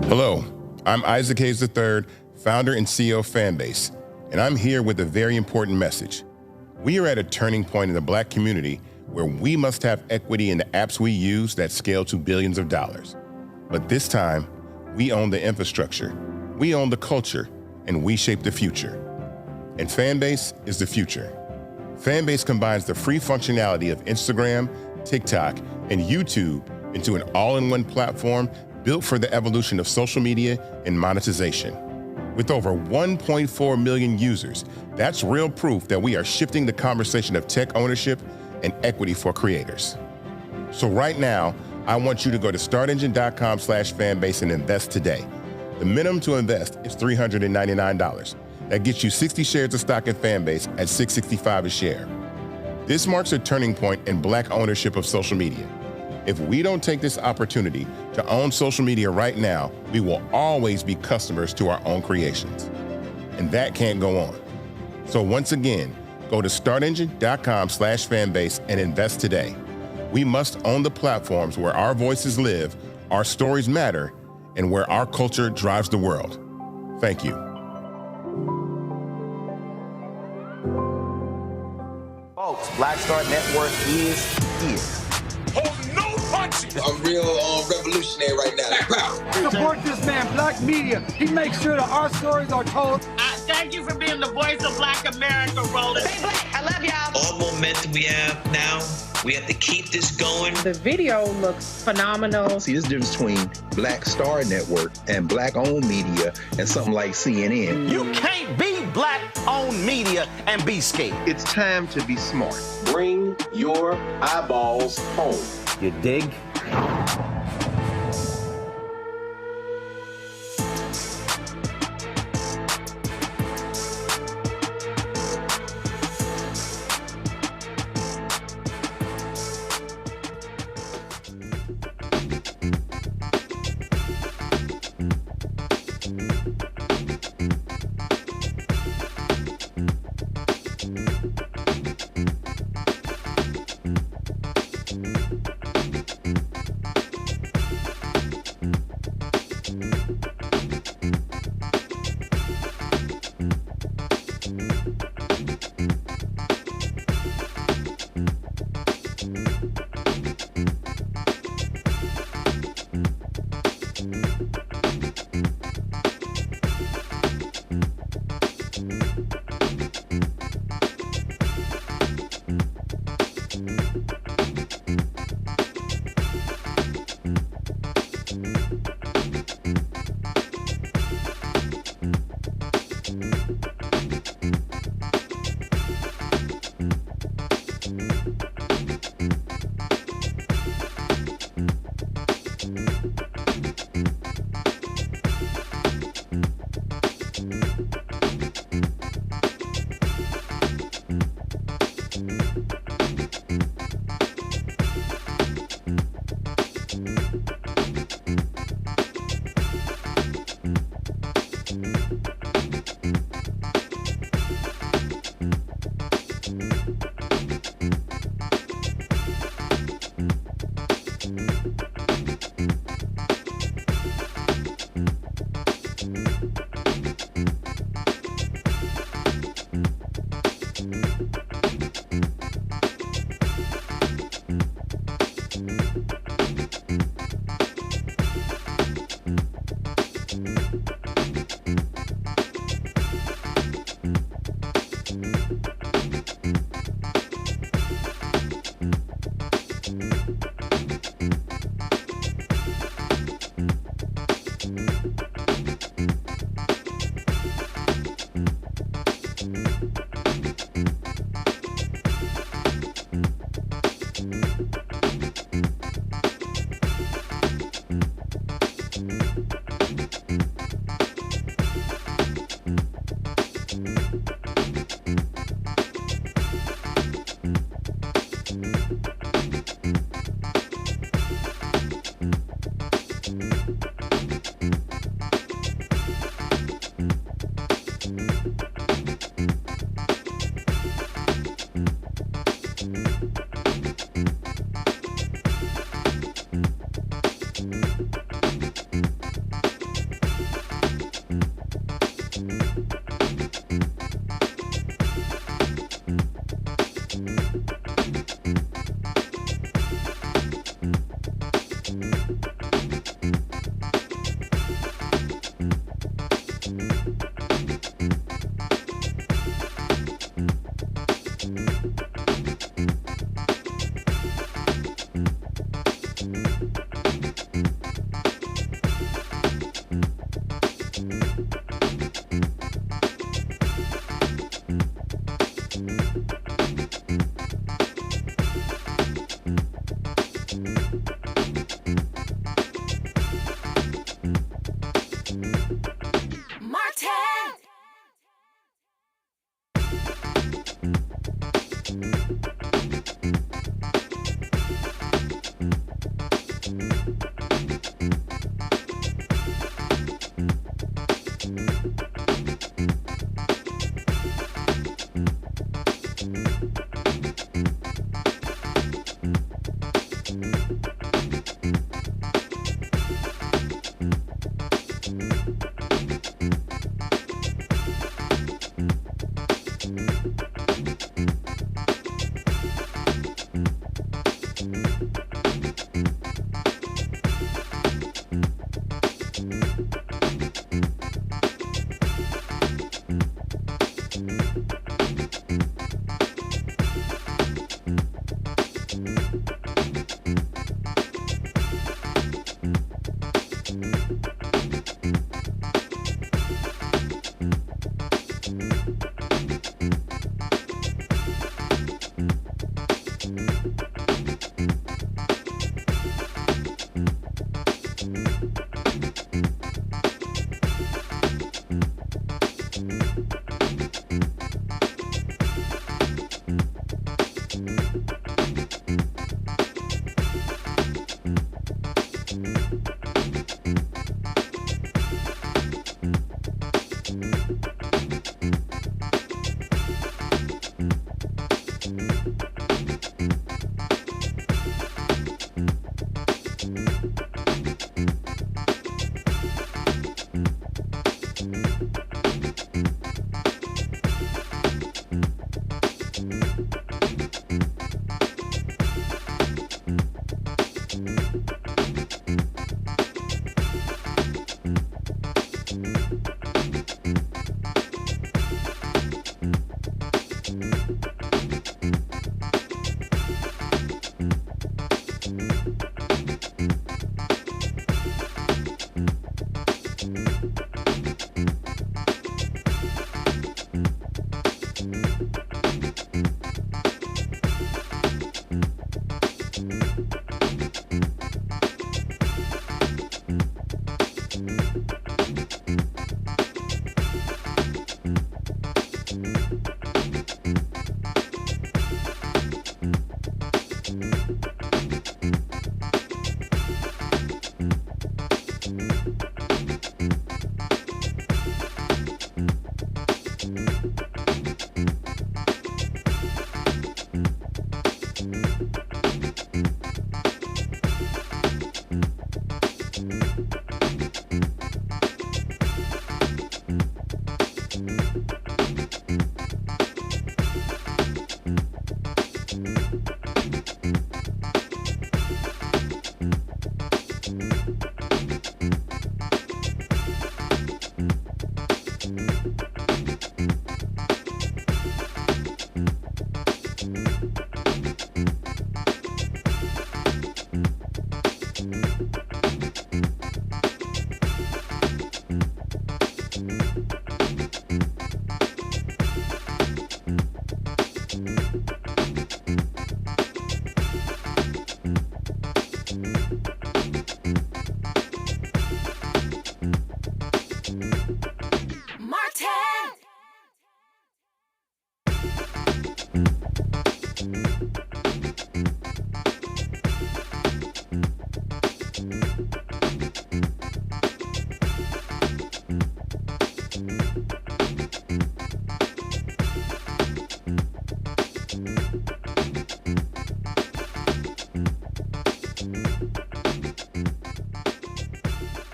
Hello, I'm Isaac Hayes III, founder and CEO of Fanbase, and I'm here with a very important message. We are at a turning point in the Black community where we must have equity in the apps we use that scale to billions of dollars. But this time, we own the infrastructure, we own the culture, and we shape the future. And Fanbase is the future. Fanbase combines the free functionality of Instagram, TikTok, and YouTube into an all-in-one platform built for the evolution of social media and monetization. With over 1.4 million users, that's real proof that we are shifting the conversation of tech ownership and equity for creators. So right now, I want you to go to startengine.com/fanbase and invest today. The minimum to invest is $399. That gets you 60 shares of stock in Fanbase at $665 a share. This marks a turning point in Black ownership of social media. If we don't take this opportunity to own social media right now, we will always be customers to our own creations. And that can't go on. So once again, go to startengine.com/fanbase and invest today. We must own the platforms where our voices live, our stories matter, and where our culture drives the world. Thank you. Folks, Black Star Network is here. I'm real revolutionary right now. Support this man, Black media. He makes sure that our stories are told. Thank you for being the voice of Black America, Roland. Stay Black. I love y'all. All momentum we have now, we have to keep this going. The video looks phenomenal. See, there's a difference between Black Star Network and Black-owned media and something like CNN. You can't be Black-owned media and be scared. It's time to be smart. Bring your eyeballs home. You dig?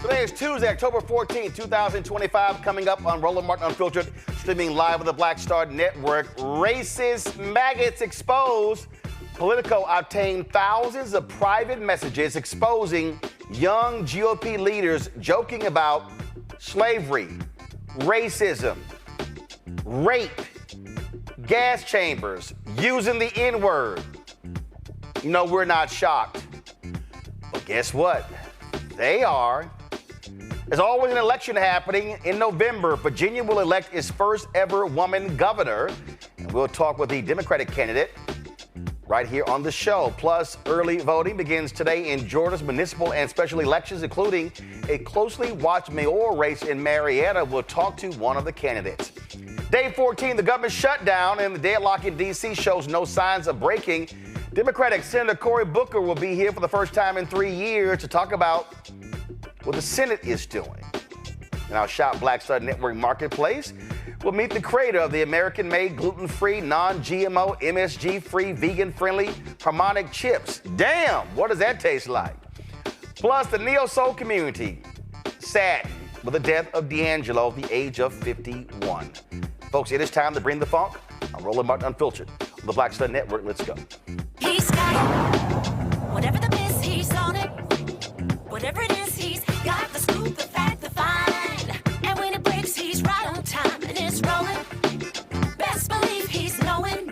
Today is Tuesday, October 14, 2025, coming up on Roland Martin Unfiltered, streaming live on the Black Star Network. Racist maggots exposed. Politico obtained thousands of private messages exposing young GOP leaders joking about slavery, racism, rape, gas chambers, using the N-word. No, we're not shocked. But guess what? They are. There's always an election happening in November. Virginia will elect its first ever woman governor. And we'll talk with the Democratic candidate right here on the show. Plus, early voting begins today in Georgia's municipal and special elections, including a closely watched mayoral race in Marietta. We'll talk to one of the candidates. Day 14, the government shutdown and the deadlock in D.C. shows no signs of breaking. Democratic Senator Cory Booker will be here for the first time in 3 years to talk about what the Senate is doing. In our Shop Black Star Network Marketplace, we'll meet the creator of the American-made, gluten-free, non-GMO, MSG-free, vegan-friendly Harmonic Chips. Damn, what does that taste like? Plus, the neo-soul community saddened with the death of D'Angelo at the age of 51. Folks, it is time to bring the funk. I'm Roland Martin Unfiltered on the Black Star Network. Let's go. He's got it. Whatever the miss, he's on it. Whatever it is, he's got the scoop, the fact, the find. And when it breaks, he's right on time and it's rolling. Best believe he's knowing.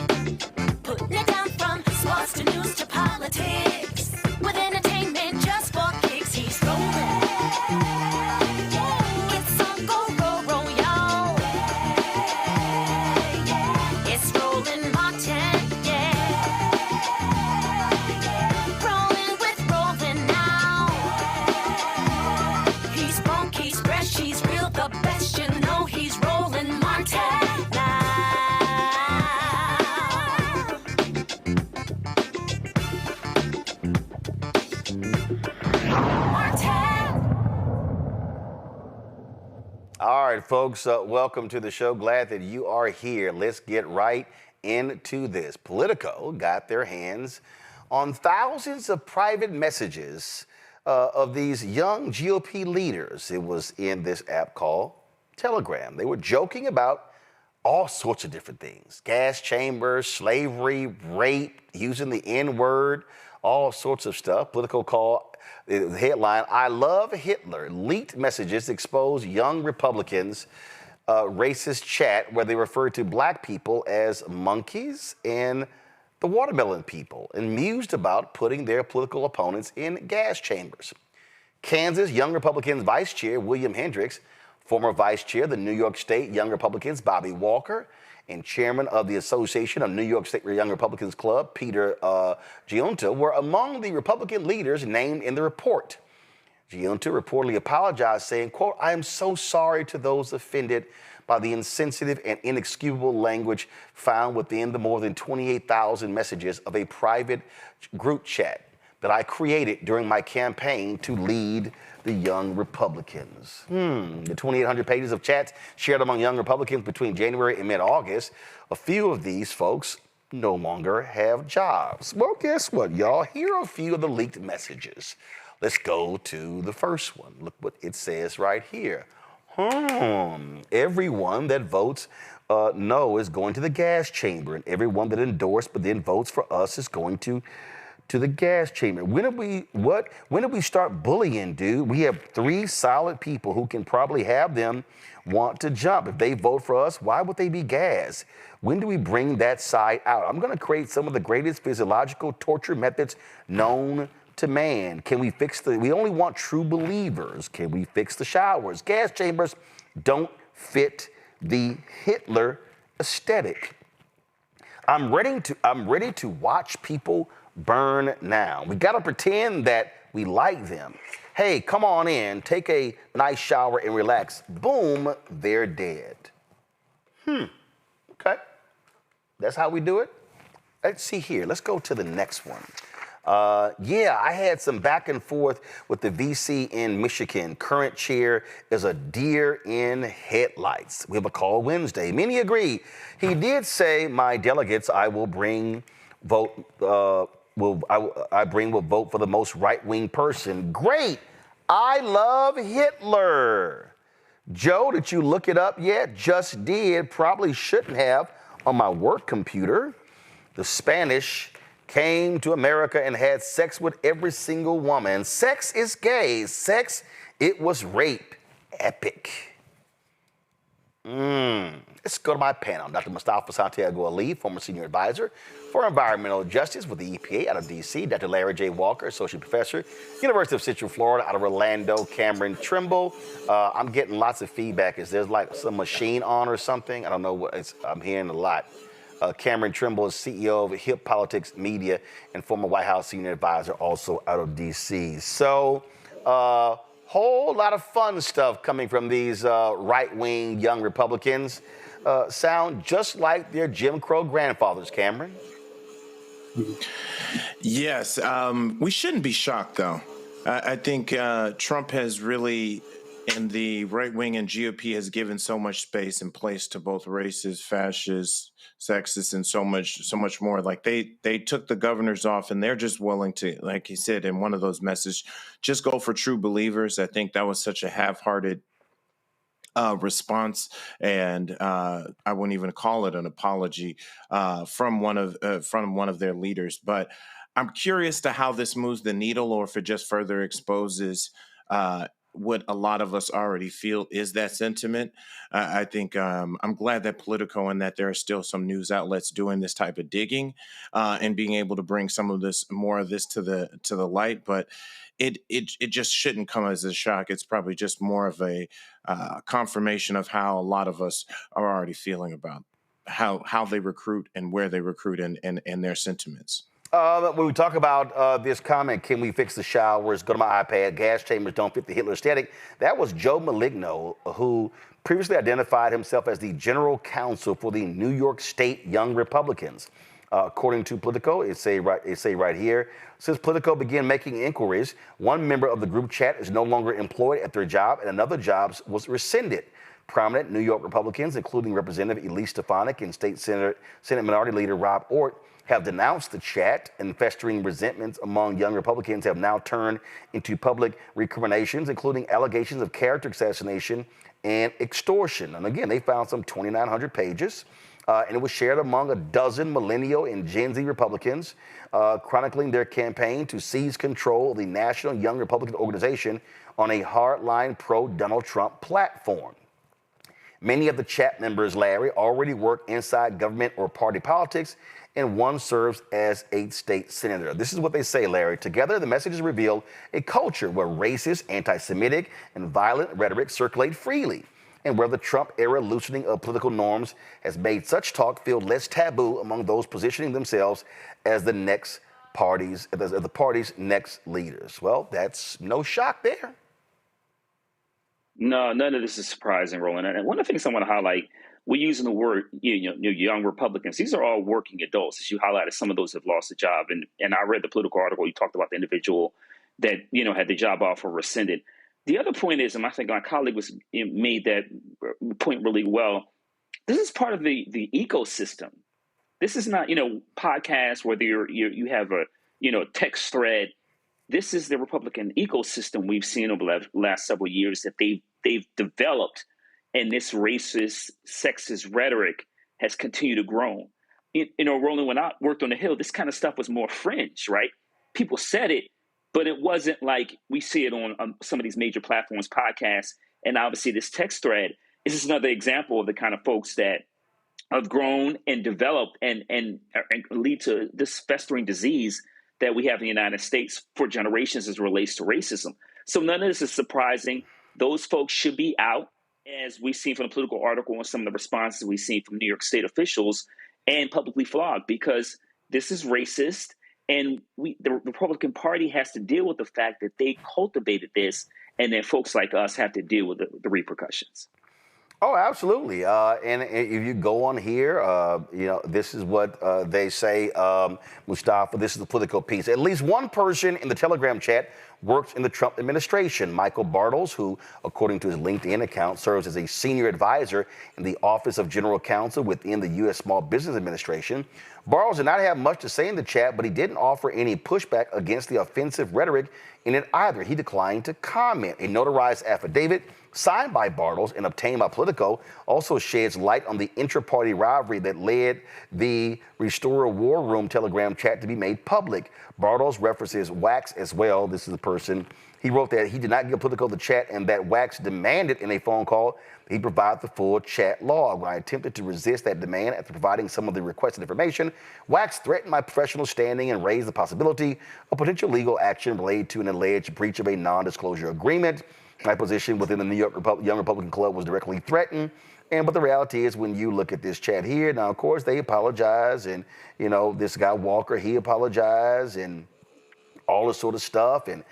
Putting it down from sports to news to politics. With entertainment just for kicks, he's rolling. It's on go, roll, y'all. It's Roland Martin, yeah. right, folks, welcome to the show. Glad that you are here. Let's get right into this. Politico got their hands on thousands of private messages of these young GOP leaders. It was in this app called Telegram. They were joking about all sorts of different things: gas chambers, slavery, rape, using the N-word, all sorts of stuff. Politico called the headline, "I love Hitler." Leaked messages expose young Republicans' racist chat where they refer to black people as monkeys and the watermelon people, and mused about putting their political opponents in gas chambers. Kansas Young Republicans Vice Chair William Hendricks, former Vice Chair of the New York State Young Republicans Bobby Walker, and Chairman of the Association of New York State Young Republicans Club Peter Giunta were among the Republican leaders named in the report. Giunta reportedly apologized, saying, quote, "I am so sorry to those offended by the insensitive and inexcusable language found within the more than 28,000 messages of a private group chat that I created during my campaign to lead the Young Republicans." The 2,800 pages of chats shared among Young Republicans between January and mid-August, a few of these folks no longer have jobs. Well, guess what, y'all? Here are a few of the leaked messages. Let's go to the first one. Look what it says right here. Everyone that votes no is going to the gas chamber, and everyone that endorsed but then votes for us is going to the gas chamber. When did we start bullying, dude? We have 3 solid people who can probably have them want to jump. If they vote for us, why would they be gas? When do we bring that side out? I'm going to create some of the greatest physiological torture methods known to man. Can we fix we only want true believers. Can we fix the showers? Gas chambers don't fit the Hitler aesthetic. I'm ready to watch people burn now. We got to pretend that we like them. Hey, come on in, take a nice shower and relax. Boom, they're dead. Okay. That's how we do it. Let's see here. Let's go to the next one. Yeah, I had some back and forth with the VC in Michigan. Current chair is a deer in headlights. We have a call Wednesday. Many agree. He did say, "My delegates, I will bring vote. I will vote for the most right-wing person." Great. I love Hitler. Joe, did you look it up yet? Just did. Probably shouldn't have on my work computer. The Spanish came to America and had sex with every single woman. Sex is gay. Sex, it was rape. Epic. Let's go to my panel. Dr. Mustafa Santiago Ali, former senior advisor for environmental justice with the EPA out of D.C. Dr. Larry J. Walker, associate professor, University of Central Florida out of Orlando. Cameron Trimble. I'm getting lots of feedback. Is there like some machine on or something? I don't know what I'm hearing a lot. Cameron Trimble is CEO of Hip Politics Media and former White House senior advisor, also out of D.C. So, whole lot of fun stuff coming from these right-wing young Republicans. Sound just like their Jim Crow grandfathers, Cameron. Yes, we shouldn't be shocked, though. I think Trump has really, and the right wing and GOP has given so much space and place to both racist, fascist, sexist, and so much more. Like they took the governors off, and they're just willing to, like he said in one of those messages, just go for true believers. I think that was such a half-hearted response, and I wouldn't even call it an apology from one of their leaders. But I'm curious to how this moves the needle, or if it just further exposes what a lot of us already feel is that sentiment. I think I'm glad that Politico and that there are still some news outlets doing this type of digging and being able to bring more of this to the light. But it just shouldn't come as a shock. It's probably just more of a confirmation of how a lot of us are already feeling about how they recruit and where they recruit and their sentiments. When we talk about this comment, can we fix the showers, go to my iPad, gas chambers don't fit the Hitler aesthetic, that was Joe Maligno, who previously identified himself as the general counsel for the New York State Young Republicans. According to Politico, it say right here, since Politico began making inquiries, one member of the group chat is no longer employed at their job and another job was rescinded. Prominent New York Republicans, including Representative Elise Stefanik and State Senate Minority Leader Rob Ortt, have denounced the chat, and festering resentments among young Republicans have now turned into public recriminations, including allegations of character assassination and extortion. And again, they found some 2,900 pages, and it was shared among a dozen millennial and Gen Z Republicans, chronicling their campaign to seize control of the National Young Republican Organization on a hardline pro-Donald Trump platform. Many of the chat members, Larry, already work inside government or party politics, and one serves as a state senator. This is what they say, Larry. Together, the messages reveal a culture where racist, anti-Semitic, and violent rhetoric circulate freely, and where the Trump-era loosening of political norms has made such talk feel less taboo among those positioning themselves as the party's next leaders. Well, that's no shock there. No, none of this is surprising, Roland. And one of the things I want to highlight, we're using the word young Republicans. These are all working adults. As you highlighted, some of those have lost a job. And I read the Political article. You talked about the individual that had the job offer rescinded. The other point is, and I think my colleague made that point really well, this is part of the ecosystem. This is not podcasts where you have a text thread. This is the Republican ecosystem we've seen over the last several years that they've developed, and this racist, sexist rhetoric has continued to grow. Roland, when I worked on the Hill, this kind of stuff was more fringe, right? People said it, but it wasn't like we see it on some of these major platforms, podcasts, and obviously this text thread is just another example of the kind of folks that have grown and developed and lead to this festering disease that we have in the United States for generations as it relates to racism. So none of this is surprising. Those folks should be out, as we've seen from the Political article and some of the responses we've seen from New York State officials, and publicly flogged, because this is racist. And the Republican Party has to deal with the fact that they cultivated this, and then folks like us have to deal with the repercussions. Oh, absolutely. And if you go on here, this is what they say, Mustafa, this is the Political piece. At least one person in the Telegram chat works in the Trump administration. Michael Bartles, who, according to his LinkedIn account, serves as a senior advisor in the Office of General Counsel within the U.S. Small Business Administration. Bartles did not have much to say in the chat, but he didn't offer any pushback against the offensive rhetoric in it either. He declined to comment. A notarized affidavit signed by Bartles and obtained by Politico also sheds light on the intra-party rivalry that led the Restore War Room Telegram chat to be made public. Bartles references Wax as well. This is the person. He wrote that he did not give Politico the chat and that Wax demanded in a phone call he provide the full chat log. When I attempted to resist that demand after providing some of the requested information, Wax threatened my professional standing and raised the possibility of potential legal action related to an alleged breach of a non-disclosure agreement. My position within the New York Young Republican Club was directly threatened. But the reality is, when you look at this chat here, now, of course, they apologize. And, this guy Walker, he apologized and all this sort of stuff. And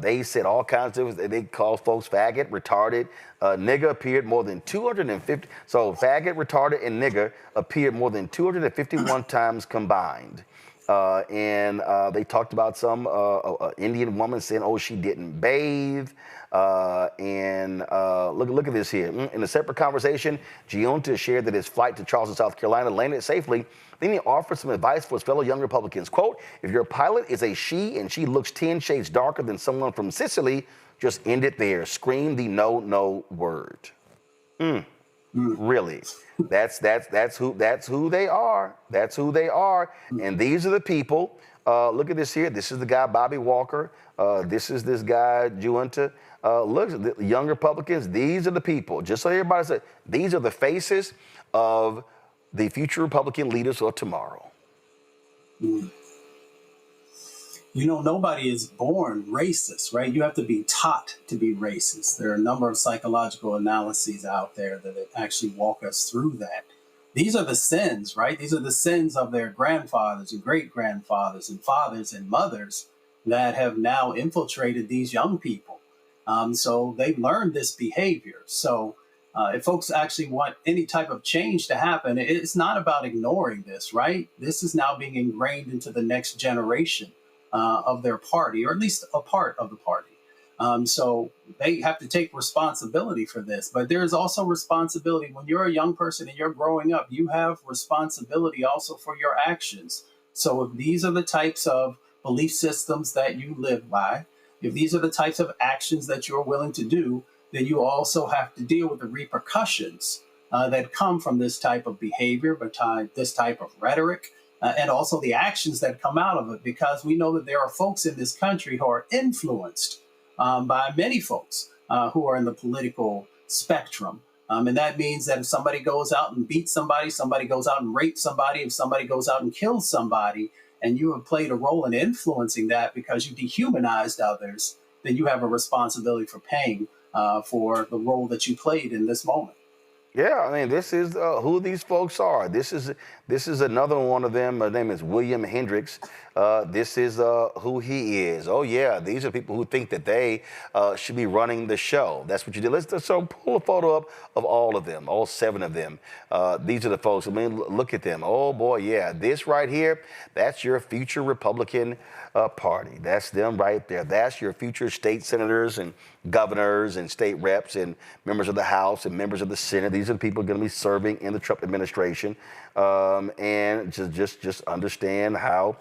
they said all kinds of, they called folks faggot, retarded. Nigger appeared more than 250. So faggot, retarded, and nigger appeared more than 251 times combined. And they talked about some Indian woman saying, oh, she didn't bathe. Look at this here. In a separate conversation, Giunta shared that his flight to Charleston, South Carolina landed safely. Then he offered some advice for his fellow young Republicans. Quote, if your pilot is a she and she looks 10 shades darker than someone from Sicily, just end it there. Scream the no word. Really? That's who they are. That's who they are. And these are the people. Look at this here. This is the guy Bobby Walker. This is this guy Giunta. Look, the young Republicans. These are the people. Just so everybody says, these are the faces of the future Republican leaders of tomorrow. Nobody is born racist, right? You have to be taught to be racist. There are a number of psychological analyses out there that actually walk us through that. These are the sins, right? These are the sins of their grandfathers and great-grandfathers and fathers and mothers that have now infiltrated these young people. So they've learned this behavior. So if folks actually want any type of change to happen, it's not about ignoring this, right? This is now being ingrained into the next generation of their party, or at least a part of the party. So they have to take responsibility for this. But there is also responsibility when you're a young person and you're growing up. You have responsibility also for your actions. So if these are the types of belief systems that you live by, if these are the types of actions that you're willing to do, then you also have to deal with the repercussions that come from this type of behavior, this type of rhetoric, and also the actions that come out of it, because we know that there are folks in this country who are influenced by many folks who are in the political spectrum. And that means that if somebody goes out and beats somebody, somebody goes out and rapes somebody, if somebody goes out and kills somebody, and you have played a role in influencing that because you dehumanized others, then you have a responsibility for paying for the role that you played in this moment. Yeah, I mean, this is who these folks are. This is another one of them. His name is William Hendricks. This is who he is. Oh, yeah, these are people who think that they should be running the show. That's what you did. Let's pull a photo up of all of them, all 7 of them. These are the folks. I mean, look at them. Oh, boy, yeah. This right here, that's your future Republican Party. That's them right there. That's your future state senators and governors and state reps and members of the House and members of the Senate. These are the people going to be serving in the Trump administration, and just understand how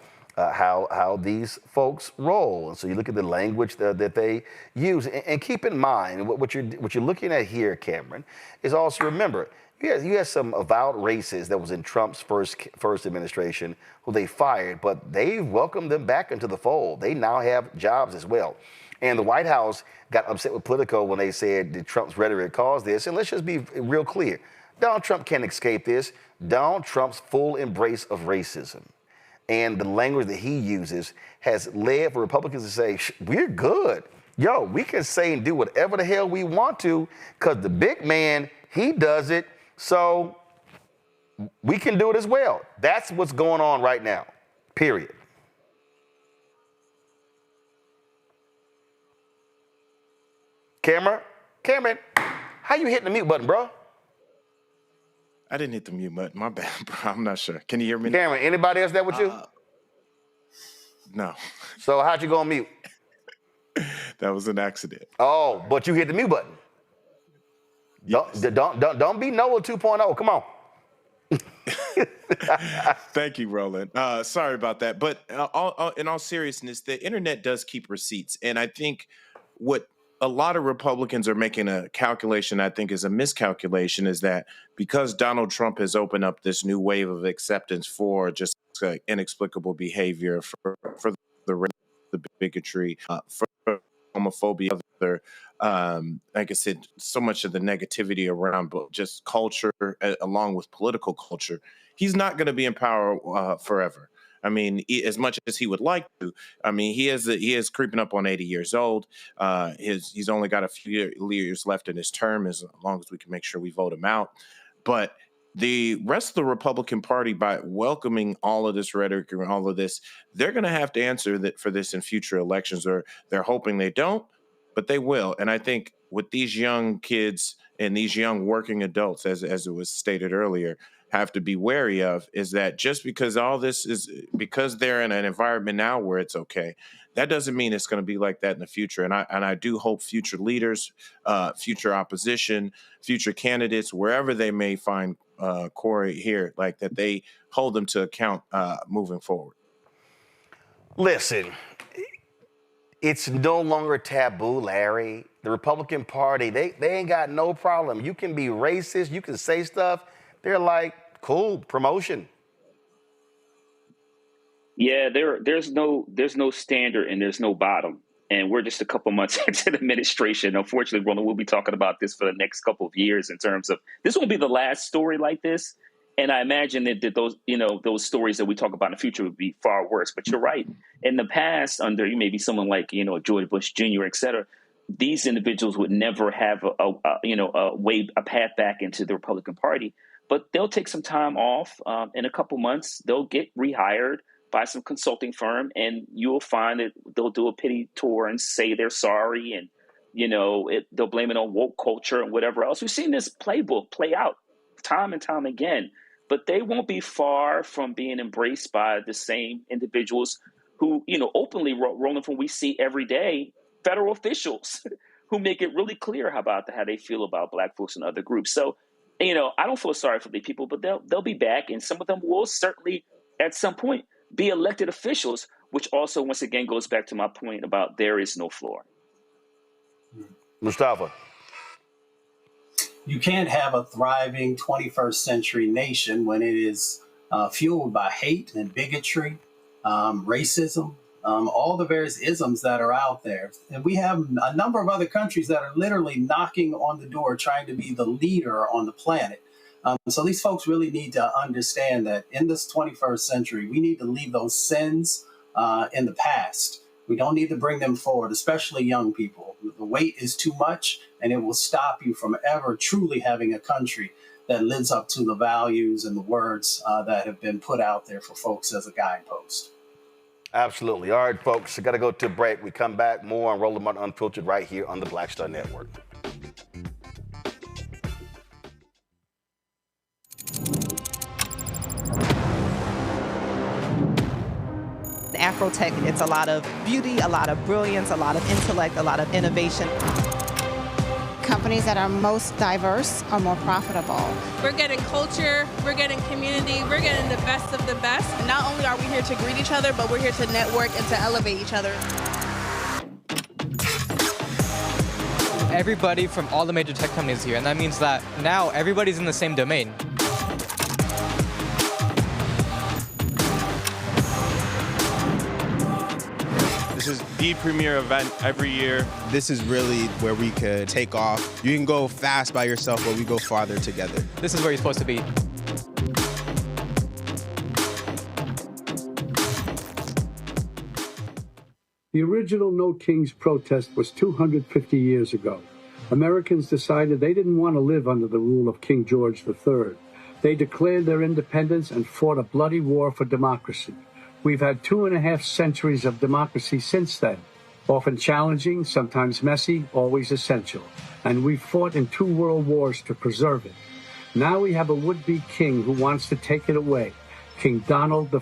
these folks roll. And so you look at the language that they use, and keep in mind what you're looking at here, Cameron, is also remember. You had some avowed racists that was in Trump's first administration who they fired, but they welcomed them back into the fold. They now have jobs as well. And the White House got upset with Politico when they said that Trump's rhetoric caused this. And let's just be real clear. Donald Trump can't escape this. Donald Trump's full embrace of racism and the language that he uses has led for Republicans to say, we're good. Yo, we can say and do whatever the hell we want to because the big man, he does it. So we can do it as well. That's what's going on right now, period. Cameron, how you hitting the mute button, bro? I didn't hit the mute button. My bad, bro. I'm not sure. Can you hear me? Cameron, anybody else that with you? No. So how'd you go on mute? That was an accident. Oh, but you hit the mute button. Yes. Don't be Noah 2.0. Come on. Thank you, Roland. Sorry about that. But in all seriousness, the internet does keep receipts. And I think what a lot of Republicans are making a calculation, I think is a miscalculation, is that because Donald Trump has opened up this new wave of acceptance for just inexplicable behavior, for the bigotry, for homophobia, like I said, so much of the negativity around just culture, along with political culture, he's not going to be in power forever. I mean, as much as he would like to, I mean, he is creeping up on 80 years old. He's only got a few years left in his term, as long as we can make sure we vote him out. But the rest of the Republican Party, by welcoming all of this rhetoric and all of this, they're going to have to answer for this in future elections, or they're hoping they don't, but they will. And I think with these young kids and these young working adults, as it was stated earlier, have to be wary of is that just because all this is because they're in an environment now where it's okay, that doesn't mean it's going to be like that in the future. And I do hope future leaders, future opposition, future candidates, wherever they may find Cory here, like that they hold them to account moving forward. Listen, it's no longer taboo, Larry. The Republican Party, they ain't got no problem. You can be racist, you can say stuff. They're like, cool, promotion. Yeah, there's no standard and there's no bottom. And we're just a couple months into the administration. Unfortunately, Roland, we'll be talking about this for the next couple of years in terms of this won't be the last story like this. And I imagine that those stories that we talk about in the future would be far worse. But you're right. In the past, under maybe someone like, George Bush Jr., et cetera, these individuals would never have a path back into the Republican Party. But they'll take some time off. In a couple months, they'll get rehired by some consulting firm, and you'll find that they'll do a pity tour and say they're sorry, and they'll blame it on woke culture and whatever else. We've seen this playbook play out time and time again, but they won't be far from being embraced by the same individuals who, openly, Roland, from we see every day, federal officials who make it really clear about how they feel about Black folks and other groups. So, I don't feel sorry for the people, but they'll be back, and some of them will certainly at some point be elected officials, which also once again goes back to my point about there is no floor. Mustafa. You can't have a thriving 21st century nation when it is fueled by hate and bigotry, racism, all the various isms that are out there. And we have a number of other countries that are literally knocking on the door, trying to be the leader on the planet. So these folks really need to understand that in this 21st century, we need to leave those sins in the past. We don't need to bring them forward, especially young people. The weight is too much, and it will stop you from ever truly having a country that lives up to the values and the words that have been put out there for folks as a guidepost. Absolutely. All right, folks, I got to go to a break. We come back more on Roland Martin Unfiltered right here on the Black Star Network. Afro Tech, it's a lot of beauty, a lot of brilliance, a lot of intellect, a lot of innovation. Companies that are most diverse are more profitable. We're getting culture, we're getting community, we're getting the best of the best. And not only are we here to greet each other, but we're here to network and to elevate each other. Everybody from all the major tech companies here, and that means that now everybody's in the same domain. This is the premier event every year. This is really where we could take off. You can go fast by yourself, but we go farther together. This is where you're supposed to be. The original No Kings protest was 250 years ago. Americans decided they didn't want to live under the rule of King George III. They declared their independence and fought a bloody war for democracy. We've had 2.5 centuries of democracy since then, often challenging, sometimes messy, always essential. And we've fought in 2 world wars to preserve it. Now we have a would-be king who wants to take it away, King Donald I.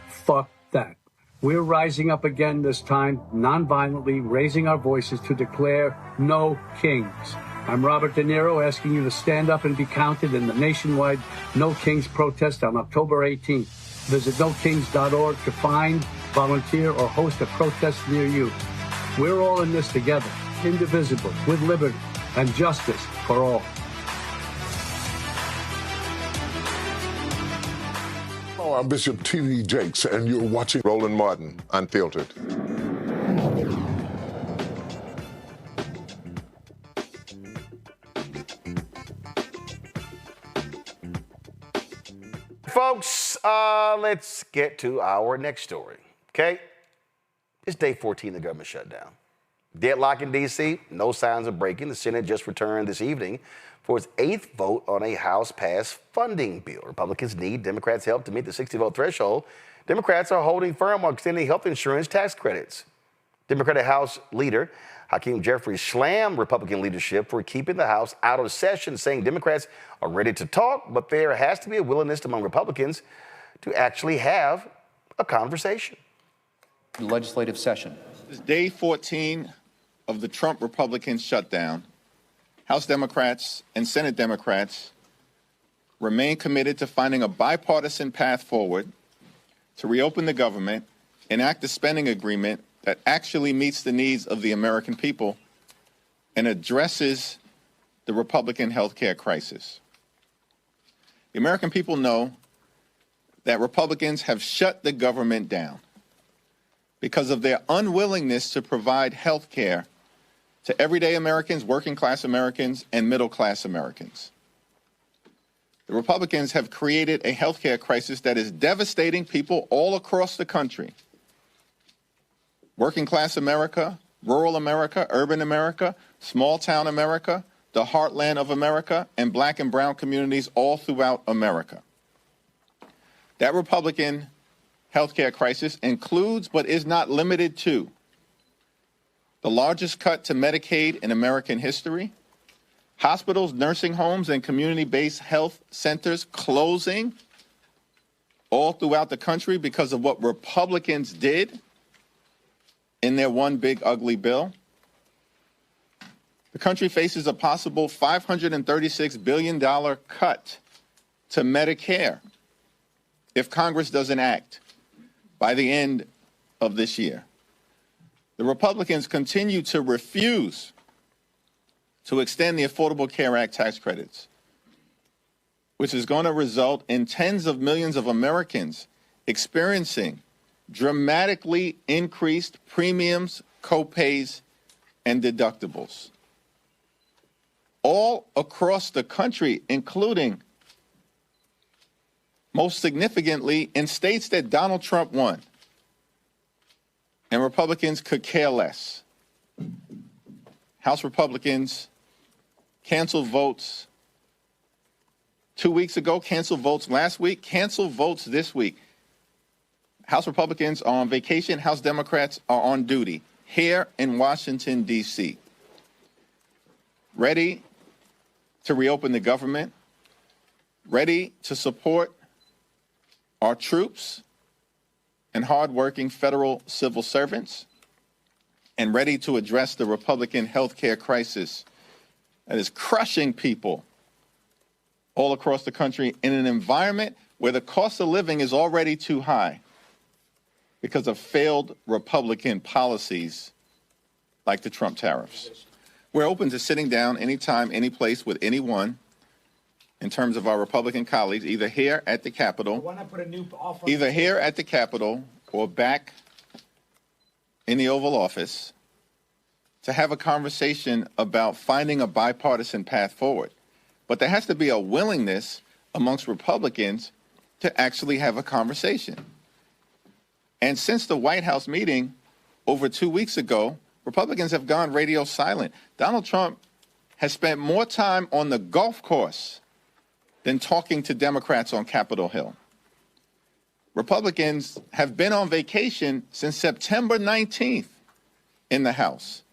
Fuck that. We're rising up again this time, non-violently, raising our voices to declare no kings. I'm Robert De Niro, asking you to stand up and be counted in the nationwide No Kings protest on October 18th. Visit nokings.org to find, volunteer, or host a protest near you. We're all in this together, indivisible, with liberty and justice for all. Hello, I'm Bishop T.D. Jakes, and you're watching Roland Martin Unfiltered. Folks, let's get to our next story, okay? It's day 14 of the government shutdown. Deadlock in D.C., no signs of breaking. The Senate just returned this evening for its 8th vote on a House-passed funding bill. Republicans need Democrats' help to meet the 60-vote threshold. Democrats are holding firm on extending health insurance tax credits. Democratic House leader Hakeem Jeffries slammed Republican leadership for keeping the House out of session, saying Democrats are ready to talk, but there has to be a willingness among Republicans to actually have a conversation. Legislative session. This is day 14 of the Trump Republican shutdown. House Democrats and Senate Democrats remain committed to finding a bipartisan path forward to reopen the government, enact a spending agreement that actually meets the needs of the American people and addresses the Republican health care crisis. The American people know that Republicans have shut the government down because of their unwillingness to provide health care to everyday Americans, working class Americans, and middle class Americans. The Republicans have created a health care crisis that is devastating people all across the country. Working class America, rural America, urban America, small town America, the heartland of America, and black and brown communities all throughout America. That Republican healthcare crisis includes, but is not limited to, the largest cut to Medicaid in American history, hospitals, nursing homes, and community-based health centers closing all throughout the country because of what Republicans did in their one big ugly bill, The country faces a possible $536 billion cut to Medicare if Congress doesn't act by the end of this year. The Republicans continue to refuse to extend the Affordable Care Act tax credits, which is going to result in tens of millions of Americans experiencing dramatically increased premiums, copays, and deductibles. All across the country, including, most significantly, in states that Donald Trump won, and Republicans could care less. House Republicans canceled votes 2 weeks ago, canceled votes last week, canceled votes this week. House Republicans are on vacation, House Democrats are on duty here in Washington, D.C., ready to reopen the government, ready to support our troops and hardworking federal civil servants, and ready to address the Republican health care crisis that is crushing people all across the country in an environment where the cost of living is already too high because of failed Republican policies like the Trump tariffs. We're open to sitting down anytime, any place with anyone in terms of our Republican colleagues, either here at the Capitol, or back in the Oval Office, to have a conversation about finding a bipartisan path forward. But there has to be a willingness amongst Republicans to actually have a conversation. And since the White House meeting over 2 weeks ago, Republicans have gone radio silent. Donald Trump has spent more time on the golf course than talking to Democrats on Capitol Hill. Republicans have been on vacation since September 19th in the House.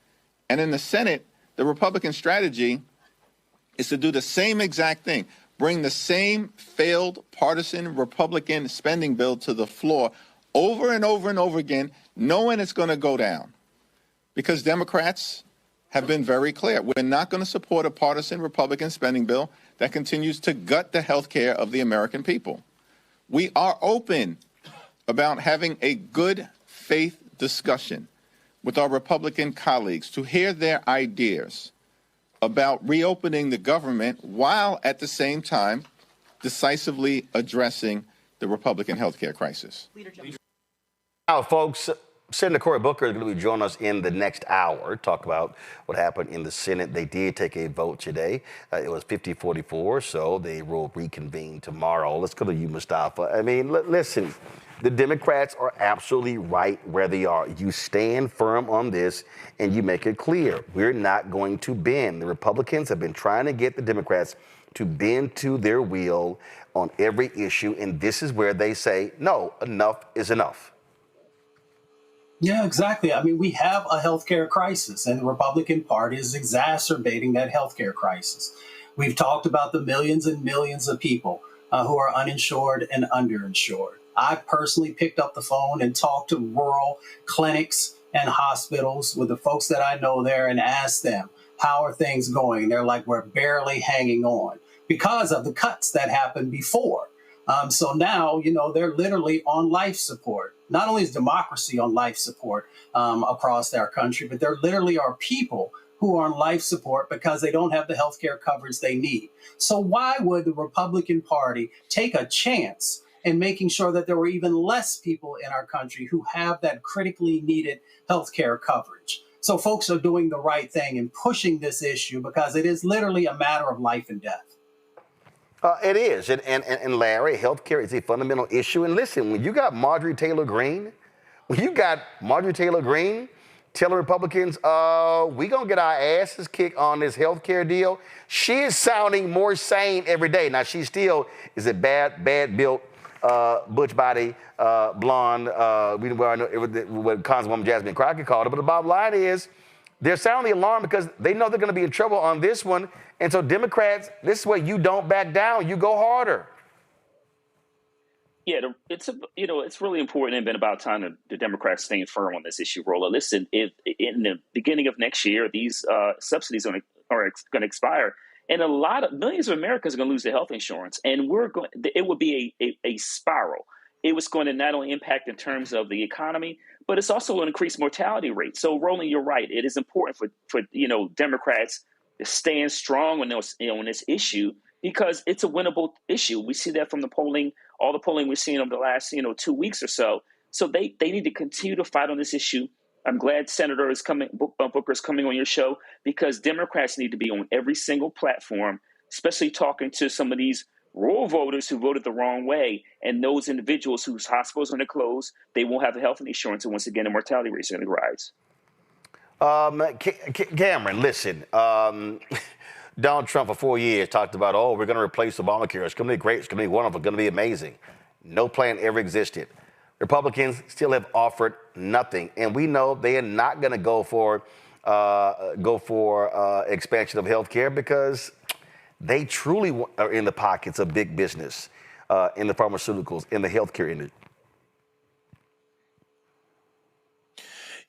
And in the Senate, the Republican strategy is to do the same exact thing, bring the same failed partisan Republican spending bill to the floor over and over and over again, knowing it's going to go down. Because Democrats have been very clear. We're not going to support a partisan Republican spending bill that continues to gut the health care of the American people. We are open about having a good faith discussion with our Republican colleagues to hear their ideas about reopening the government while at the same time decisively addressing the Republican health care crisis. Now, folks, Senator Cory Booker is going to be joining us in the next hour, talk about what happened in the Senate. They did take a vote today. It was 50-44, so they will reconvene tomorrow. Let's go to you, Mustafa. I mean, listen, the Democrats are absolutely right where they are. You stand firm on this, and you make it clear. We're not going to bend. The Republicans have been trying to get the Democrats to bend to their will on every issue, and this is where they say, no, enough is enough. Yeah, exactly. I mean, we have a healthcare crisis, and the Republican Party is exacerbating that healthcare crisis. We've talked about the millions and millions of people who are uninsured and underinsured. I personally picked up the phone and talked to rural clinics and hospitals with the folks that I know there and asked them, how are things going? They're like, we're barely hanging on because of the cuts that happened before. So now, you know, they're literally on life support. Not only is democracy on life support across our country, but there literally are people who are on life support because they don't have the health care coverage they need. So why would the Republican Party take a chance in making sure that there were even less people in our country who have that critically needed health care coverage? So folks are doing the right thing and pushing this issue because it is literally a matter of life and death. It is. And Larry, healthcare is a fundamental issue. And listen, when you got Marjorie Taylor Greene telling Republicans, we going to get our asses kicked on this healthcare deal, she is sounding more sane every day. Now, she still is a bad-built, butch body, blonde, we know what Congresswoman Jasmine Crockett called her. But the bottom line is, they're sounding the alarm because they know they're going to be in trouble on this one. And so Democrats, this is where you don't back down. You go harder. Yeah, it's really important and been about time that the Democrats staying firm on this issue, Rolla. Listen, if in the beginning of next year, these subsidies are going to expire, and millions of Americans are going to lose their health insurance, and it would be a spiral. It was going to not only impact in terms of the economy, but it's also going to increase mortality rates. So, Roland, you're right. It is important for Democrats to stand strong on this issue, because it's a winnable issue. We see that from the polling, all the polling we've seen over the last 2 weeks or so. So they need to continue to fight on this issue. I'm glad Senator Booker is coming on your show, because Democrats need to be on every single platform, especially talking to some of these rural voters who voted the wrong way, and those individuals whose hospitals are going to close, they won't have the health insurance, and once again, the mortality rates are going to rise. Cameron, listen. Donald Trump for 4 years talked about, we're going to replace Obamacare. It's going to be great. It's going to be wonderful. It's going to be amazing. No plan ever existed. Republicans still have offered nothing, and we know they are not going to go for expansion of health care, because they truly are in the pockets of big business, in the pharmaceuticals, in the healthcare industry.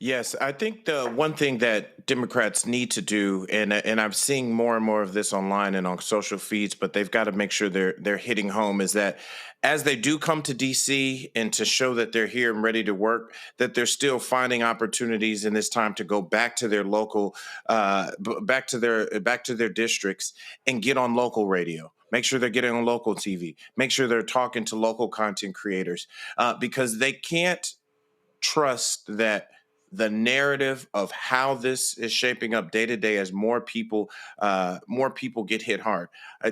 Yes, I think the one thing that Democrats need to do, and I'm seeing more and more of this online and on social feeds, but they've got to make sure they're hitting home, is that as they do come to D.C. and to show that they're here and ready to work, that they're still finding opportunities in this time to go back to their local, back to their districts and get on local radio. Make sure they're getting on local TV. Make sure they're talking to local content creators, because they can't trust that the narrative of how this is shaping up day to day as more people get hit hard.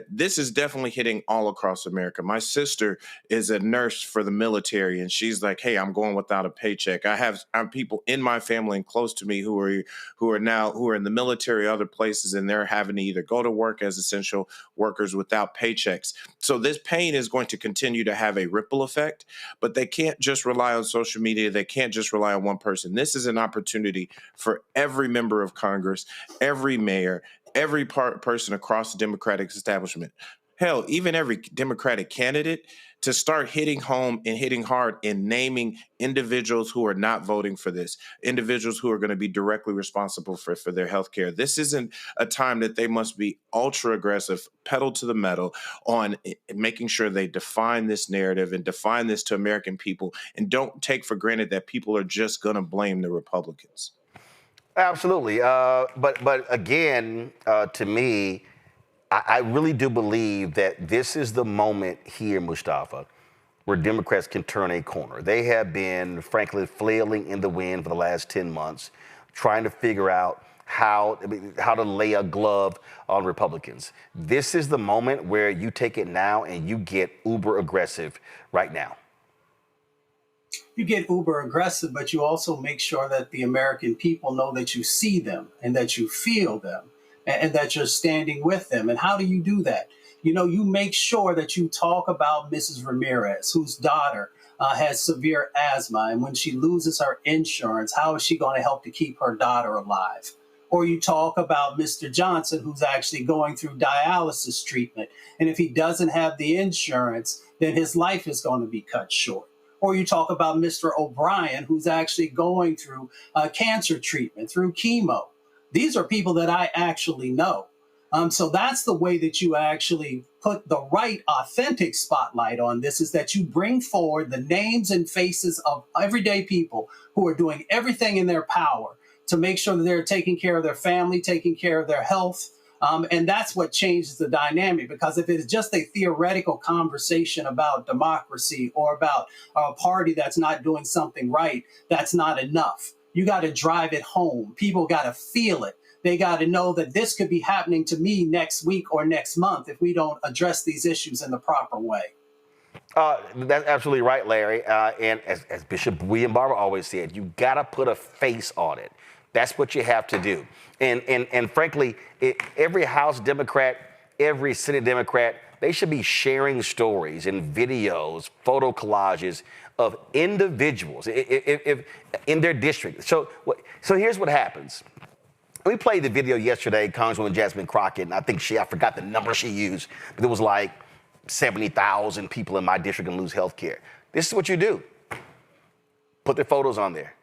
This is definitely hitting all across America. My sister is a nurse for the military, and she's like, "Hey, I'm going without a paycheck." I have people in my family and close to me who are in the military, other places, and they're having to either go to work as essential workers without paychecks. So this pain is going to continue to have a ripple effect, but they can't just rely on social media. They can't just rely on one person. This is an opportunity for every member of Congress, every mayor, every person across the Democratic establishment, hell, even every Democratic candidate, to start hitting home and hitting hard in naming individuals who are not voting for this, individuals who are going to be directly responsible for their health care. This isn't a time that they must be ultra aggressive, pedal to the metal on making sure they define this narrative and define this to American people, and don't take for granted that people are just going to blame the Republicans. Absolutely. But again, to me, I really do believe that this is the moment here, Mustafa, where Democrats can turn a corner. They have been, frankly, flailing in the wind for the last 10 months, trying to figure out how to lay a glove on Republicans. This is the moment where you take it now and you get uber aggressive right now. You get uber aggressive, but you also make sure that the American people know that you see them and that you feel them, and that you're standing with them. And how do you do that? You make sure that you talk about Mrs. Ramirez, whose daughter has severe asthma, and when she loses her insurance, how is she going to help to keep her daughter alive? Or you talk about Mr. Johnson, who's actually going through dialysis treatment, and if he doesn't have the insurance, then his life is going to be cut short. Or you talk about Mr. O'Brien, who's actually going through cancer treatment through chemo. These are people that I actually know. So that's the way that you actually put the right authentic spotlight on this, is that you bring forward the names and faces of everyday people who are doing everything in their power to make sure that they're taking care of their family, taking care of their health. And that's what changes the dynamic, because if it's just a theoretical conversation about democracy or about a party that's not doing something right, that's not enough. You got to drive it home. People got to feel it. They got to know that this could be happening to me next week or next month if we don't address these issues in the proper way. That's absolutely right, Larry. And as Bishop William Barber always said, you got to put a face on it. That's what you have to do. And frankly, every House Democrat, every Senate Democrat, they should be sharing stories and videos, photo collages of individuals if in their district. So here's what happens. We played the video yesterday, Congresswoman Jasmine Crockett, and I forgot the number she used, but it was like 70,000 people in my district can lose health care. This is what you do. Put their photos on there.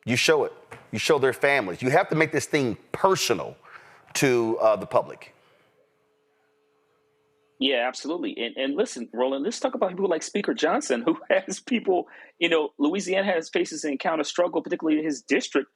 You show it. You show their families. You have to make this thing personal to the public. Yeah, absolutely. And listen, Roland, let's talk about people like Speaker Johnson, who has people, Louisiana has faces an encounter struggle, particularly in his district.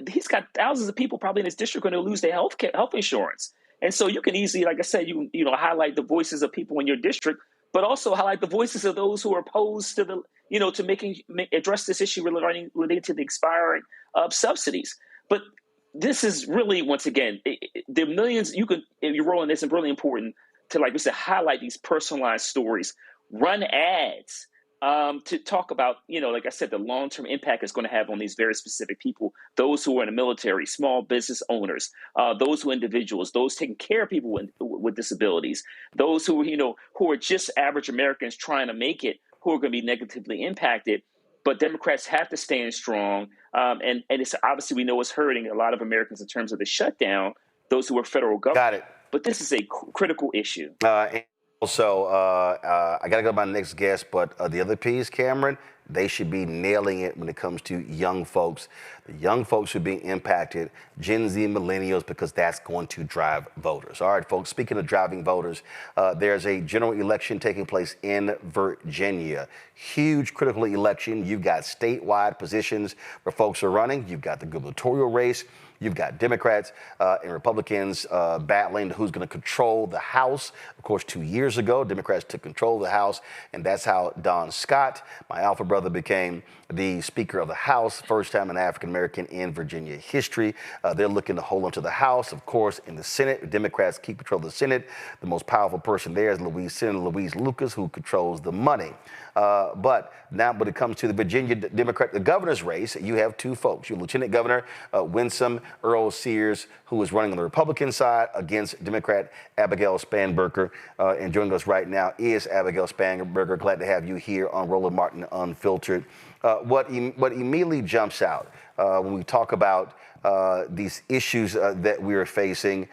He's got thousands of people probably in his district going to lose their health insurance. And so you can easily, like I said, you highlight the voices of people in your district, but also highlight the voices of those who are opposed to to address this issue relating to the expiring of subsidies. But this is really, once again, the millions if you're rolling this, is really important to, like we said, highlight these personalized stories, run ads to talk about, like I said, the long-term impact it's going to have on these very specific people, those who are in the military, small business owners, those who are individuals, those taking care of people with disabilities, those who are just average Americans trying to make it, who are going to be negatively impacted. But Democrats have to stand strong. And it's obviously, we know it's hurting a lot of Americans in terms of the shutdown, those who are federal government. Got it. But this is a critical issue. Also, I got to go to my next guest, but the other piece, Cameron, they should be nailing it when it comes to young folks. The young folks should be impacted, Gen Z and millennials, because that's going to drive voters. All right, folks, speaking of driving voters, there's a general election taking place in Virginia. Huge critical election. You've got statewide positions where folks are running. You've got the gubernatorial race. You've got Democrats and Republicans battling who's going to control the House. Of course, 2 years ago, Democrats took control of the House, and that's how Don Scott, my alpha brother, became the Speaker of the House, first time an African-American in Virginia history. They're looking to hold on to the House. Of course, in the Senate, Democrats keep control of the Senate. The most powerful person there is Senator Louise Lucas, who controls the money. But now when it comes to the Virginia Democrat, the governor's race, you have two folks. Your Lieutenant Governor, Winsome Earl Sears, who is running on the Republican side against Democrat Abigail Spanberger. And joining us right now is Abigail Spanberger. Glad to have you here on Roland Martin Unfiltered. What immediately jumps out when we talk about these issues that we are facing,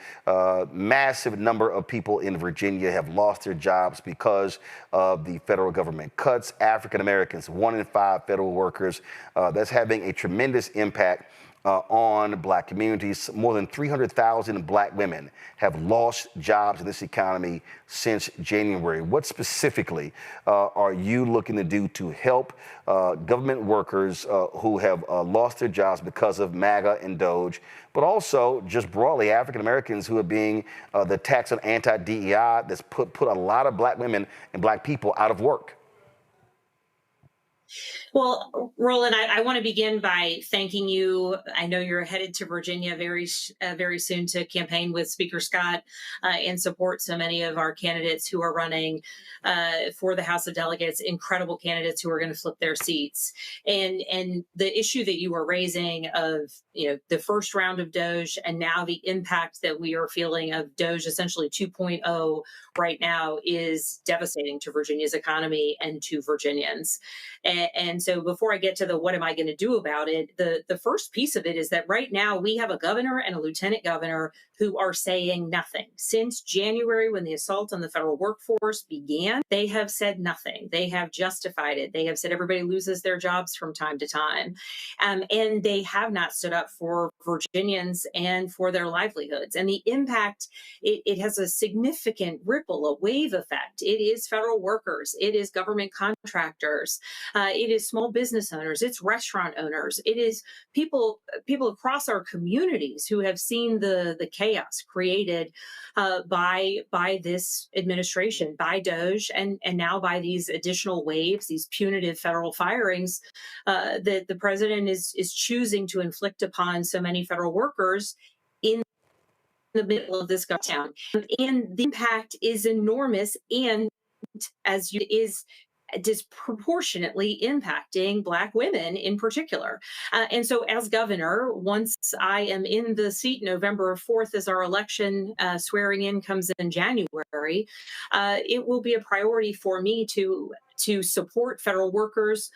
massive number of people in Virginia have lost their jobs because of the federal government cuts. African Americans, 1 in 5 federal workers, that's having a tremendous impact on black communities. More than 300,000 black women have lost jobs in this economy since January. What specifically are you looking to do to help government workers who have lost their jobs because of MAGA and Doge, but also just broadly African Americans who are being the tax on anti-DEI that's put a lot of black women and black people out of work? Well, Roland, I want to begin by thanking you. I know you're headed to Virginia very soon to campaign with Speaker Scott and support so many of our candidates who are running for the House of Delegates, incredible candidates who are going to flip their seats. And the issue that you are raising of, the first round of Doge and now the impact that we are feeling of Doge essentially 2.0 right now is devastating to Virginia's economy and to Virginians. And so before I get to the what am I going to do about it, the first piece of it is that right now we have a governor and a lieutenant governor who are saying nothing. Since January, when the assault on the federal workforce began, they have said nothing. They have justified it. They have said everybody loses their jobs from time to time. And they have not stood up for Virginians and for their livelihoods. And the impact, it has a significant ripple, a wave effect. It is federal workers. It is government contractors. It is small business owners. It's restaurant owners. It is people across our communities who have seen the chaos created by this administration, by Doge, and now by these additional waves, these punitive federal firings that the president is choosing to inflict upon so many federal workers in the middle of this shutdown. And the impact is enormous, and is disproportionately impacting Black women in particular. And so as governor, once I am in the seat November 4th as our election swearing in comes in January, it will be a priority for me to to support federal workers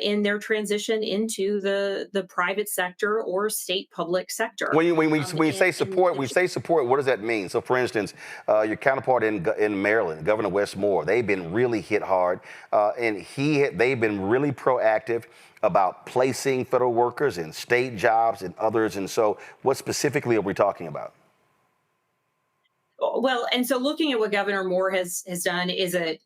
in their transition into the private sector or state public sector. When we say support, what does that mean? So, for instance, your counterpart in Maryland, Governor Wes Moore, they've been really hit hard, and they've been really proactive about placing federal workers in state jobs and others. And so, what specifically are we talking about? Well, and so looking at what Governor Moore has done is a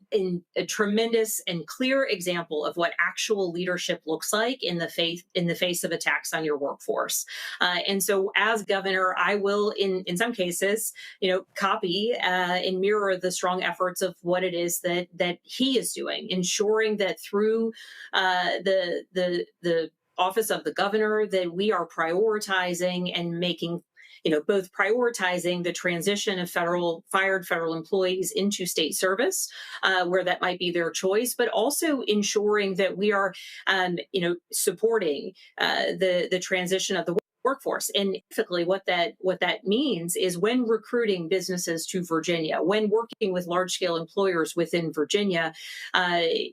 tremendous and clear example of what actual leadership looks like in the face of attacks on your workforce. And so, as governor, I will, in some cases, copy and mirror the strong efforts of what it is that he is doing, ensuring that through the office of the governor that we are prioritizing and making both prioritizing the transition of fired federal employees into state service, where that might be their choice, but also ensuring that we are, supporting the transition of the workforce. And typically what that means is when recruiting businesses to Virginia, when working with large-scale employers within Virginia,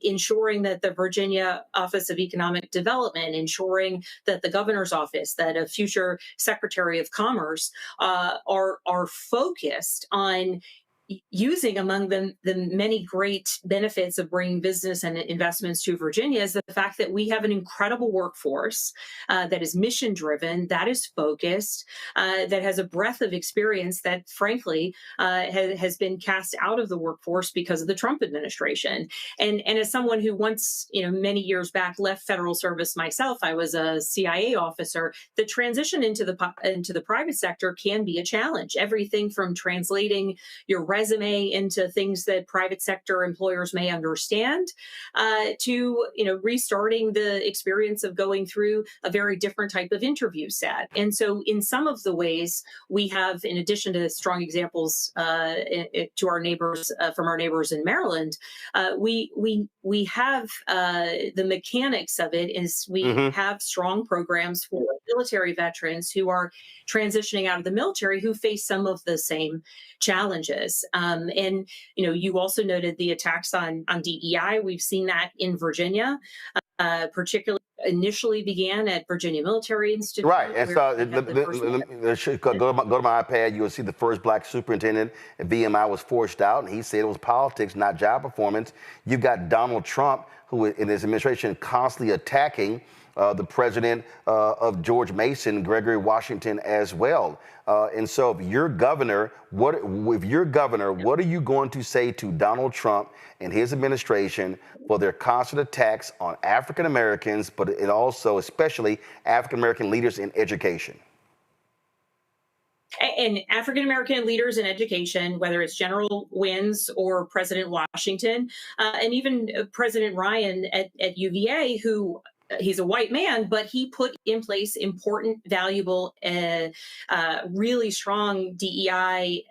ensuring that the Virginia Office of Economic Development, ensuring that the governor's office, that a future Secretary of Commerce are focused on using among them the many great benefits of bringing business and investments to Virginia is the fact that we have an incredible workforce that is mission driven, that is focused, that has a breadth of experience that frankly has been cast out of the workforce because of the Trump administration. And as someone who once, many years back left federal service myself, I was a CIA officer. The transition into the private sector can be a challenge. Everything from translating your resume into things that private sector employers may understand, to restarting the experience of going through a very different type of interview set. And so, in some of the ways, we have, in addition to strong examples to our neighbors from our neighbors in Maryland, we have the mechanics of it is we have strong programs for military veterans who are transitioning out of the military who face some of the same challenges. And, you also noted the attacks on DEI. We've seen that in Virginia, particularly initially began at Virginia Military Institute. Right. And so go to my iPad, you'll see the first black superintendent at VMI was forced out, and he said it was politics, not job performance. You've got Donald Trump, who in his administration constantly attacking the president of George Mason, Gregory Washington as well. And so if you're governor, what are you going to say to Donald Trump and his administration for their constant attacks on African Americans, but it also especially African American leaders in education? And African American leaders in education, whether it's General Wins or President Washington, and even President Ryan at UVA, who he's a white man, but he put in place important, valuable, really strong DEI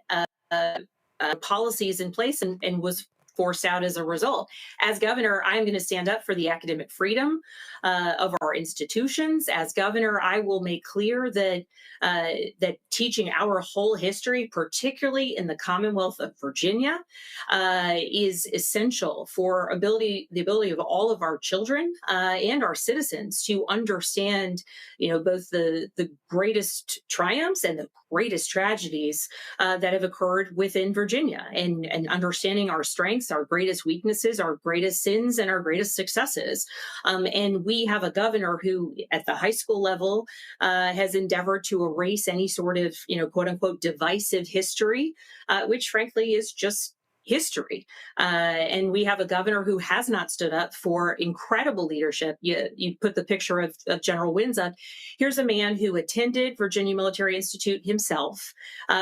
policies in place and was forced out as a result. As governor, I'm going to stand up for the academic freedom of our institutions. As governor, I will make clear that that teaching our whole history, particularly in the Commonwealth of Virginia, is essential for the ability of all of our children and our citizens to understand, both the greatest triumphs and the greatest tragedies that have occurred within Virginia, and understanding our strengths, our greatest weaknesses, our greatest sins, and our greatest successes. And we have a governor who, at the high school level, has endeavored to erase any sort of, quote unquote, divisive history, which frankly is just history. And we have a governor who has not stood up for incredible leadership. You put the picture of General Wins up. Here's a man who attended Virginia Military Institute himself,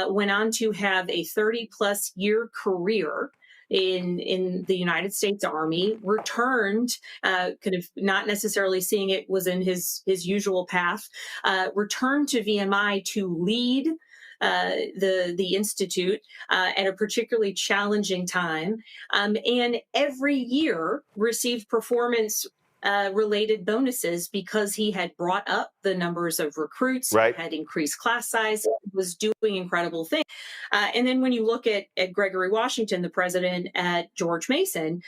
went on to have a 30-plus year career in the United States Army, returned, kind of not necessarily seeing it was in his usual path, returned to VMI to lead the Institute at a particularly challenging time, and every year received performance related bonuses because he had brought up the numbers of recruits, right, had increased class size, was doing incredible things. And then when you look at Gregory Washington, the president at George Mason,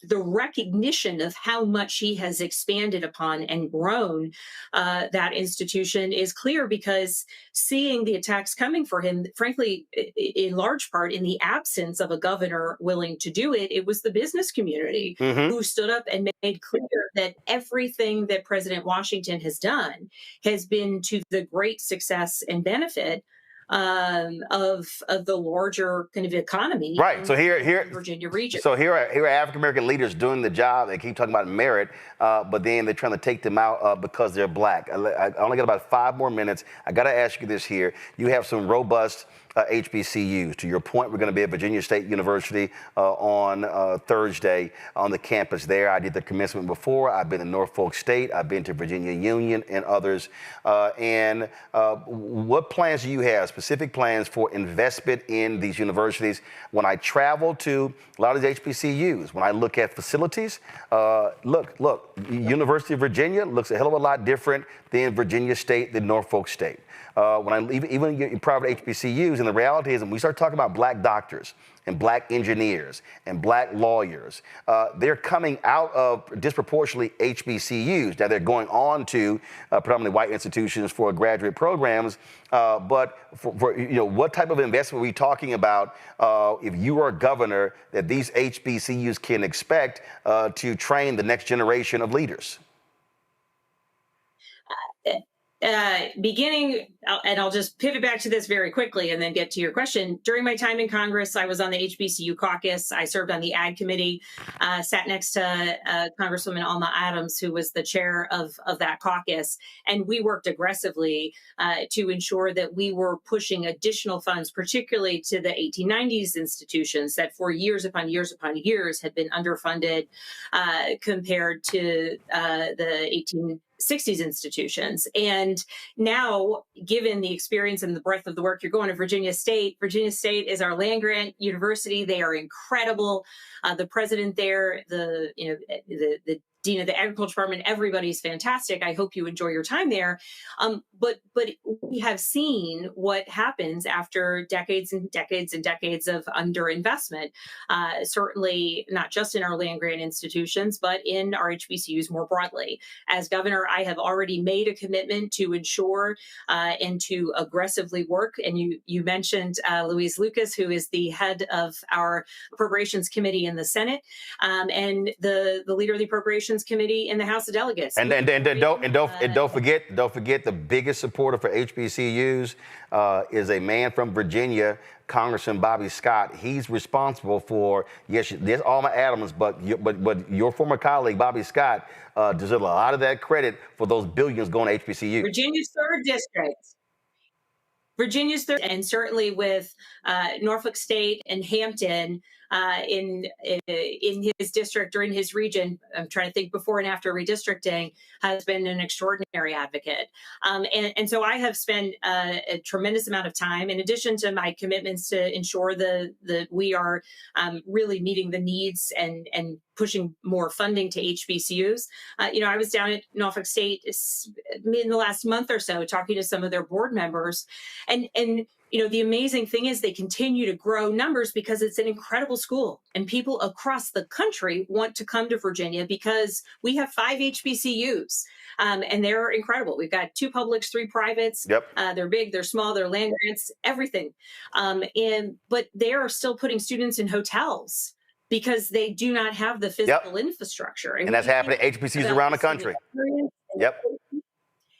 the recognition of how much he has expanded upon and grown that institution is clear, because seeing the attacks coming for him, frankly, in large part in the absence of a governor willing to do it, it was the business community who stood up and made clear that everything that President Washington has done has been to the great success and benefit of the larger kind of economy, right? So here, Virginia region. So here are African American leaders doing the job. They keep talking about merit, but then they're trying to take them out because they're black. I only got about 5 more minutes. I got to ask you this here. You have some robust HBCUs. To your point, we're going to be at Virginia State University on Thursday on the campus there. I did the commencement before. I've been to Norfolk State. I've been to Virginia Union and others. What plans do you have, specific plans for investment in these universities? When I travel to a lot of these HBCUs, when I look at facilities, look, University of Virginia looks a hell of a lot different than Virginia State, than Norfolk State. When I even in private HBCUs, and the reality is when we start talking about black doctors and black engineers and black lawyers, they're coming out of disproportionately HBCUs. Now they're going on to predominantly white institutions for graduate programs, but for what type of investment are we talking about if you are a governor that these HBCUs can expect to train the next generation of leaders? Beginning, and I'll just pivot back to this very quickly and then get to your question. During my time in Congress, I was on the HBCU caucus. I served on the Ag Committee, sat next to Congresswoman Alma Adams, who was the chair of that caucus. And we worked aggressively to ensure that we were pushing additional funds, particularly to the 1890s institutions that for years upon years upon years had been underfunded compared to the 1860s institutions. And now, given the experience and the breadth of the work, you're going to Virginia State. Virginia State is our land grant university. They are incredible. The president there, the dean of the agriculture department, everybody's fantastic. I hope you enjoy your time there. But we have seen what happens after decades and decades and decades of underinvestment, certainly not just in our land grant institutions, but in our HBCUs more broadly. As governor, I have already made a commitment to ensure and to aggressively work. And you mentioned Louise Lucas, who is the head of our Appropriations Committee in the Senate, and the leader of the Appropriations Committee in the House of Delegates. And don't forget the biggest supporter for HBCUs is a man from Virginia, Congressman Bobby Scott. He's responsible for, yes, Alma Adams, but your former colleague Bobby Scott deserves a lot of that credit for those billions going to HBCUs. Virginia's 3rd district. Virginia's 3rd, and certainly with Norfolk State and Hampton in his district or in his region, I'm trying to think before and after redistricting, has been an extraordinary advocate. And so I have spent a tremendous amount of time, in addition to my commitments to ensure that we are really meeting the needs and pushing more funding to HBCUs. I was down at Norfolk State in the last month or so talking to some of their board members. And the amazing thing is they continue to grow numbers because it's an incredible school. And people across the country want to come to Virginia because we have 5 HBCUs. And they're incredible. We've got 2 publics, 3 privates. Yep. They're big, they're small, they're land grants, everything. But they are still putting students in hotels because they do not have the physical infrastructure. And that's happening at HBCUs around the country. Yep.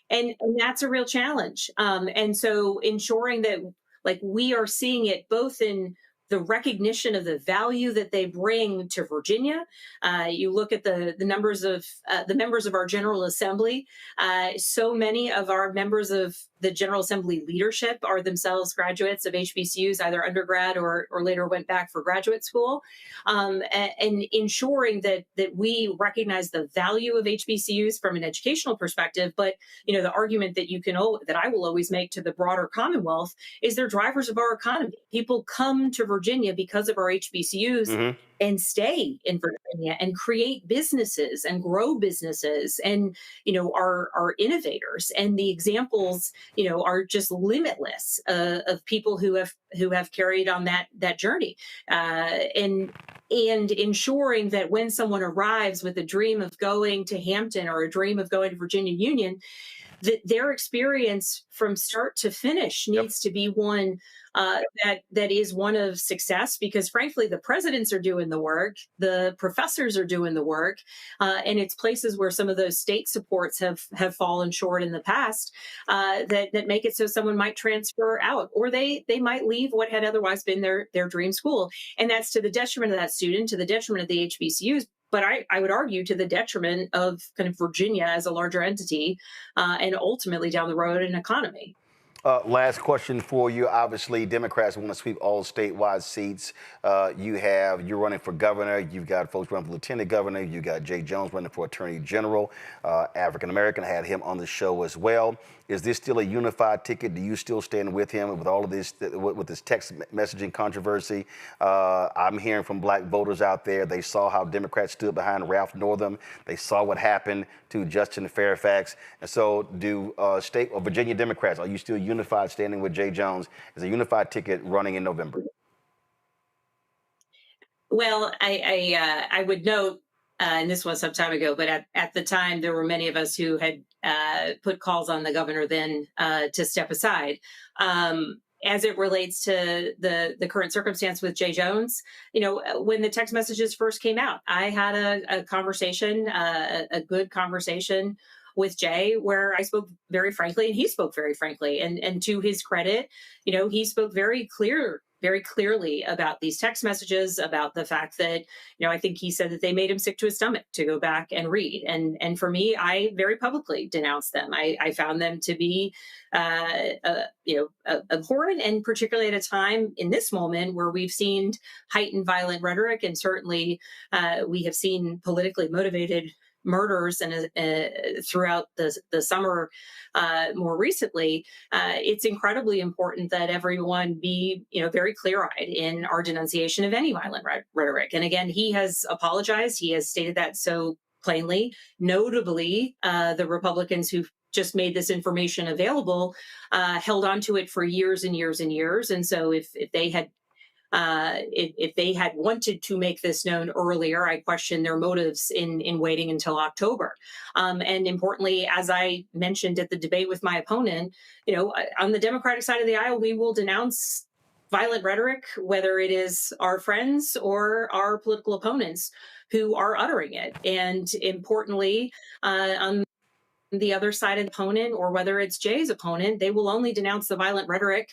And that's a real challenge. And so ensuring that we are seeing it both in the recognition of the value that they bring to Virginia. You look at the numbers of the members of our General Assembly. So many of our members of the General Assembly leadership are themselves graduates of HBCUs, either undergrad or later went back for graduate school. And ensuring that we recognize the value of HBCUs from an educational perspective. But the argument that I will always make to the broader Commonwealth is they're drivers of our economy. People come to Virginia because of our HBCUs. and stay in Virginia and create businesses and grow businesses and, are innovators. And the examples, are just limitless of people who have carried on that journey. And ensuring that when someone arrives with a dream of going to Hampton or a dream of going to Virginia Union, that their experience from start to finish needs to be one that is one of success, because frankly, the presidents are doing the work, the professors are doing the work, and it's places where some of those state supports have fallen short in the past that make it so someone might transfer out, or they might leave what had otherwise been their dream school. And that's to the detriment of that student, to the detriment of the HBCUs, but I would argue to the detriment of kind of Virginia as a larger entity, and ultimately down the road an economy. Last question for you. Obviously, Democrats want to sweep all statewide seats. You're running for governor. You've got folks running for lieutenant governor. You've got Jay Jones running for attorney general. African American, had him on the show as well. Is this still a unified ticket? Do you still stand with him with all of this, with this text messaging controversy? I'm hearing from black voters out there. They saw how Democrats stood behind Ralph Northam. They saw what happened to Justin Fairfax. And so do state or Virginia Democrats, are you still unified standing with Jay Jones as a unified ticket running in November? Well, I would note, and this was some time ago, but at the time, there were many of us who had put calls on the governor then to step aside. As it relates to the current circumstance with Jay Jones, when the text messages first came out, I had a conversation, a good conversation with Jay, where I spoke very frankly, and he spoke very frankly. And to his credit, he spoke very clearly about these text messages, about the fact that, I think he said that they made him sick to his stomach to go back and read. And for me, I very publicly denounced them. I found them to be, abhorrent, and particularly at a time in this moment where we've seen heightened violent rhetoric, and certainly we have seen politically motivated murders and throughout the summer more recently. It's incredibly important that everyone be very clear-eyed in our denunciation of any violent rhetoric. And again, he has apologized. He has stated that so plainly. Notably, the Republicans who just made this information available held on to it for years and years and years. And so if they had wanted to make this known earlier, I question their motives in waiting until October. And importantly, as I mentioned at the debate with my opponent, on the Democratic side of the aisle, we will denounce violent rhetoric, whether it is our friends or our political opponents who are uttering it. And importantly, on the other side of the opponent, or whether it's Jay's opponent, they will only denounce the violent rhetoric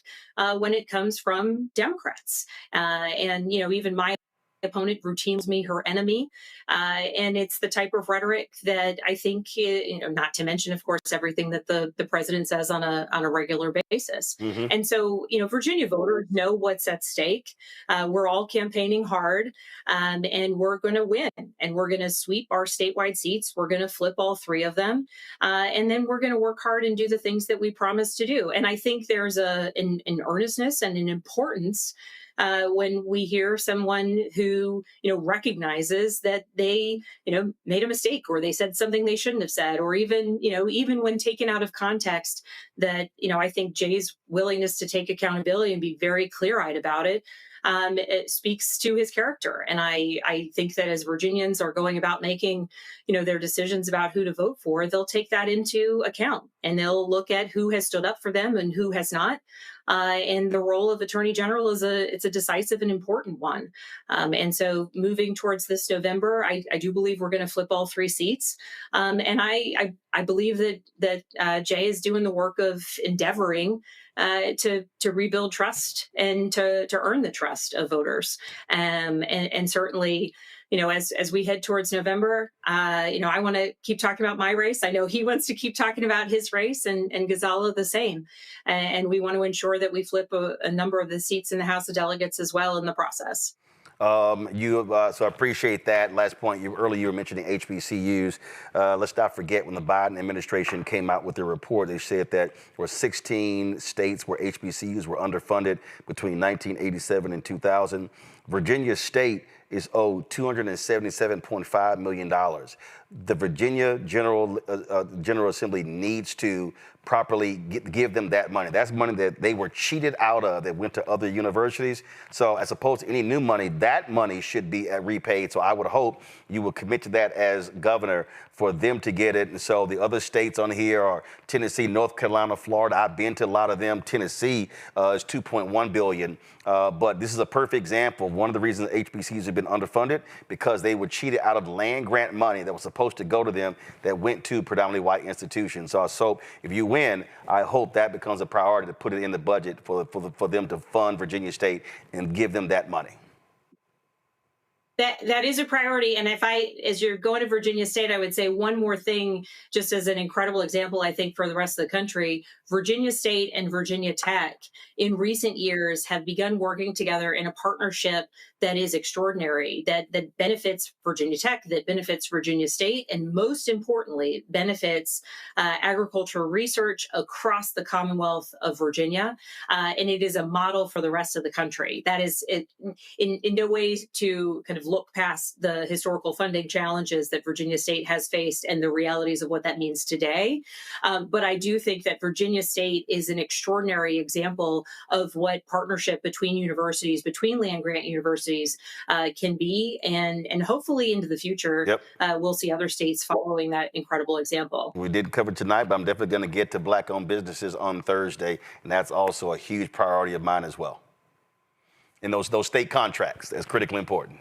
when it comes from Democrats. And even my opponent routinely calls me her enemy. And it's the type of rhetoric that I think, not to mention, of course, everything that the president says on a regular basis. Mm-hmm. And so, Virginia voters know what's at stake. We're all campaigning hard, and we're going to win, and we're going to sweep our statewide seats. We're going to flip all three of them. And then we're going to work hard and do the things that we promised to do. And I think there's an earnestness and an importance when we hear someone who, recognizes that they, made a mistake, or they said something they shouldn't have said, or even when taken out of context, that, I think Jay's willingness to take accountability and be very clear-eyed about it, it speaks to his character. And I think that as Virginians are going about making, their decisions about who to vote for, they'll take that into account, and they'll look at who has stood up for them and who has not. And the role of Attorney General is a decisive and important one. And so moving towards this November, I do believe we're going to flip all three seats. And I believe that Jay is doing the work of endeavoring to rebuild trust and to earn the trust of voters. And certainly, as we head towards November, I want to keep talking about my race. I know he wants to keep talking about his race, and Ghazala the same. And we want to ensure that we flip a number of the seats in the House of Delegates as well in the process. So I appreciate that. Last point, earlier you were mentioning HBCUs. Let's not forget, when the Biden administration came out with their report, they said that there were 16 states where HBCUs were underfunded between 1987 and 2000. Virginia State is owed $277.5 million. The Virginia General Assembly needs to properly give them that money. That's money that they were cheated out of that went to other universities. So as opposed to any new money, that money should be repaid. So I would hope you will commit to that as governor for them to get it. And so the other states on here are Tennessee, North Carolina, Florida. I've been to a lot of them. Tennessee is $2.1 billion. But this is a perfect example of one of the reasons HBCUs have been underfunded, because they were cheated out of land grant money that was supposed to go to them that went to predominantly white institutions. So if you win, I hope that becomes a priority to put it in the budget for them to fund Virginia State and give them that money. That is a priority. And as you're going to Virginia State, I would say one more thing, just as an incredible example, I think, for the rest of the country. Virginia State and Virginia Tech in recent years have begun working together in a partnership that is extraordinary, that benefits Virginia Tech, that benefits Virginia State, and most importantly, benefits agricultural research across the Commonwealth of Virginia. And it is a model for the rest of the country. That is in no way to kind of look past the historical funding challenges that Virginia State has faced and the realities of what that means today. But I do think that Virginia State is an extraordinary example of what partnership between universities, between land-grant universities can be. And hopefully into the future, we'll see other states following that incredible example. We did cover tonight, but I'm definitely going to get to Black-owned businesses on Thursday. And that's also a huge priority of mine as well. And those state contracts, that's critically important.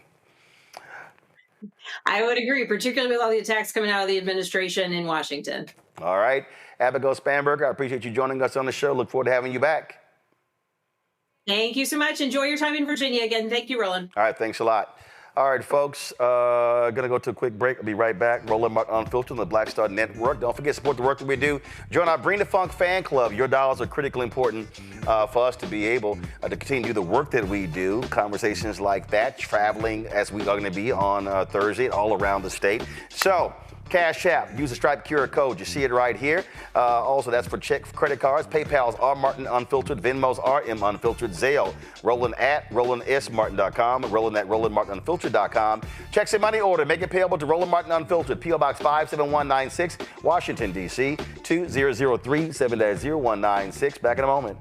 I would agree, particularly with all the attacks coming out of the administration in Washington. All right. Abigail Spanberger, I appreciate you joining us on the show. Look forward to having you back. Thank you so much. Enjoy your time in Virginia again. Thank you, Roland. All right. Thanks a lot. All right, folks, going to go to a quick break. I'll be right back. Roland Martin Unfiltered on the Black Star Network. Don't forget to support the work that we do. Join our Bring the Funk fan club. Your dollars are critically important for us to be able to continue to do the work that we do. Conversations like that, traveling as we are going to be on Thursday all around the state. So, Cash App, use the Stripe QR code. You see it right here. Also, that's for credit cards. PayPal's R Martin Unfiltered. Venmo's RM Unfiltered. Zelle, Roland at RolandSMartin.com. Roland at RolandMartinUnfiltered.com. Checks and money order. Make it payable to Roland Martin Unfiltered. P.O. Box 57196, Washington, D.C. 2003 7-0196. Back in a moment.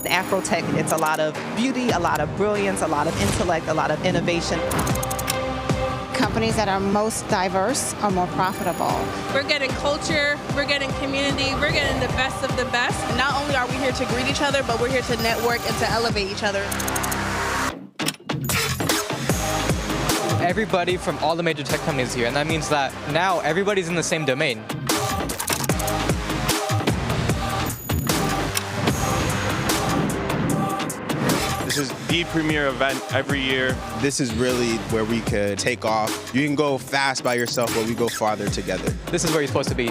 Afro Tech, it's a lot of beauty, a lot of brilliance, a lot of intellect, a lot of innovation. Companies that are most diverse are more profitable. We're getting culture, we're getting community, we're getting the best of the best. And not only are we here to greet each other, but we're here to network and to elevate each other. Everybody from all the major tech companies here, and that means that now everybody's in the same domain. This is the premier event every year. This is really where we could take off. You can go fast by yourself, but we go farther together. This is where you're supposed to be.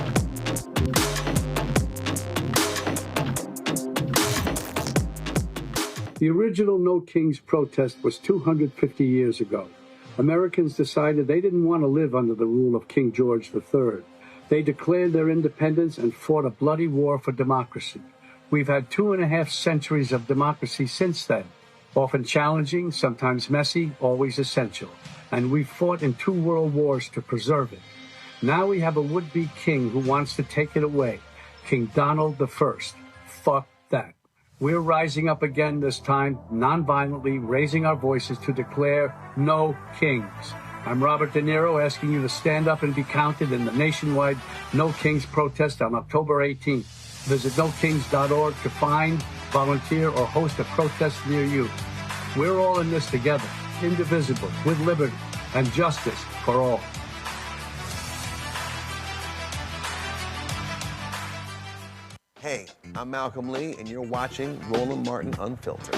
The original No Kings protest was 250 years ago. Americans decided they didn't want to live under the rule of King George III. They declared their independence and fought a bloody war for democracy. We've had 2.5 centuries of democracy since then. Often challenging, sometimes messy, always essential. And we've fought in 2 world wars to preserve it. Now we have a would-be king who wants to take it away. King Donald I. Fuck that. We're rising up again this time, non-violently, raising our voices to declare no kings. I'm Robert De Niro, asking you to stand up and be counted in the nationwide No Kings protest on October 18th. Visit nokings.org to find, volunteer, or host a protest near you. We're all in this together, indivisible, with liberty and justice for all. Hey, I'm Malcolm Lee, and you're watching Roland Martin Unfiltered.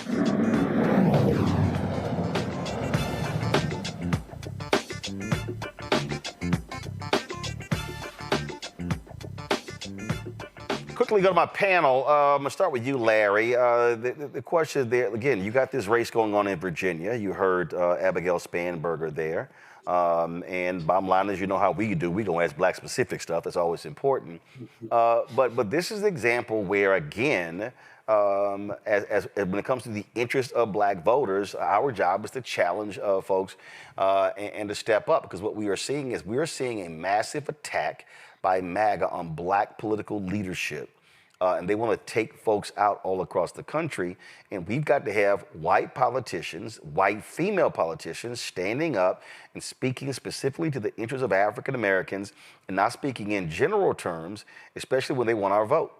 Quickly quickly go to my panel. I'm going to start with you, Larry. The question there, again, you got this race going on in Virginia. You heard Abigail Spanberger there. And bottom line is, you know how we do. We don't ask black specific stuff. That's always important. But this is an example where, again, as when it comes to the interest of black voters, our job is to challenge folks and to step up. Because what we are seeing is a massive attack by MAGA on black political leadership. And they want to take folks out all across the country. And we've got to have white politicians, white female politicians, standing up and speaking specifically to the interests of African Americans and not speaking in general terms, especially when they want our vote.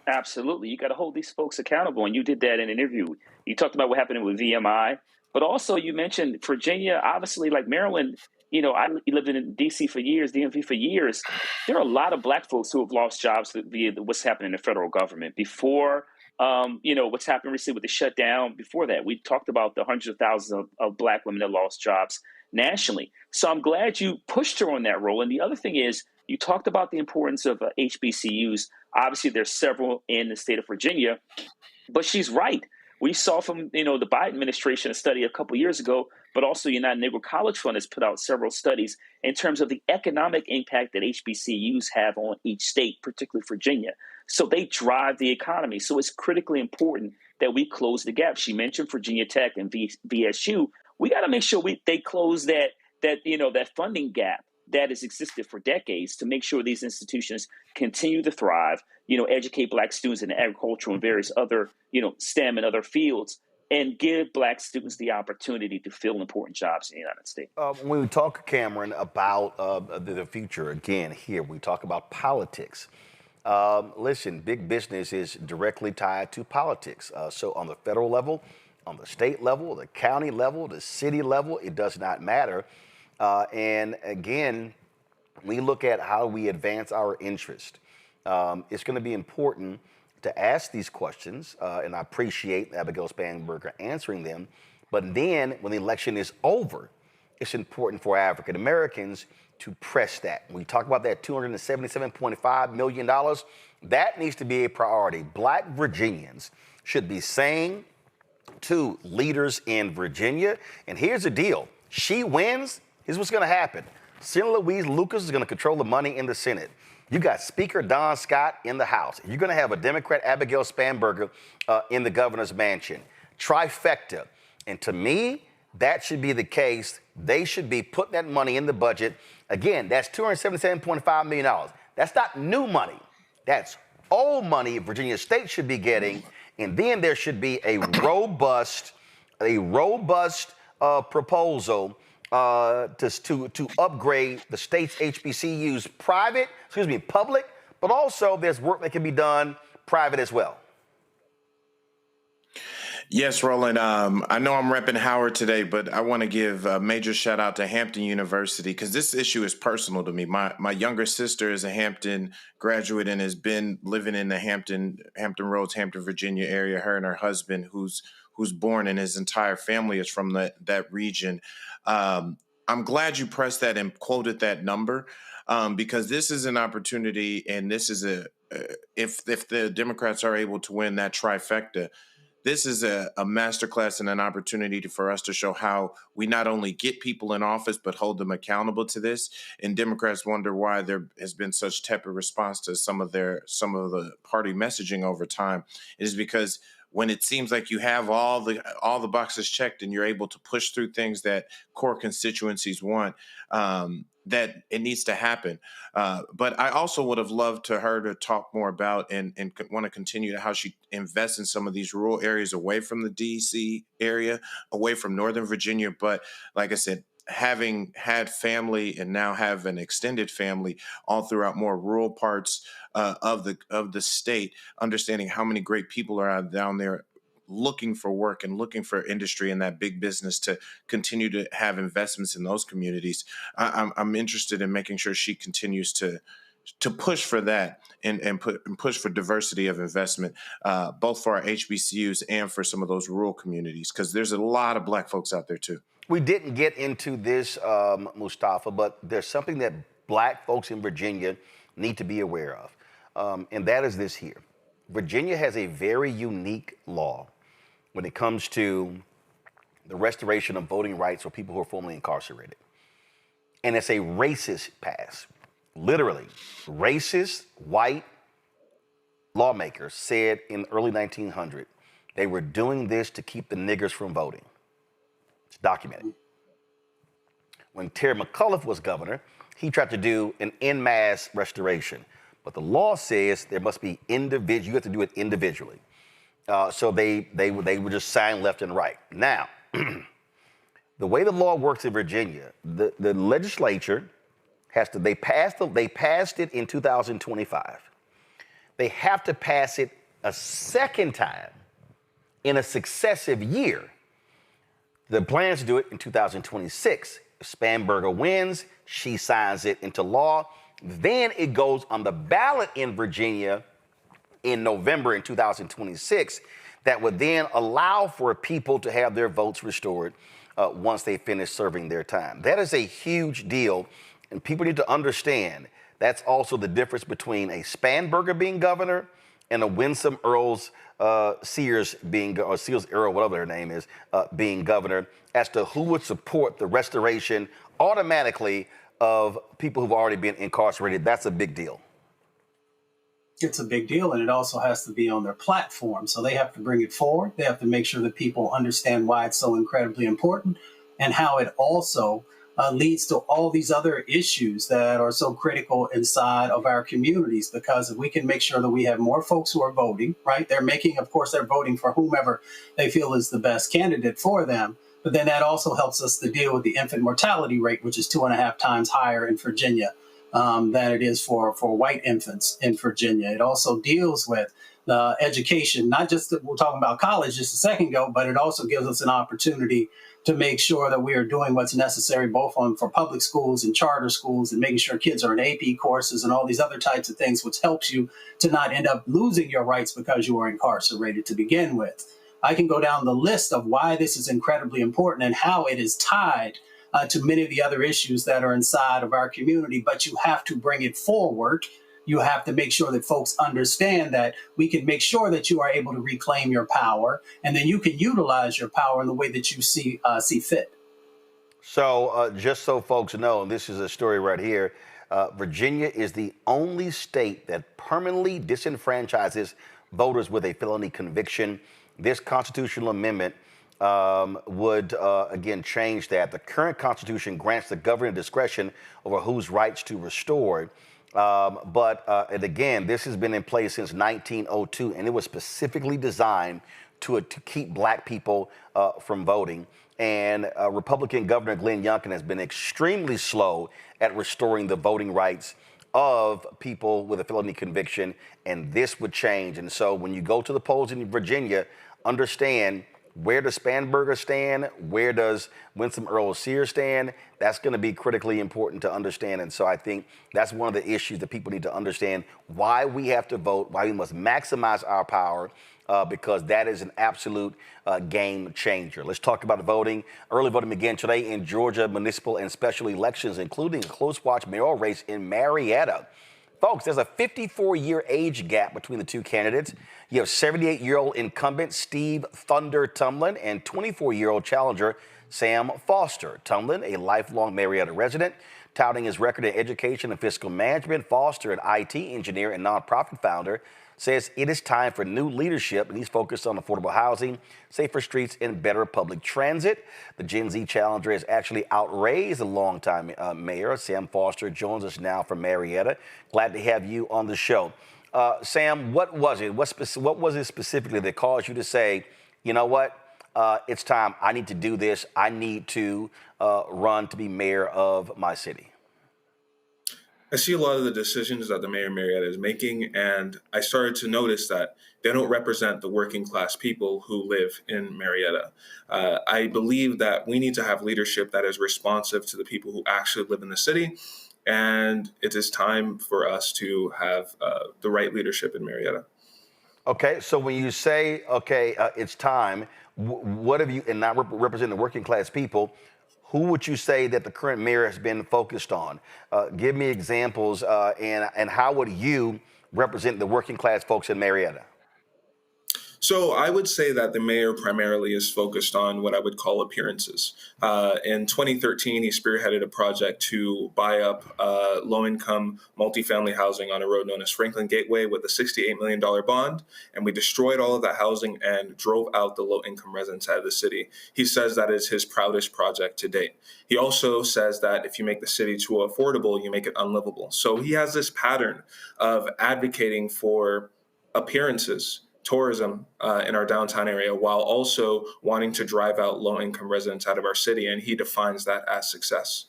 Absolutely. You got to hold these folks accountable. And you did that in an interview. You talked about what happened with VMI, but also you mentioned Virginia, obviously, like Maryland. You know, I lived in D.C. for years, DMV for years. There are a lot of black folks who have lost jobs via what's happening in the federal government. Before, what's happened recently with the shutdown, before that, we talked about the hundreds of thousands of black women that lost jobs nationally. So I'm glad you pushed her on that role. And the other thing is, you talked about the importance of HBCUs. Obviously, there's several in the state of Virginia, but she's right. We saw from, the Biden administration a study a couple years ago, but also United Negro College Fund has put out several studies in terms of the economic impact that HBCUs have on each state, particularly Virginia. So they drive the economy. So it's critically important that we close the gap. She mentioned Virginia Tech and VSU. We got to make sure they close that funding gap that has existed for decades to make sure these institutions continue to thrive, educate black students in agriculture and various other, STEM and other fields, and give black students the opportunity to fill important jobs in the United States. When we talk, Cameron, about the future, again, here, we talk about politics. Listen, big business is directly tied to politics. So on the federal level, on the state level, the county level, the city level, it does not matter. And again, we look at how we advance our interest. It's going to be important to ask these questions, and I appreciate Abigail Spanberger answering them. But then when the election is over, it's important for African Americans to press that. When we talk about that $277.5 million, that needs to be a priority. Black Virginians should be saying to leaders in Virginia, and here's the deal, she wins, here's what's going to happen. Senator Louise Lucas is going to control the money in the Senate. You got Speaker Don Scott in the House. You're going to have a Democrat, Abigail Spanberger, in the governor's mansion. Trifecta. And to me, that should be the case. They should be putting that money in the budget. Again, that's $277.5 million. That's not new money. That's old money Virginia State should be getting. And then there should be a robust proposal to upgrade the state's HBCUs public, but also there's work that can be done private as well. Yes, Roland. I know I'm repping Howard today, but I want to give a major shout out to Hampton University because this issue is personal to me. My younger sister is a Hampton graduate and has been living in the Hampton Roads, Hampton, Virginia area. Her and her husband, who's born, and his entire family is from that region. I'm glad you pressed that and quoted that number because this is an opportunity, and this is if the Democrats are able to win that trifecta, this is a masterclass and an opportunity for us to show how we not only get people in office, but hold them accountable to this. And Democrats wonder why there has been such tepid response to some of the party messaging over time. It is because when it seems like you have all the boxes checked and you're able to push through things that core constituencies want, that it needs to happen. But I also would have loved to her to talk more about and want to continue to how she invests in some of these rural areas away from the DC area, away from Northern Virginia. But like I said, having had family and now have an extended family all throughout more rural parts of the state, understanding how many great people are out down there looking for work and looking for industry and that big business to continue to have investments in those communities. I'm interested in making sure she continues to push for that and push for diversity of investment, both for our HBCUs and for some of those rural communities, because there's a lot of black folks out there too. We didn't get into this, Mustafa, but there's something that black folks in Virginia need to be aware of. and that is this here. Virginia has a very unique law when it comes to the restoration of voting rights for people who are formerly incarcerated. And it's a racist pass. Literally, racist white lawmakers said in the early 1900s they were doing this to keep the niggers from voting. It's documented. When Terry McAuliffe was governor, he tried to do an en masse restoration. But the law says there must be individual, you have to do it individually. So they would just sign left and right. Now, the way the law works in Virginia, the legislature has to, they passed it in 2025. They have to pass it a second time in a successive year. The plan is to do it in 2026. If Spanberger wins, she signs it into law. Then it goes on the ballot in Virginia in November in 2026 that would then allow for people to have their votes restored once they finish serving their time. That is a huge deal, and people need to understand that's also the difference between a Spanberger being governor and a Winsome Earls Sears being, or Sears Earl, whatever her name is, being governor, as to who would support the restoration automatically of people who've already been incarcerated. That's a big deal. It's a big deal, and it also has to be on their platform. So they have to bring it forward. They have to make sure that people understand why it's so incredibly important and how it also leads to all these other issues that are so critical inside of our communities. Because if we can make sure that we have more folks who are voting, right? They're making, of course, they're voting for whomever they feel is the best candidate for them. But then that also helps us to deal with the infant mortality rate, which is 2.5 times higher in Virginia than it is for white infants in Virginia. It also deals with education, not just that we're talking about college just a second ago, but it also gives us an opportunity to make sure that we are doing what's necessary both for public schools and charter schools, and making sure kids are in AP courses and all these other types of things, which helps you to not end up losing your rights because you are incarcerated to begin with. I can go down the list of why this is incredibly important and how it is tied to many of the other issues that are inside of our community, but you have to bring it forward. You have to make sure that folks understand that we can make sure that you are able to reclaim your power, and then you can utilize your power in the way that you see fit. So just so folks know, and this is a story right here, Virginia is the only state that permanently disenfranchises voters with a felony conviction. This constitutional amendment would, again, change that. The current Constitution grants the governor discretion over whose rights to restore. And again, this has been in place since 1902, and it was specifically designed to keep black people from voting. And Republican Governor Glenn Youngkin has been extremely slow at restoring the voting rights of people with a felony conviction, and this would change. And so when you go to the polls in Virginia, understand, where does Spanberger stand? Where does Winsome Earl Sears stand? That's going to be critically important to understand. And so I think that's one of the issues that people need to understand, why we have to vote, why we must maximize our power, because that is an absolute game changer. Let's talk about voting. Early voting began today in Georgia municipal and special elections, including a close watch mayoral race in Marietta. Folks, there's a 54-year age gap between the two candidates. You have 78-year-old incumbent Steve Thunder Tumlin and 24-year-old challenger Sam Foster. Tumlin, a lifelong Marietta resident, touting his record in education and fiscal management. Foster, an IT engineer and nonprofit founder, says it is time for new leadership, and he's focused on affordable housing, safer streets, and better public transit. The Gen Z challenger has actually outraised the longtime mayor. Sam Foster joins us now from Marietta. Glad to have you on the show. Sam, what was it? What was it specifically that caused you to say, you know what, it's time, I need to do this, I need to run to be mayor of my city? I see a lot of the decisions that the mayor of Marietta is making, and I started to notice that they don't represent the working class people who live in Marietta. I believe that we need to have leadership that is responsive to the people who actually live in the city, and it is time for us to have the right leadership in Marietta. Okay, so when you say, okay, it's time, what have you, and not representing the working class people, who would you say that the current mayor has been focused on? Give me examples, and how would you represent the working class folks in Marietta? So I would say that the mayor primarily is focused on what I would call appearances. In 2013, he spearheaded a project to buy up low-income multifamily housing on a road known as Franklin Gateway with a $68 million bond, and we destroyed all of that housing and drove out the low-income residents out of the city. He says that is his proudest project to date. He also says that if you make the city too affordable, you make it unlivable. So he has this pattern of advocating for appearances, tourism in our downtown area, while also wanting to drive out low-income residents out of our city, and he defines that as success.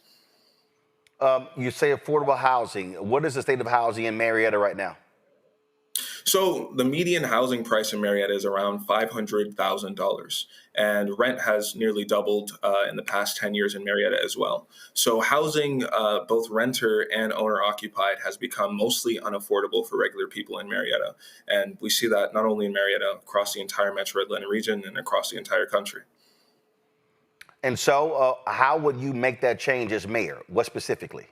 You say affordable housing. What is the state of housing in Marietta right now? So the median housing price in Marietta is around $500,000, and rent has nearly doubled in the past 10 years in Marietta as well. So housing, both renter and owner occupied, has become mostly unaffordable for regular people in Marietta. And we see that not only in Marietta, across the entire Metro Atlanta region and across the entire country. And so how would you make that change as mayor? What specifically?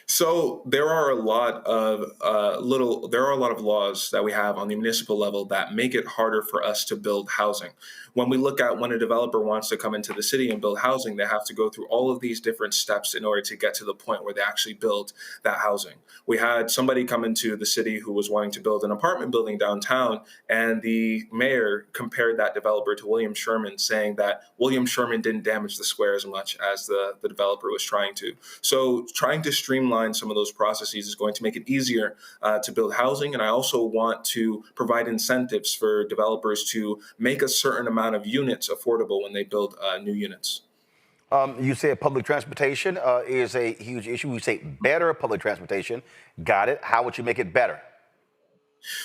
So there are a lot of laws that we have on the municipal level that make it harder for us to build housing. When we look at when a developer wants to come into the city and build housing, they have to go through all of these different steps in order to get to the point where they actually build that housing. We had somebody come into the city who was wanting to build an apartment building downtown, and the mayor compared that developer to William Sherman, saying that William Sherman didn't damage the square as much as the developer was trying to. So trying to streamline some of those processes is going to make it easier to build housing. And I also want to provide incentives for developers to make a certain amount of units affordable when they build new units. You say public transportation is a huge issue. You say better public transportation. Got it. How would you make it better?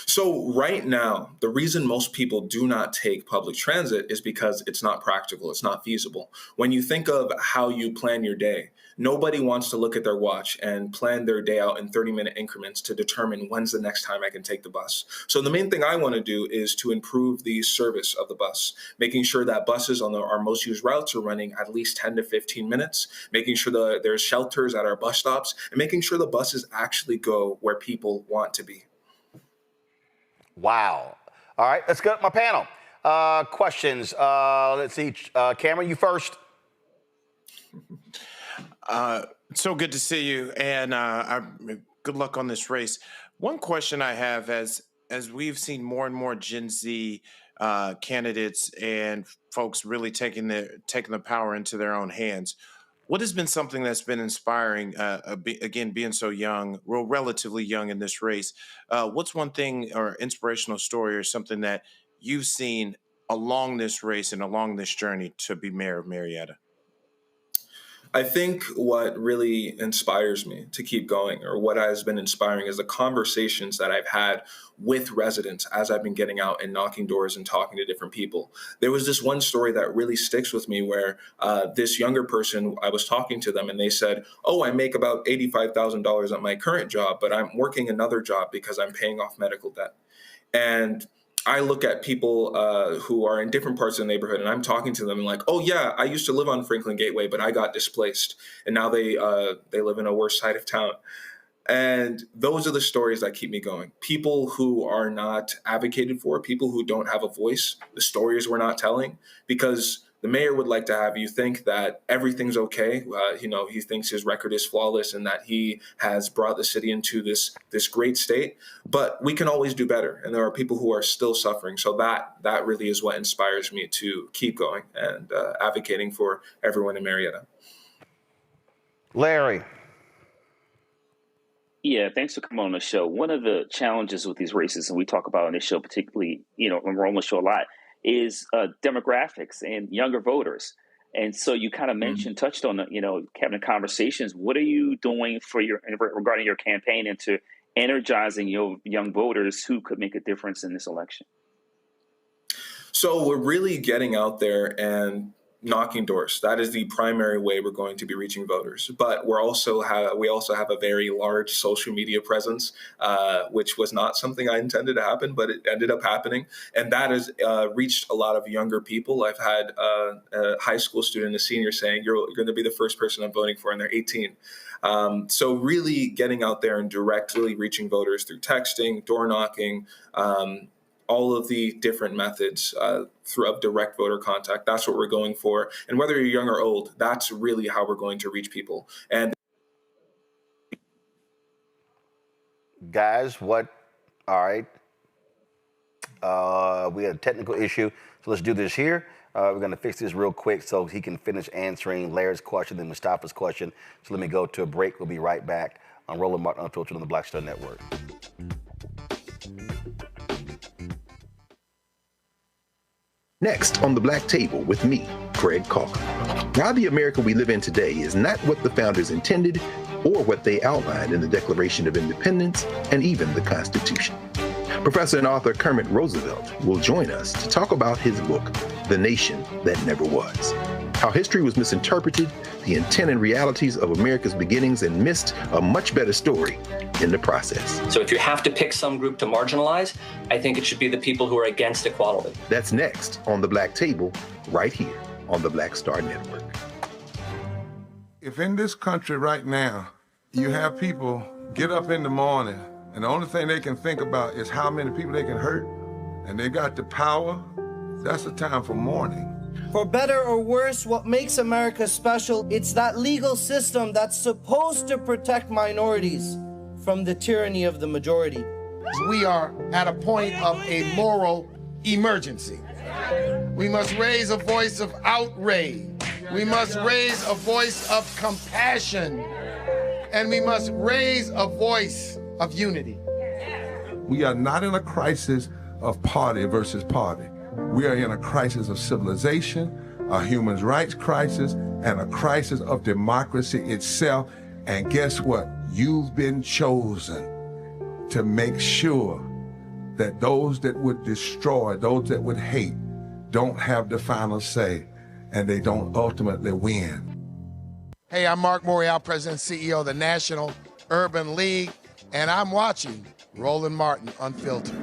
So right now, the reason most people do not take public transit is because it's not practical. It's not feasible. When you think of how you plan your day, nobody wants to look at their watch and plan their day out in 30-minute increments to determine when's the next time I can take the bus. So the main thing I want to do is to improve the service of the bus, making sure that buses on our most used routes are running at least 10 to 15 minutes, making sure that there's shelters at our bus stops, and making sure the buses actually go where people want to be. Wow. All right, let's go to my panel. Questions. Let's see. Cameron, you first. So good to see you, and good luck on this race. One question I have, as we've seen more and more Gen Z candidates and folks really taking the power into their own hands, what has been something that's been inspiring, again, being so young, relatively young in this race? What's one thing or inspirational story or something that you've seen along this race and along this journey to be mayor of Marietta? I think what really inspires me to keep going, or what has been inspiring, is the conversations that I've had with residents as I've been getting out and knocking doors and talking to different people. There was this one story that really sticks with me where this younger person, I was talking to them and they said, oh, I make about $85,000 at my current job, but I'm working another job because I'm paying off medical debt. And I look at people who are in different parts of the neighborhood, and I'm talking to them and like, oh yeah, I used to live on Franklin Gateway, but I got displaced, and now they live in a worse side of town. And those are the stories that keep me going. People who are not advocated for, people who don't have a voice, the stories we're not telling, because the mayor would like to have you think that everything's okay. He thinks his record is flawless and that he has brought the city into this great state. But we can always do better, and there are people who are still suffering. So that really is what inspires me to keep going and advocating for everyone in Marietta. Larry. Yeah, thanks for coming on the show. One of the challenges with these races, and we talk about on this show, particularly, when we're on the show a lot, is demographics and younger voters. And so you kind of touched on, having conversations. What are you doing regarding your campaign into energizing your young voters who could make a difference in this election? So we're really getting out there and knocking doors. That is the primary way we're going to be reaching voters. But we also have a very large social media presence, which was not something I intended to happen, but it ended up happening. And that has reached a lot of younger people. I've had a high school student, a senior, saying, you're going to be the first person I'm voting for, and they're 18. So really getting out there and directly reaching voters through texting, door knocking, all of the different methods of direct voter contact. That's what we're going for. And whether you're young or old, that's really how we're going to reach people. And guys, all right. We had a technical issue, so let's do this here. We're going to fix this real quick so he can finish answering Larry's question, then Mustafa's question. So let me go to a break. We'll be right back on Roland Martin Unfiltered on the Black Star Network. Next on the Black Table with me, Greg Calker. Why the America we live in today is not what the founders intended or what they outlined in the Declaration of Independence and even the Constitution. Professor and author Kermit Roosevelt will join us to talk about his book, The Nation That Never Was. How history was misinterpreted, the intent and realities of America's beginnings, and missed a much better story in the process. So if you have to pick some group to marginalize, I think it should be the people who are against equality. That's next on the Black Table, right here on the Black Star Network. If in this country right now, you have people get up in the morning and the only thing they can think about is how many people they can hurt, and they got the power, that's the time for mourning. For better or worse, what makes America special, it's that legal system that's supposed to protect minorities from the tyranny of the majority. We are at a point of a moral emergency. We must raise a voice of outrage. We must raise a voice of compassion. And we must raise a voice of unity. We are not in a crisis of party versus party. We are in a crisis of civilization, a human rights crisis, and a crisis of democracy itself. And guess what? You've been chosen to make sure that those that would destroy, those that would hate, don't have the final say, and they don't ultimately win. Hey, I'm Mark Morial, President and CEO of the National Urban League, and I'm watching Roland Martin Unfiltered.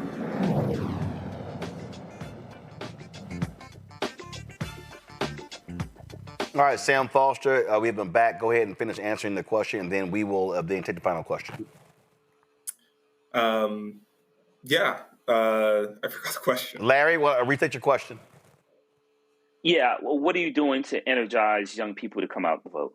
All right, Sam Foster, we have been back. Go ahead and finish answering the question, and then we will then take the final question. I forgot the question. Larry, restate your question. Yeah, well, what are you doing to energize young people to come out and vote?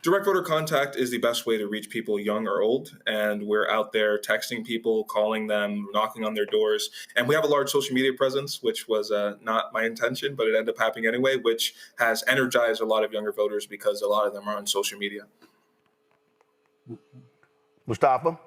Direct voter contact is the best way to reach people, young or old, and we're out there texting people, calling them, knocking on their doors, and we have a large social media presence, which was not my intention, but it ended up happening anyway, which has energized a lot of younger voters because a lot of them are on social media. Mustafa?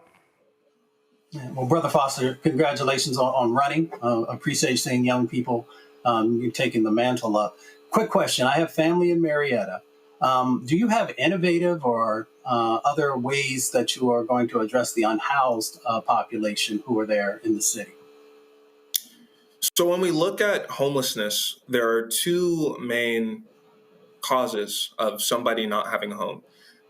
Well, Brother Foster, congratulations on running. Appreciate seeing young people you taking the mantle up. Quick question. I have family in Marietta. Do you have innovative or other ways that you are going to address the unhoused population who are there in the city? So when we look at homelessness, there are two main causes of somebody not having a home.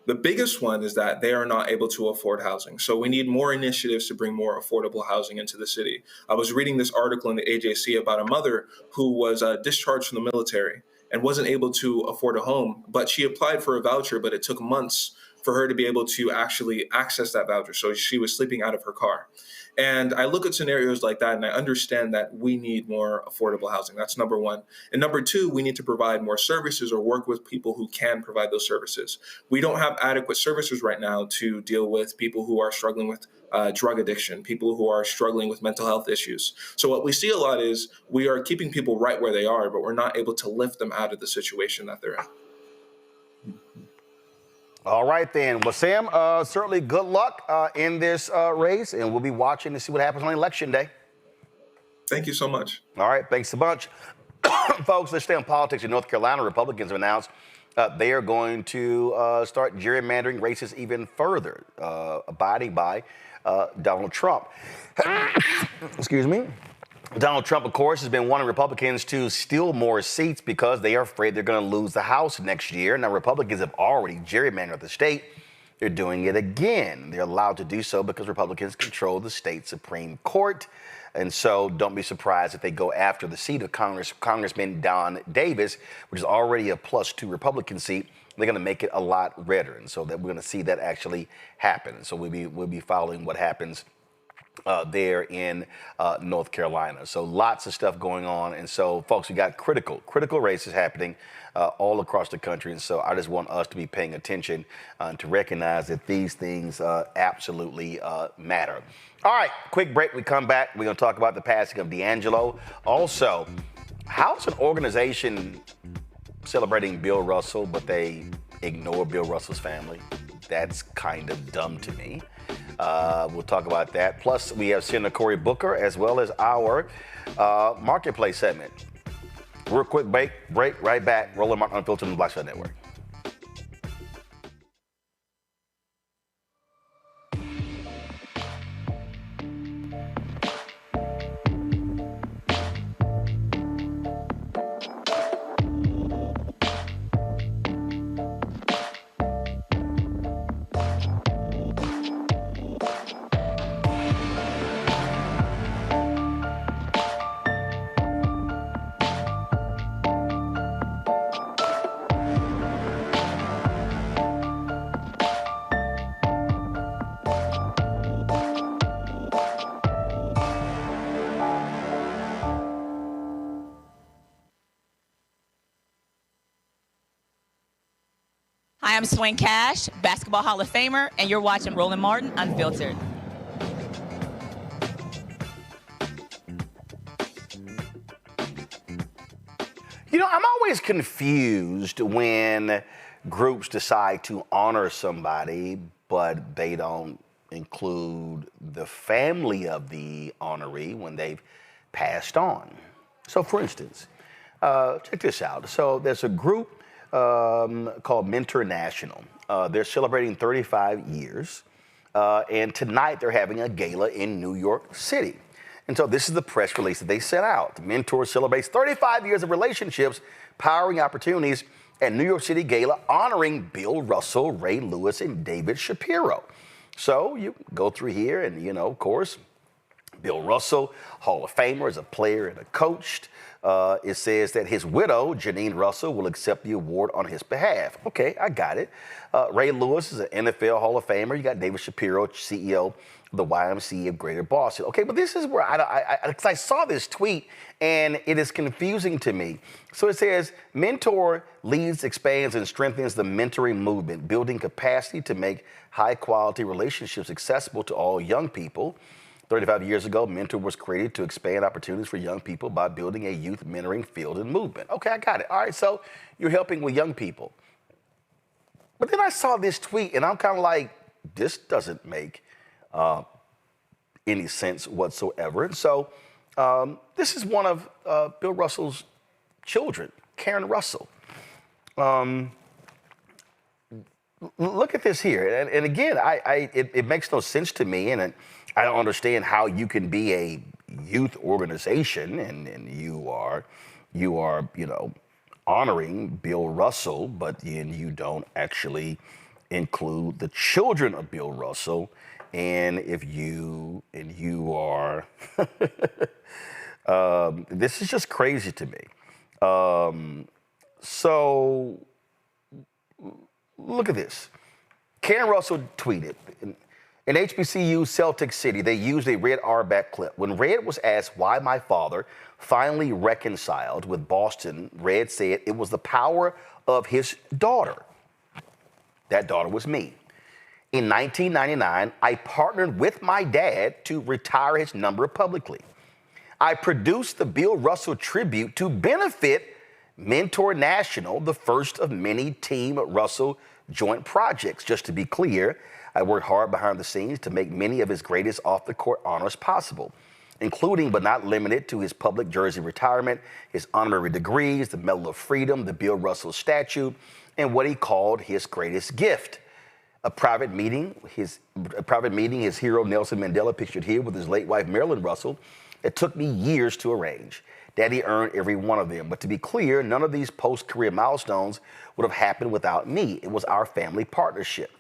The biggest one is that they are not able to afford housing. So we need more initiatives to bring more affordable housing into the city. I was reading this article in the AJC about a mother who was discharged from the military and wasn't able to afford a home, but she applied for a voucher, but it took months for her to be able to actually access that voucher. So she was sleeping out of her car. And I look at scenarios like that and I understand that we need more affordable housing. That's number one. And number two, we need to provide more services or work with people who can provide those services. We don't have adequate services right now to deal with people who are struggling with drug addiction, people who are struggling with mental health issues. So what we see a lot is we are keeping people right where they are, but we're not able to lift them out of the situation that they're in. All right, then. Well, Sam, certainly good luck in this race, and we'll be watching to see what happens on Election Day. Thank you so much. All right, thanks a bunch. Folks, let's stay on politics. In North Carolina, Republicans have announced they are going to start gerrymandering races even further, abiding by Donald Trump. Excuse me. Donald Trump, of course, has been wanting Republicans to steal more seats because they are afraid they're going to lose the House next year. Now, Republicans have already gerrymandered the state. They're doing it again. They're allowed to do so because Republicans control the state Supreme Court. And so don't be surprised if they go after the seat of Congressman Don Davis, which is already a +2 Republican seat. They're going to make it a lot redder. And so that we're going to see that actually happen. So we'll be following what happens there in North Carolina. So lots of stuff going on. And so, folks, we got critical races happening all across the country. And so I just want us to be paying attention to recognize that these things absolutely matter. All right, quick break. We come back. We're going to talk about the passing of D'Angelo. Also, how's an organization celebrating Bill Russell, but they ignore Bill Russell's family? That's kind of dumb to me. We'll talk about that. Plus, we have Senator Cory Booker as well as our Marketplace segment. Real quick break, right back. Roland Martin Unfiltered on the Black Star Network. Hi, I'm Swing Cash, Basketball Hall of Famer, and you're watching Roland Martin Unfiltered. You know, I'm always confused when groups decide to honor somebody, but they don't include the family of the honoree when they've passed on. So, for instance, check this out. So there's a group called Mentor National. They're celebrating 35 years, and tonight they're having a gala in New York City. And so this is the press release that they sent out. Mentor celebrates 35 years of relationships, powering opportunities at New York City Gala, honoring Bill Russell, Ray Lewis, and David Shapiro. So you go through here and, you know, of course, Bill Russell, Hall of Famer, is a player and a coach. It says that his widow, Janine Russell, will accept the award on his behalf. Okay, I got it. Ray Lewis is an NFL Hall of Famer. You got David Shapiro, CEO of the YMCA of Greater Boston. Okay, but this is where I saw this tweet and it is confusing to me. So it says, Mentor leads, expands, and strengthens the mentoring movement, building capacity to make high-quality relationships accessible to all young people. 35 years ago, Mentor was created to expand opportunities for young people by building a youth mentoring field and movement. Okay, I got it. All right, so you're helping with young people. But then I saw this tweet, and I'm kind of like, this doesn't make any sense whatsoever. And so this is one of Bill Russell's children, Karen Russell. Look at this here. And again, it makes no sense to me, and I don't understand how you can be a youth organization and you are, you know, honoring Bill Russell, but then you don't actually include the children of Bill Russell. And you are, this is just crazy to me. So look at this. Karen Russell tweeted, in HBCU Celtic City, they used a Red Auerbach clip. When Red was asked why my father finally reconciled with Boston, Red said it was the power of his daughter. That daughter was me. In 1999, I partnered with my dad to retire his number publicly. I produced the Bill Russell tribute to benefit Mentor National, the first of many Team Russell joint projects. Just to be clear, I worked hard behind the scenes to make many of his greatest off-the-court honors possible, including but not limited to his public jersey retirement, his honorary degrees, the Medal of Freedom, the Bill Russell statue, and what he called his greatest gift. A private meeting, his hero Nelson Mandela, pictured here with his late wife Marilyn Russell, it took me years to arrange. Daddy earned every one of them. But to be clear, none of these post-career milestones would have happened without me. It was our family partnership.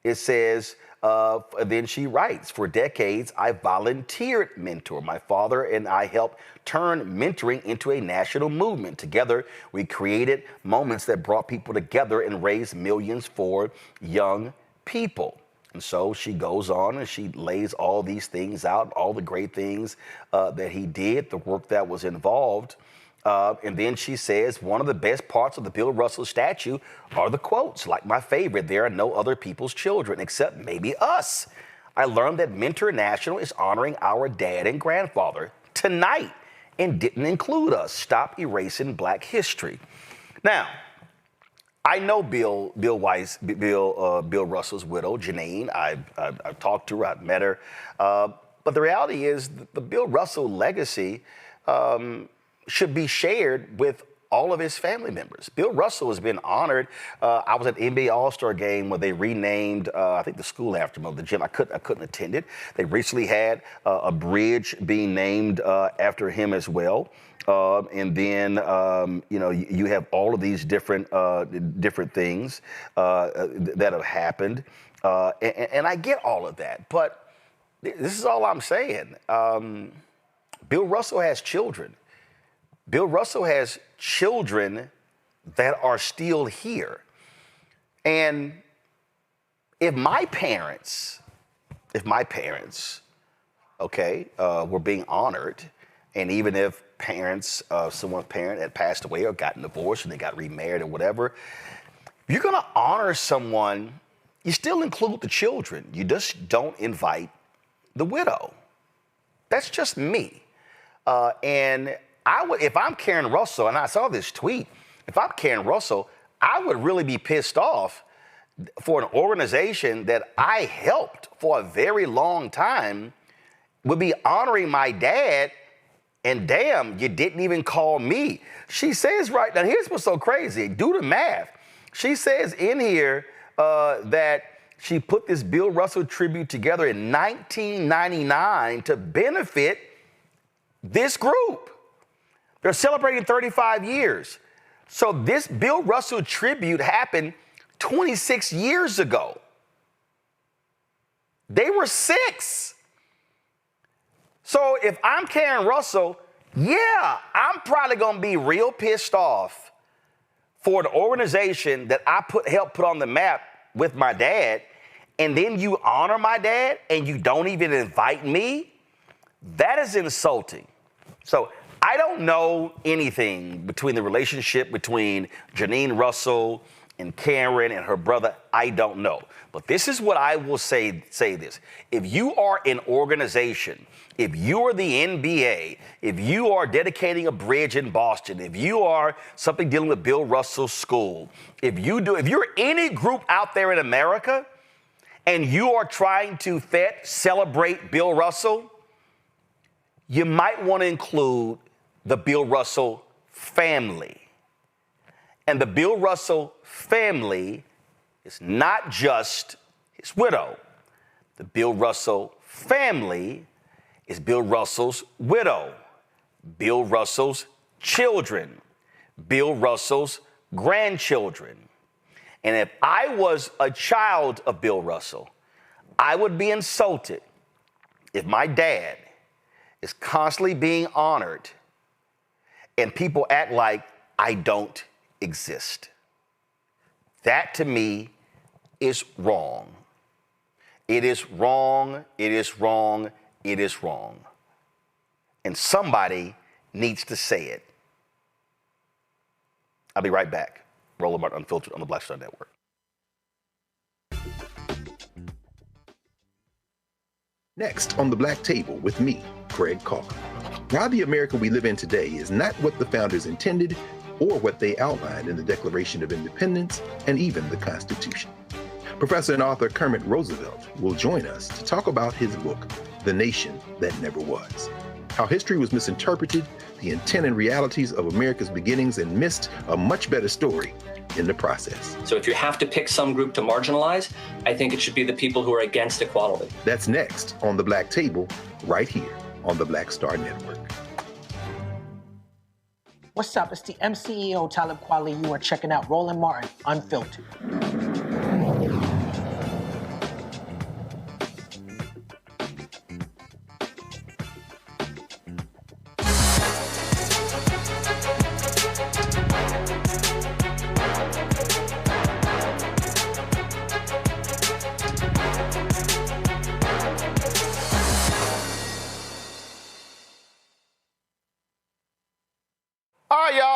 it says, then she writes, for decades, I volunteered mentor. My father and I helped turn mentoring into a national movement. Together, we created moments that brought people together and raised millions for young people. And so she goes on and she lays all these things out, all the great things that he did, the work that was involved. And then she says, one of the best parts of the Bill Russell statue are the quotes. Like my favorite, there are no other people's children except maybe us. I learned that Mentor National is honoring our dad and grandfather tonight and didn't include us. Stop erasing Black history. Now, I know Bill Russell's widow, Janine. I've talked to her, I've met her. But the reality is the Bill Russell legacy should be shared with all of his family members. Bill Russell has been honored. I was at the NBA All-Star game where they renamed, I think, the school after him, the gym. I couldn't attend it. They recently had a bridge being named after him as well. And then, you have all of these different things that have happened. And I get all of that. But this is all I'm saying. Bill Russell has children. Bill Russell has children that are still here. And if my parents, were being honored, and even if someone's parent had passed away or gotten divorced and they got remarried or whatever, if you're gonna honor someone, you still include the children. You just don't invite the widow. That's just me. And I would, if I'm Karen Russell, and I saw this tweet, if I'm Karen Russell, I would really be pissed off for an organization that I helped for a very long time would be honoring my dad, and damn, you didn't even call me. She says right now, here's what's so crazy, do the math. She says in here that she put this Bill Russell tribute together in 1999 to benefit this group. They're celebrating 35 years. So this Bill Russell tribute happened 26 years ago. They were 6. So if I'm Karen Russell, yeah, I'm probably gonna be real pissed off for an organization that I helped put on the map with my dad, and then you honor my dad and you don't even invite me. That is insulting. So I don't know anything between the relationship between Janine Russell and Karen and her brother. I don't know. But this is what I will say this. If you are an organization, if you are the NBA, if you are dedicating a bridge in Boston, if you are something dealing with Bill Russell's school, if you're any group out there in America and you are trying to celebrate Bill Russell, you might want to include the Bill Russell family. And the Bill Russell family is not just his widow. The Bill Russell family is Bill Russell's widow, Bill Russell's children, Bill Russell's grandchildren. And if I was a child of Bill Russell, I would be insulted if my dad is constantly being honored and people act like I don't exist. That to me is wrong. It is wrong, it is wrong, it is wrong. And somebody needs to say it. I'll be right back. Roland Martin Unfiltered on the Black Star Network. Next on the Black Table with me, Greg Coker. Why the America we live in today is not what the founders intended or what they outlined in the Declaration of Independence and even the Constitution. Professor and author Kermit Roosevelt will join us to talk about his book, The Nation That Never Was. How history was misinterpreted, the intent and realities of America's beginnings, and missed a much better story in the process. So if you have to pick some group to marginalize, I think it should be the people who are against equality. That's next on the Black Table, right here on the Black Star Network. What's up? It's the MCEO Talib Kweli. You are checking out Roland Martin Unfiltered.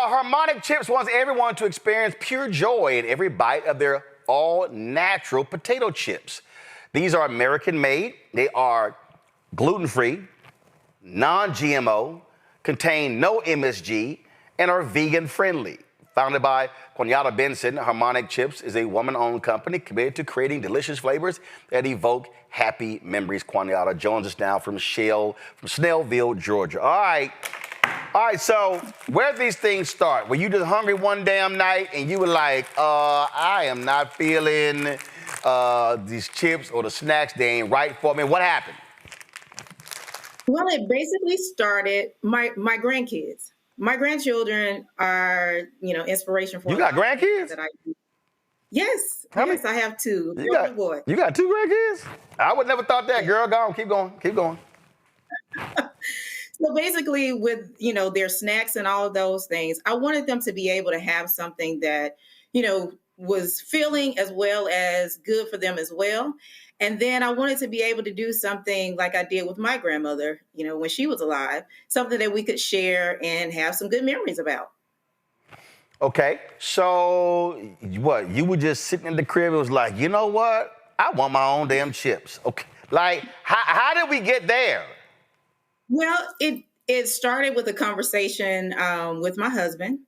Harmonic Chips wants everyone to experience pure joy in every bite of their all-natural potato chips. These are American-made. They are gluten-free, non-GMO, contain no MSG, and are vegan-friendly. Founded by Quanyata Benson, Harmonic Chips is a woman-owned company committed to creating delicious flavors that evoke happy memories. Quanyata joins us now from Snellville, Georgia. All right, so where these things start? Were you just hungry one damn night and you were like, I am not feeling these chips or the snacks, they ain't right for me. What happened? Well, it basically started my grandkids. My grandchildren are, inspiration for you got grandkids. That I do. Yes, How yes, many? I have two. You got two grandkids? I would never thought that, girl. Go on, keep going. So basically, with their snacks and all of those things, I wanted them to be able to have something that was filling as well as good for them as well. And then I wanted to be able to do something like I did with my grandmother, when she was alive, something that we could share and have some good memories about. Okay, so what? You were just sitting in the crib. It was like, you know what? I want my own damn chips. Okay, like how did we get there? Well, it started with a conversation with my husband.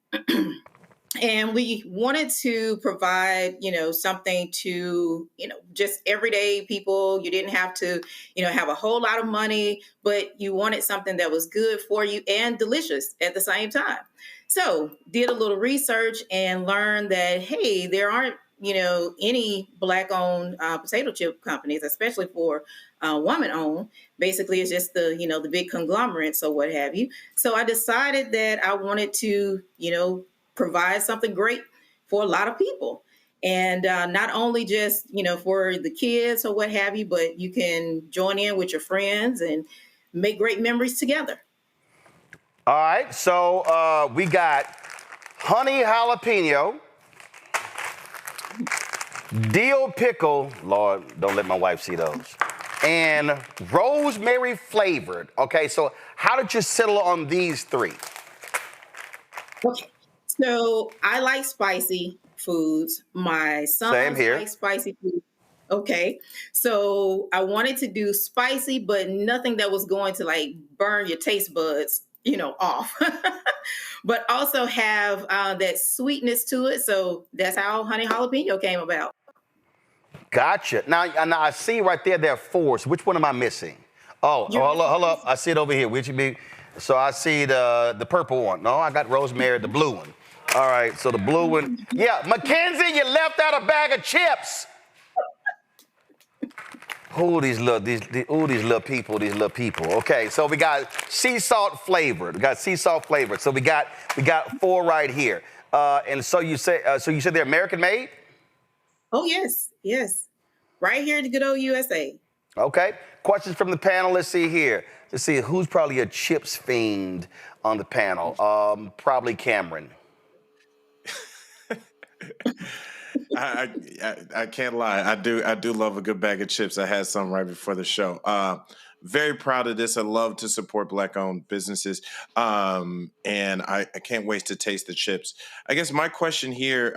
And we wanted to provide, something to, just everyday people. You didn't have to, have a whole lot of money, but you wanted something that was good for you and delicious at the same time. So did a little research and learned that, hey, there aren't, any Black-owned potato chip companies, especially for woman-owned. Basically, it's just the big conglomerates or what have you. So I decided that I wanted to, provide something great for a lot of people. And not only just, for the kids or what have you, but you can join in with your friends and make great memories together. All right, so we got honey jalapeno, dill pickle, Lord, don't let my wife see those, and rosemary flavored. Okay, so how did you settle on these three? Okay. So I like spicy foods. My son likes spicy food. Okay. So I wanted to do spicy, but nothing that was going to like burn your taste buds, off. But also have that sweetness to it. So that's how honey jalapeno came about. Gotcha. Now I see right there are four. So which one am I missing? Hold up. I see it over here. Which would be? So I see the purple one. No, I got rosemary, the blue one. All right, so the blue one. Yeah, Mackenzie, you left out a bag of chips. These little people. Okay, so we got sea salt flavored. So we got four right here. And so you said they're American made? Oh yes. Right here in the good old USA. Okay. Questions from the panel. Let's see here. Let's see who's probably a chips fiend on the panel. Probably Cameron. I can't lie. I do love a good bag of chips. I had some right before the show. Very proud of this. I love to support Black-owned businesses, and I can't wait to taste the chips. I guess my question here,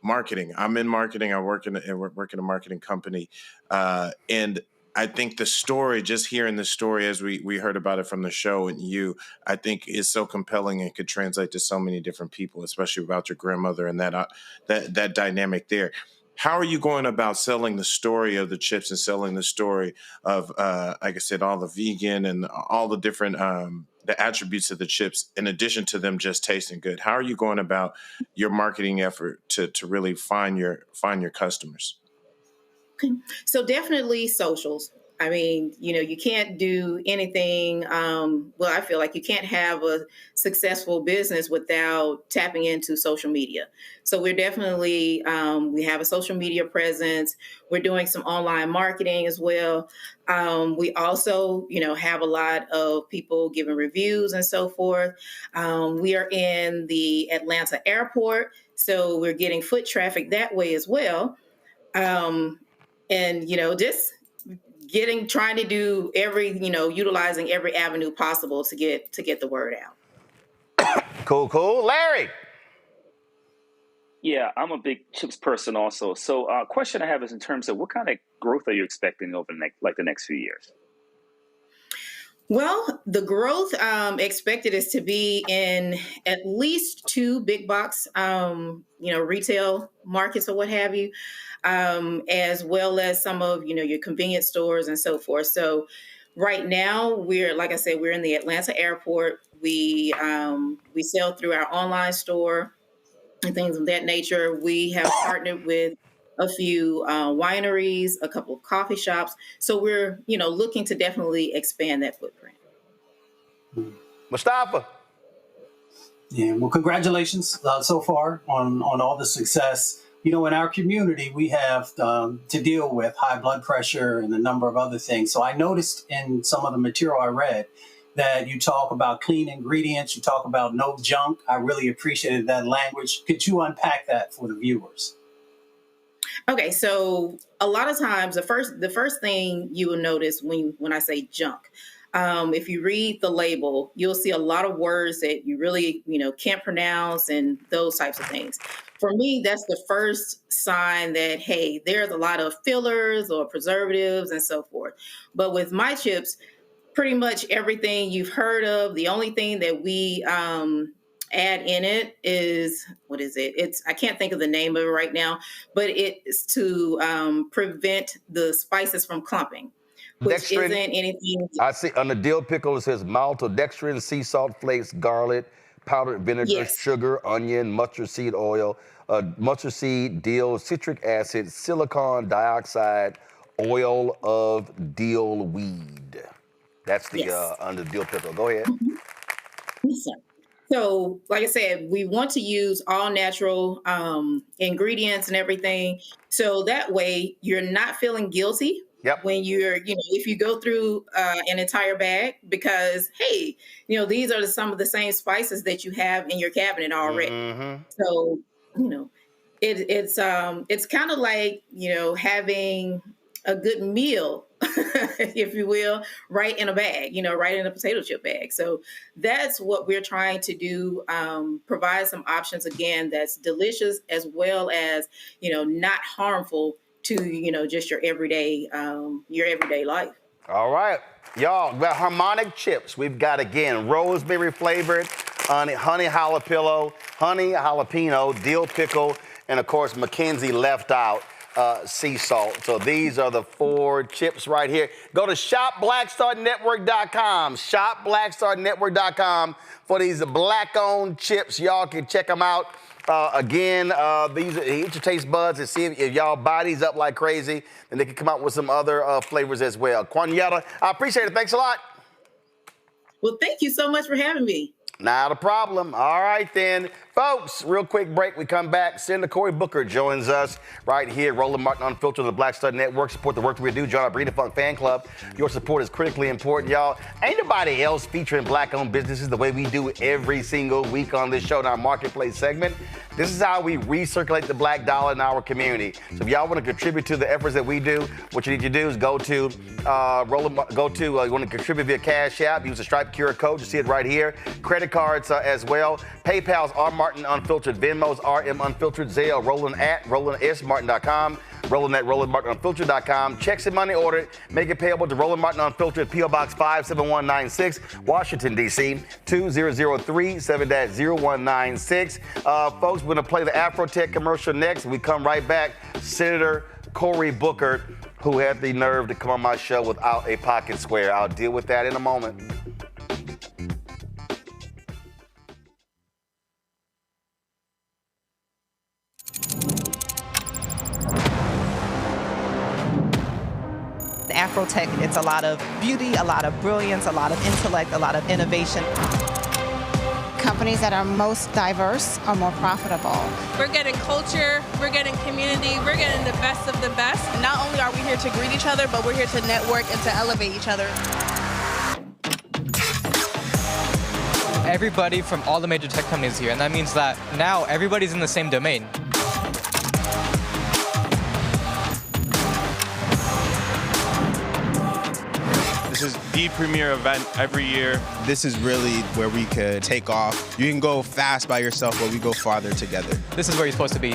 marketing. I'm in marketing. I work in a marketing company, and I think the story, just hearing the story as we heard about it from the show and I think is so compelling and could translate to so many different people, especially about your grandmother and that dynamic there. How are you going about selling the story of the chips and selling the story of, like I said, all the vegan and all the different the attributes of the chips, in addition to them just tasting good? How are you going about your marketing effort to really find your customers? Okay. So definitely socials. I mean, you can't do anything. I feel like you can't have a successful business without tapping into social media. So we're definitely, we have a social media presence. We're doing some online marketing as well. We also, have a lot of people giving reviews and so forth. We are in the Atlanta airport, so we're getting foot traffic that way as well. And, just trying to do utilizing every avenue possible to get the word out. Cool. Larry. Yeah, I'm a big chips person also. So question I have is in terms of what kind of growth are you expecting over the next few years? Well, the growth expected is to be in at least 2 big box, retail markets or what have you, as well as some of, your convenience stores and so forth. So right now like I said, we're in the Atlanta airport. We sell through our online store and things of that nature. We have partnered with a few wineries, a couple of coffee shops. So we're, looking to definitely expand that footprint. Mustafa. Yeah, well, congratulations so far on all the success. In our community, we have to deal with high blood pressure and a number of other things. So I noticed in some of the material I read that you talk about clean ingredients, you talk about no junk. I really appreciated that language. Could you unpack that for the viewers? Okay, so a lot of times the first thing you will notice when I say junk, if you read the label, you'll see a lot of words that you really can't pronounce and those types of things. For me, that's the first sign that, hey, there's a lot of fillers or preservatives and so forth. But with my chips, pretty much everything you've heard of. The only thing that we add in it is, what is it? I can't think of the name of it right now, but it's to prevent the spices from clumping, which Dextrin, isn't anything. I see on the dill pickle, it says maltodextrin, sea salt flakes, garlic, powdered vinegar, sugar, onion, mustard seed oil, mustard seed, dill, citric acid, silicon dioxide, oil of dill weed. That's the under dill pickle. Go ahead. Yes, sir. So, like I said, we want to use all natural ingredients and everything. So that way you're not feeling guilty when you're, if you go through an entire bag, because, hey, these are some of the same spices that you have in your cabinet already. Mm-hmm. So, it's kind of like, having a good meal, if you will, right in a bag, right in a potato chip bag. So that's what we're trying to do, provide some options, again, that's delicious as well as, not harmful to, just your everyday life. All right, y'all, we got Harmonic Chips. We've got, again, rosemary flavored, honey jalapeno, dill pickle, and of course, Mackenzie left out sea salt. So these are the 4 chips right here. Go to shopblackstarnetwork.com, shopblackstarnetwork.com for these black-owned chips. Y'all can check them out. Again, these eat your taste buds and see if y'all buy these up like crazy, and they can come out with some other flavors as well. Quanietta, I appreciate it. Thanks a lot. Well, thank you so much for having me. Not a problem. All right, then. Folks, real quick break. We come back. Senator Cory Booker joins us right here. Roland Martin Unfiltered on the Black Star Network. Support the work that we do. Join our Breeder Funk fan club. Your support is critically important, y'all. Ain't nobody else featuring black-owned businesses the way we do every single week on this show in our Marketplace segment. This is how we recirculate the black dollar in our community. So if y'all want to contribute to the efforts that we do, what you need to do is go to you want to contribute via Cash App, use the Stripe QR code. You see it right here. Credit cards as well. PayPal's R Martin Unfiltered, Venmo's RM Unfiltered, Zelle, Roland at RolandSMartin.com, Roland at RolandMartinUnfiltered.com. Checks and money ordered. Make it payable to Roland Martin Unfiltered, P.O. Box 57196, Washington, D.C. 20037 7-0196. Folks, we're going to play the Afro Tech commercial next. We come right back. Senator Cory Booker, who had the nerve to come on my show without a pocket square. I'll deal with that in a moment. Afro Tech, it's a lot of beauty, a lot of brilliance, a lot of intellect, a lot of innovation. Companies that are most diverse are more profitable. We're getting culture, we're getting community, we're getting the best of the best. And not only are we here to greet each other, but we're here to network and to elevate each other. Everybody from all the major tech companies here, and that means that now everybody's in the same domain. This is the premier event every year. This is really where we could take off. You can go fast by yourself, but we go farther together. This is where you're supposed to be.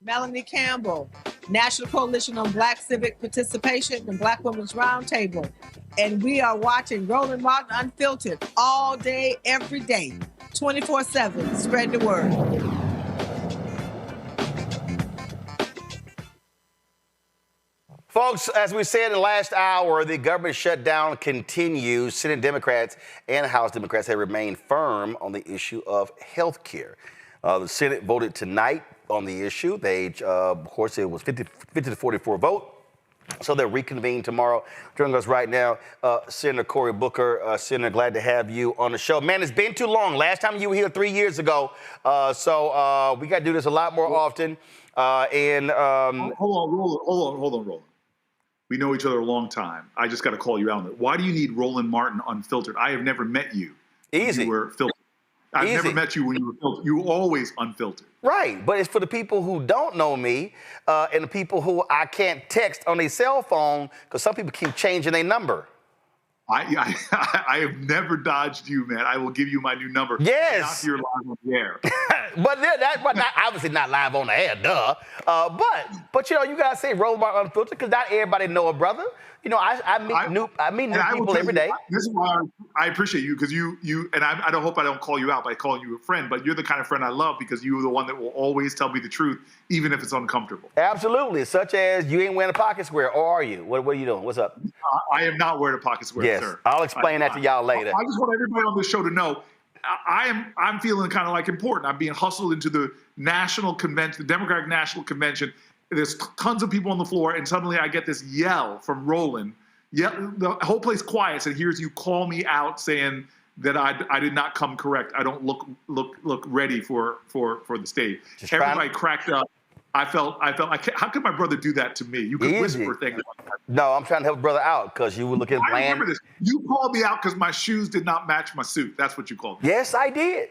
Melanie Campbell, National Coalition on Black Civic Participation and Black Women's Roundtable. And we are watching Roland Martin Unfiltered all day, every day, 24/7. Spread the word. Folks, as we said in the last hour, the government shutdown continues. Senate Democrats and House Democrats have remained firm on the issue of health care. The Senate voted tonight on the issue. They, of course, it was 50 to 44 vote. So they'll reconvene tomorrow. Joining us right now, Senator Cory Booker. Senator, glad to have you on the show. Man, it's been too long. Last time you were here 3 years ago. So we got to do this a lot more often. Hold on, Roland. We know each other a long time. I just got to call you out on it. Why do you need Roland Martin Unfiltered? I have never met you. Easy. You were filtered. I've never met you when you were filtered. You were always unfiltered. Right, but it's for the people who don't know me and the people who I can't text on their cell phone because some people keep changing their number. I have never dodged you, man. I will give you my new number. Yes. Not if you're live on the air. but obviously not live on the air, duh. But you know, you gotta say Roland Martin Unfiltered because not everybody know a brother. You know, I meet new people every day. This is why I appreciate you because you and I don't hope I don't call you out by calling you a friend, but you're the kind of friend I love because you're the one that will always tell me the truth, even if it's uncomfortable. Absolutely, such as you ain't wearing a pocket square, or are you? What are you doing? What's up? I am not wearing a pocket square, yes, sir. I'll explain that to y'all later. I just want everybody on this show to know I'm feeling kind of like important. I'm being hustled into the national convention, the Democratic National Convention. There's tons of people on the floor, and suddenly I get this yell from Roland. Yeah, the whole place quiets, and hears you call me out saying that I did not come correct. I don't look ready for the stage. Everybody cracked up. I felt like, how could my brother do that to me? You could whisper things like that. No, I'm trying to help a brother out because you were looking bland. I remember this. You called me out because my shoes did not match my suit. That's what you called me. Yes, I did.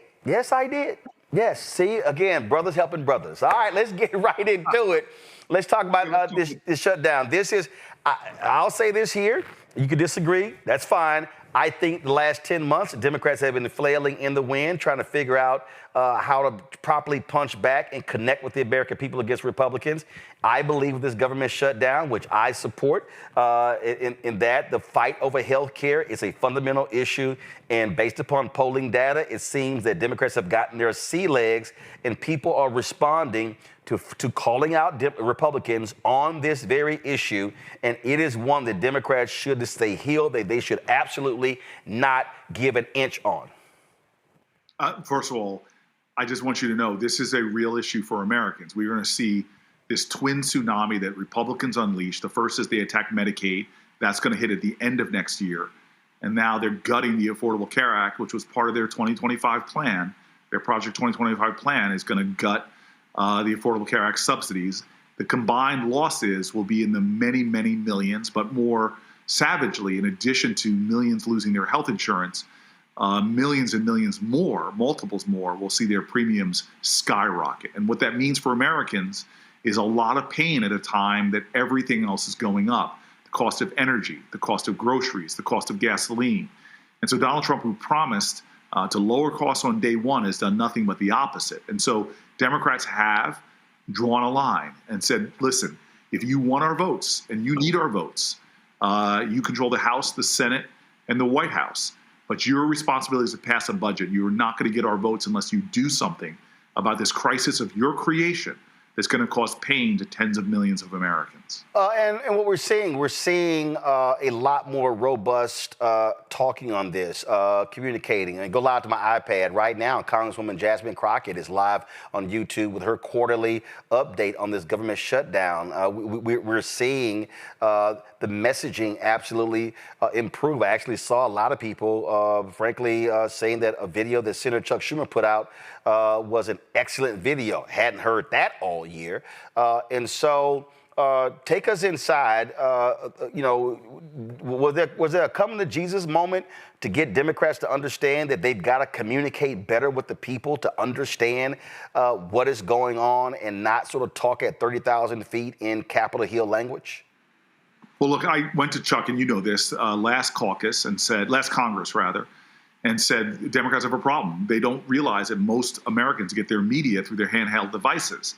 Yes, see, again, brothers helping brothers. All right, let's get right into it. Let's talk about this shutdown. This is, I'll say this here. You could disagree. That's fine. I think the last 10 months, Democrats have been flailing in the wind, trying to figure out how to properly punch back and connect with the American people against Republicans. I believe with this government shutdown, which I support, in that the fight over health care is a fundamental issue. And based upon polling data, it seems that Democrats have gotten their sea legs and people are responding to calling out Republicans on this very issue. And it is one that Democrats should stay healed. They should absolutely not give an inch on. First of all, I just want you to know this is a real issue for Americans. We're going to see this twin tsunami that Republicans unleashed. The first is they attacked Medicaid. That's going to hit at the end of next year. And now they're gutting the Affordable Care Act, which was part of their 2025 plan. Their Project 2025 plan is going to gut the Affordable Care Act subsidies. The combined losses will be in the many, many millions, but more savagely, in addition to millions losing their health insurance, millions and millions more, multiples more, will see their premiums skyrocket. And what that means for Americans is a lot of pain at a time that everything else is going up. The cost of energy, the cost of groceries, the cost of gasoline. And so Donald Trump, who promised to lower costs on day one, has done nothing but the opposite. And so Democrats have drawn a line and said, listen, if you want our votes and you need our votes, you control the House, the Senate, and the White House. But your responsibility is to pass a budget. You are not going to get our votes unless you do something about this crisis of your creation that's going to cause pain to tens of millions of Americans. And what we're seeing a lot more robust talking on this, communicating. And go live to my iPad right now. Congresswoman Jasmine Crockett is live on YouTube with her quarterly update on this government shutdown. We're seeing the messaging absolutely improve. I actually saw a lot of people, frankly, saying that a video that Senator Chuck Schumer put out was an excellent video. Hadn't heard that all year. And so Take us inside. You know, was there a coming to Jesus moment to get Democrats to understand that they've got to communicate better with the people to understand what is going on and not sort of talk at 30,000 feet in Capitol Hill language? Well, look, I went to Chuck, and you know this, last Congress rather, and said Democrats have a problem. They don't realize that most Americans get their media through their handheld devices.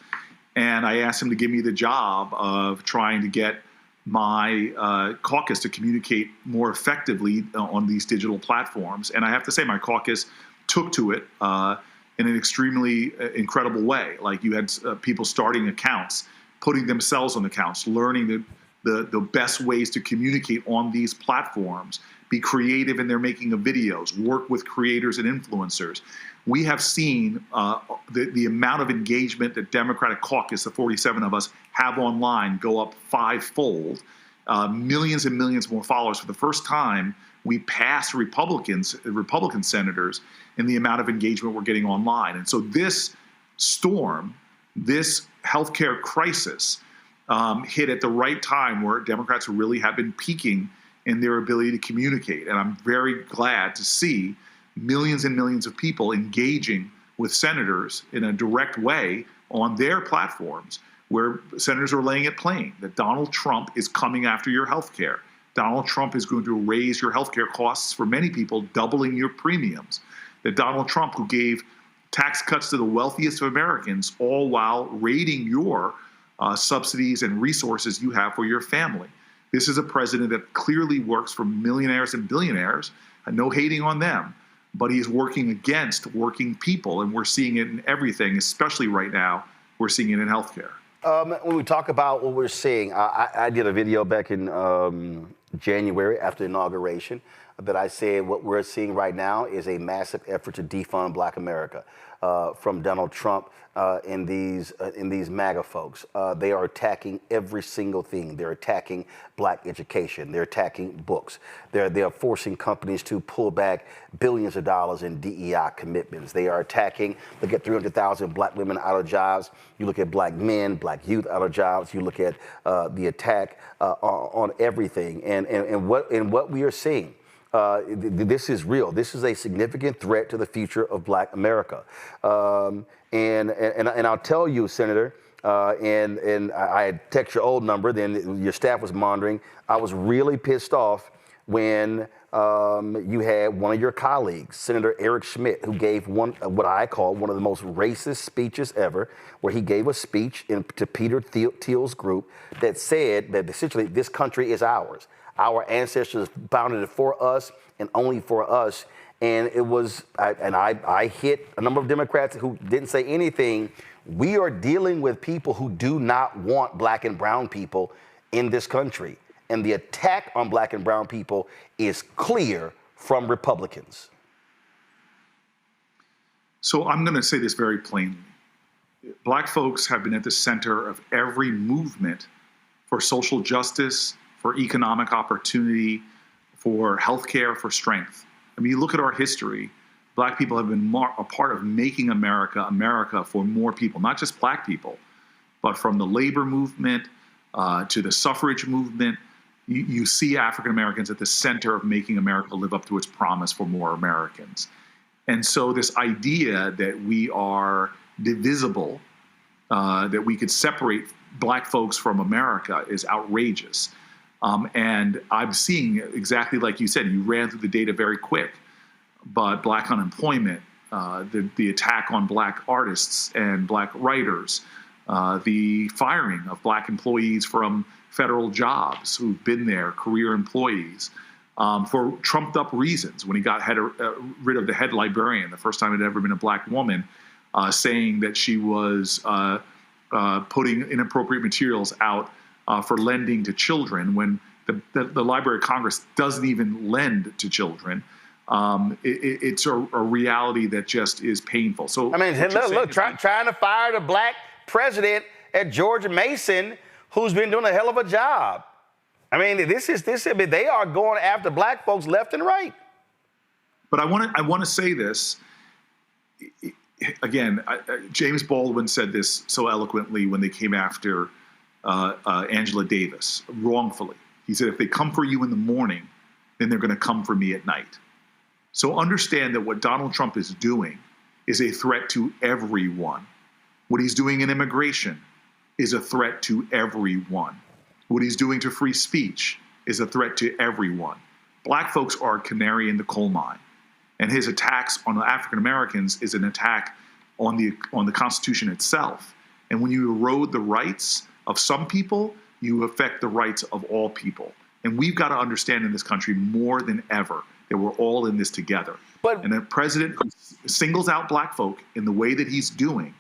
And I asked him to give me the job of trying to get my caucus to communicate more effectively on these digital platforms. And I have to say, my caucus took to it in an extremely incredible way. Like, you had people starting accounts, putting themselves on accounts, learning the best ways to communicate on these platforms, be creative in their making of videos, work with creators and influencers. We have seen the amount of engagement that Democratic caucus, the 47 of us, have online go up fivefold. Millions and millions more followers. For the first time, we passed Republican senators in the amount of engagement we're getting online. And so this storm, this healthcare crisis, hit at the right time where Democrats really have been peaking in their ability to communicate. And I'm very glad to see millions and millions of people engaging with senators in a direct way on their platforms, where senators are laying it plain that Donald Trump is coming after your health care. Donald Trump is going to raise your health care costs for many people, doubling your premiums. That Donald Trump, who gave tax cuts to the wealthiest of Americans, all while raiding your subsidies and resources you have for your family. This is a president that clearly works for millionaires and billionaires, and no hating on them, but he's working against working people, and we're seeing it in everything, especially right now, we're seeing it in healthcare. When we talk about what we're seeing, I did a video back in January after the inauguration that I said what we're seeing right now is a massive effort to defund Black America from Donald Trump and these MAGA folks. They are attacking every single thing. They're attacking Black education. They're attacking books. They're forcing companies to pull back billions of dollars in DEI commitments. They are attacking, look at 300,000 Black women out of jobs. You look at Black men, Black youth out of jobs. You look at the attack on everything. And what we are seeing, this is real. This is a significant threat to the future of Black America. And I'll tell you, Senator, and I had text your old number, then your staff was monitoring. I was really pissed off when you had one of your colleagues, Senator Eric Schmidt, who gave what I call one of the most racist speeches ever, where he gave a speech to Peter Thiel's group that said that essentially this country is ours. Our ancestors founded it for us and only for us. And it was, I hit a number of Democrats who didn't say anything. We are dealing with people who do not want Black and brown people in this country. And the attack on Black and brown people is clear from Republicans. So I'm going to say this very plainly. Black folks have been at the center of every movement for social justice, for economic opportunity, for healthcare, for strength. I mean, you look at our history, Black people have been a part of making America, America for more people, not just Black people, but from the labor movement to the suffrage movement. You see African Americans at the center of making America live up to its promise for more Americans. And so this idea that we are divisible, that we could separate Black folks from America is outrageous. And I'm seeing exactly like you said, you ran through the data very quick, but Black unemployment, the attack on Black artists and Black writers, the firing of Black employees from federal jobs who've been there, career employees, for trumped up reasons. When he got rid of the head librarian, the first time it had ever been a Black woman, saying that she was putting inappropriate materials out for lending to children when the Library of Congress doesn't even lend to children. It's a reality that just is painful. So I mean, look, trying to fire the Black president at George Mason, who's been doing a hell of a job. I mean, I mean, they are going after Black folks left and right. But I want to say this again. James Baldwin said this so eloquently when they came after Angela Davis wrongfully. He said, if they come for you in the morning, then they're going to come for me at night. So understand that what Donald Trump is doing is a threat to everyone. What he's doing in immigration is a threat to everyone. What he's doing to free speech is a threat to everyone. Black folks are a canary in the coal mine. And his attacks on African Americans is an attack on the Constitution itself. And when you erode the rights of some people, you affect the rights of all people. And we've got to understand in this country more than ever that we're all in this together. And a president who singles out black folk in the way that he's doing,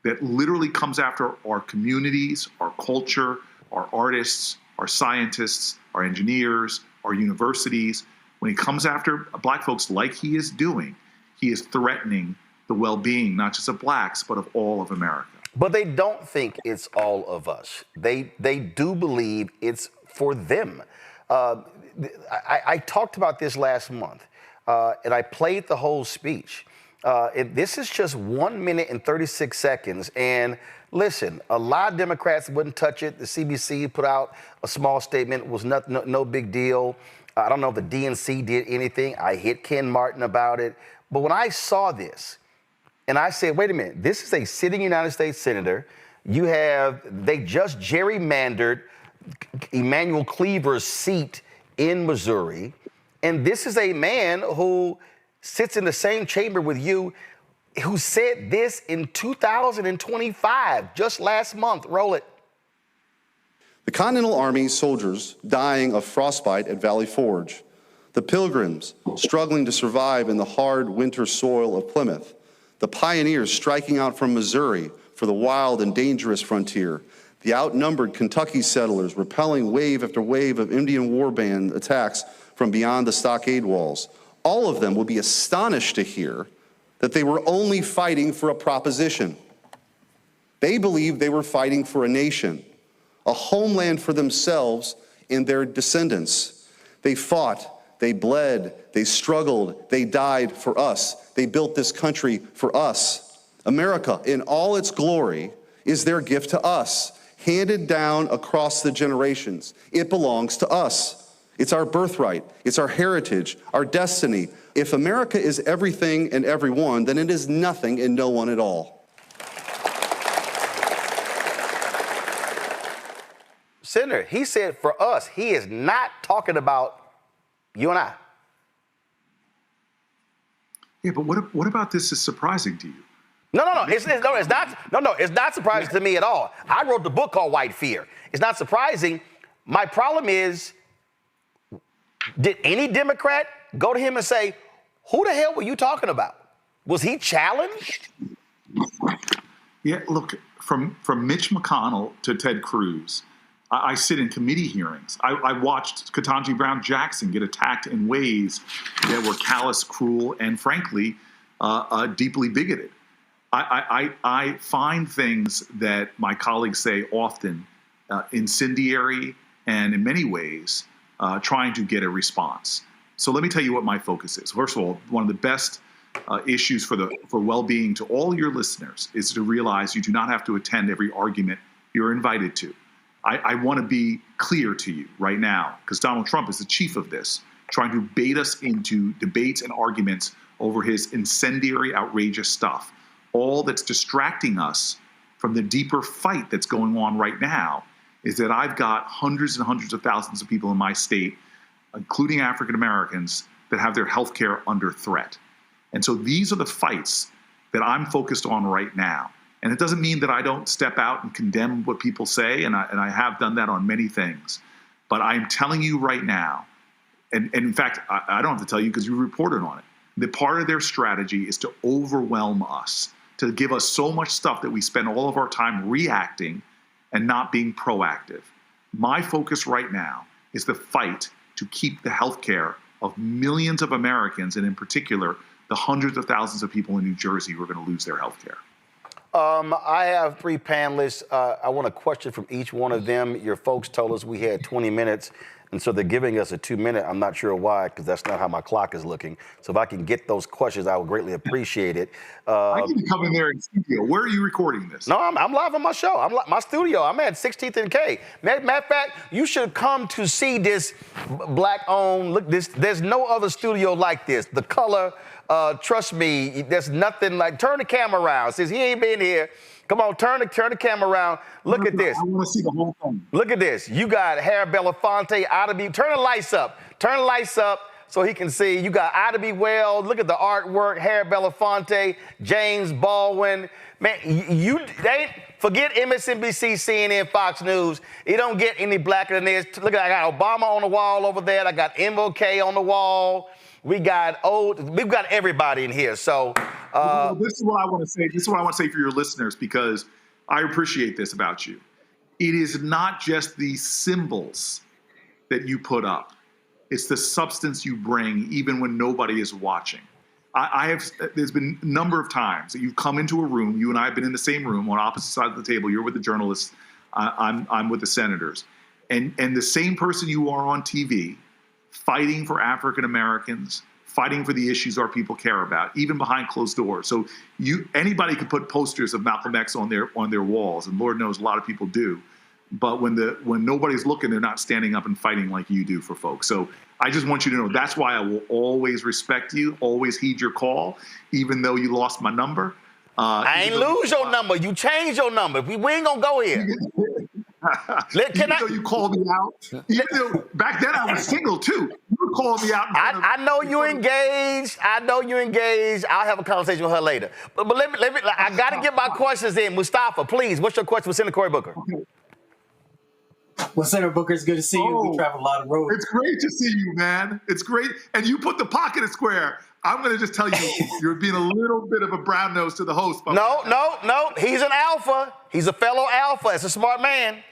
that literally comes after our communities, our culture, our artists, our scientists, our engineers, our universities. When he comes after black folks like he is doing, he is threatening the well-being, not just of blacks, but of all of America. But they don't think it's all of us. They do believe it's for them. I talked about this last month, and I played the whole speech. This is just 1 minute and 36 seconds. And listen, a lot of Democrats wouldn't touch it. The CBC put out a small statement. It was no big deal. I don't know if the DNC did anything. I hit Ken Martin about it. But when I saw this, and I said, wait a minute, this is a sitting United States senator. They just gerrymandered Emmanuel Cleaver's seat in Missouri. And this is a man who sits in the same chamber with you, who said this in 2025, just last month. Roll it. The Continental Army soldiers dying of frostbite at Valley Forge. The Pilgrims struggling to survive in the hard winter soil of Plymouth. The pioneers striking out from Missouri for the wild and dangerous frontier. The outnumbered Kentucky settlers repelling wave after wave of Indian war band attacks from beyond the stockade walls. All of them will be astonished to hear that they were only fighting for a proposition. They believed they were fighting for a nation, a homeland for themselves and their descendants. They fought, they bled, they struggled, they died for us. They built this country for us. America, in all its glory, is their gift to us, handed down across the generations. It belongs to us. It's our birthright. It's our heritage, our destiny. If America is everything and everyone, then it is nothing and no one at all. Senator, he said for us. He is not talking about you and I. Yeah, but what about this is surprising to you? No, it's not surprising to me at all. I wrote the book called White Fear. It's not surprising. My problem is, did any Democrat go to him and say, who the hell were you talking about? Was he challenged? Yeah, look, from Mitch McConnell to Ted Cruz, I sit in committee hearings. I watched Ketanji Brown Jackson get attacked in ways that were callous, cruel, and frankly, deeply bigoted. I find things that my colleagues say often incendiary and in many ways trying to get a response. So let me tell you what my focus is. First of all, one of the best issues for well-being to all your listeners is to realize you do not have to attend every argument you're invited to. I want to be clear to you right now, because Donald Trump is the chief of this, trying to bait us into debates and arguments over his incendiary, outrageous stuff. All that's distracting us from the deeper fight that's going on right now is that I've got hundreds and hundreds of thousands of people in my state, including African Americans, that have their health care under threat. And so these are the fights that I'm focused on right now. And it doesn't mean that I don't step out and condemn what people say, and I have done that on many things. But I'm telling you right now, and in fact, I don't have to tell you because you reported on it, that part of their strategy is to overwhelm us, to give us so much stuff that we spend all of our time reacting and not being proactive. My focus right now is the fight to keep the health care of millions of Americans, and in particular, the hundreds of thousands of people in New Jersey who are going to lose their health care. I have three panelists. I want a question from each one of them. Your folks told us we had 20 minutes. And so they're giving us a 2-minute. I'm not sure why, because that's not how my clock is looking. So if I can get those questions, I would greatly appreciate it. I can come in there in studio. Where are you recording this? No, I'm live on my show. My studio. I'm at 16th and K. Matter of fact, you should come to see this black-owned. Look, there's no other studio like this. The color, trust me, there's nothing like. Turn the camera around. Since he ain't been here, come on, turn the camera around. Look at this. I want to see the whole thing. Look at this. You got Harry Belafonte, Ida B. Turn the lights up. Turn the lights up so he can see. You got Ida B. Wells. Look at the artwork. Harry Belafonte, James Baldwin. Man, forget MSNBC, CNN, Fox News. It don't get any blacker than this. Look, I got Obama on the wall over there. I got MLK on the wall. We've got everybody in here. So this is what I want to say. This is what I want to say for your listeners, because I appreciate this about you. It is not just the symbols that you put up. It's the substance you bring, even when nobody is watching. There's been a number of times that you've come into a room. You and I have been in the same room on opposite sides of the table. You're with the journalists. I'm with the senators. And the same person you are on TV, fighting for African Americans, fighting for the issues our people care about, even behind closed doors. So anybody could put posters of Malcolm X on their walls, and Lord knows a lot of people do. But when nobody's looking, they're not standing up and fighting like you do for folks. So I just want you to know that's why I will always respect you, always heed your call, even though you lost my number. I ain't lose your number. You changed your number. We ain't gonna go here. Even though you called me out, even though back then I was single too, you were calling me out. I know you engaged. I'll have a conversation with her later. But let me. I gotta get my questions in. Mustafa, please. What's your question for Senator Cory Booker? Okay. Well, Senator Booker, it's good to see you. We travel a lot of roads. It's great to see you, man. It's great. And you put the pocket in square. I'm going to just tell you, you're being a little bit of a brown nose to the host. No. He's an alpha. He's a fellow alpha. It's a smart man.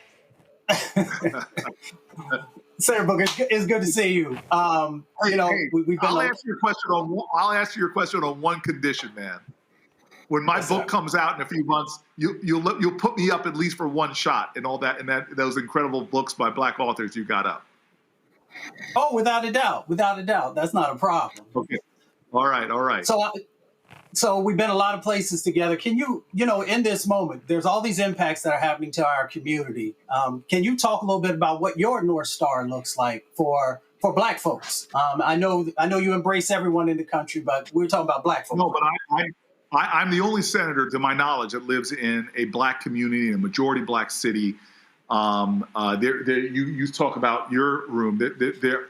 Senator Booker, it's good to see you. We've been. I'll ask you a question on one condition, man. When my book comes out in a few months, you'll put me up at least for one shot and all that, and those incredible books by Black authors you got up. Oh, without a doubt, that's not a problem. Okay, all right. So we've been a lot of places together. Can you in this moment, there's all these impacts that are happening to our community. Can you talk a little bit about what your North Star looks like for Black folks? I know you embrace everyone in the country, but we're talking about Black folks. No, but I'm the only senator, to my knowledge, that lives in a Black community, in a majority Black city. You talk about your room.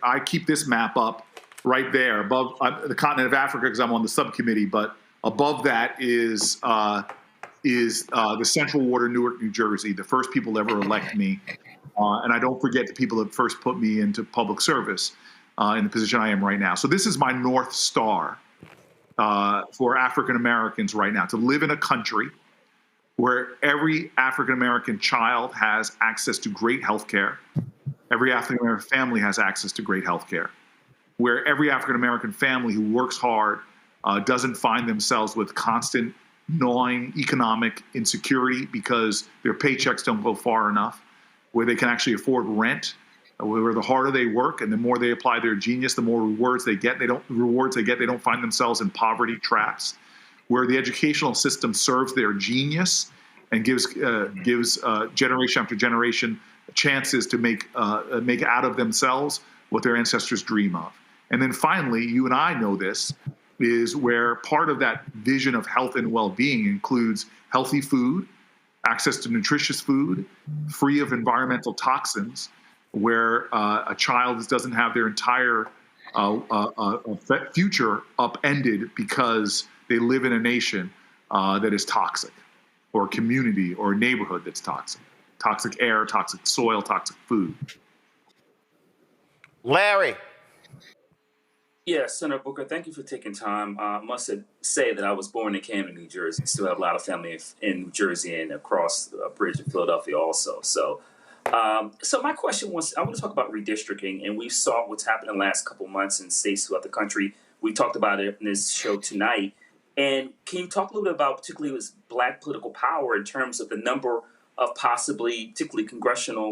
I keep this map up right there above the continent of Africa because I'm on the subcommittee. But above that is the Central Ward of Newark, New Jersey, the first people to ever elect me. And I don't forget the people that first put me into public service in the position I am right now. So this is my North Star. For African Americans right now, to live in a country where every African American child has access to great health care, every African American family has access to great health care, where every African American family who works hard doesn't find themselves with constant gnawing economic insecurity because their paychecks don't go far enough, where they can actually afford rent, where the harder they work and the more they apply their genius, the more rewards they get. They don't find themselves in poverty traps, where the educational system serves their genius and gives generation after generation chances to make out of themselves what their ancestors dream of. And then finally, you and I know this, is where part of that vision of health and well-being includes healthy food, access to nutritious food, free of environmental toxins, where a child doesn't have their entire future upended because they live in a nation that is toxic, or a community or a neighborhood that's toxic. Toxic air, toxic soil, toxic food. Larry. Yes, Senator Booker, thank you for taking time. I must say that I was born in Camden, New Jersey. Still have a lot of family in New Jersey and across the bridge in Philadelphia also. So my question was, I want to talk about redistricting, and we saw what's happened in the last couple months in states throughout the country. We talked about it in this show tonight. And can you talk a little bit about particularly with Black political power in terms of the number of possibly, particularly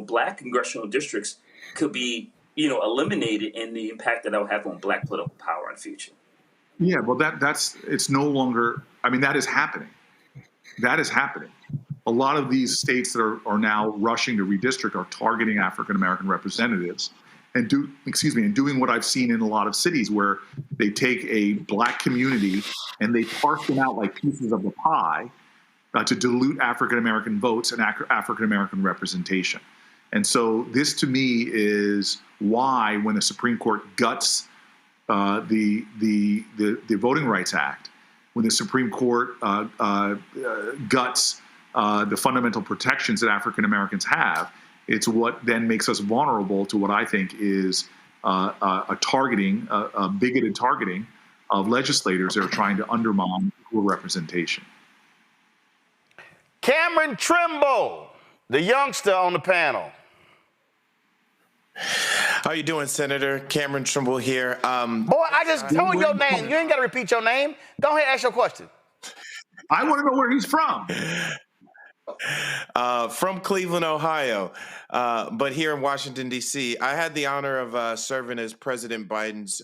Black congressional districts could be eliminated, and the impact that will have on Black political power in the future. Yeah, well, it's no longer. I mean, that is happening. That is happening. A lot of these states that are now rushing to redistrict are targeting African American representatives, and doing what I've seen in a lot of cities where they take a Black community and they parse them out like pieces of the pie to dilute African American votes and African American representation. And so this, to me, is why when the Supreme Court guts the Voting Rights Act, when the Supreme Court guts the fundamental protections that African Americans have, it's what then makes us vulnerable to what I think is a bigoted targeting of legislators that are trying to undermine equal representation. Cameron Trimble, the youngster on the panel. How you doing, Senator? Cameron Trimble here. Boy, I just told your name. You ain't got to repeat your name. Go ahead and ask your question. I want to know where he's from. From Cleveland, Ohio, but here in Washington, D.C. I had the honor of serving as President Biden's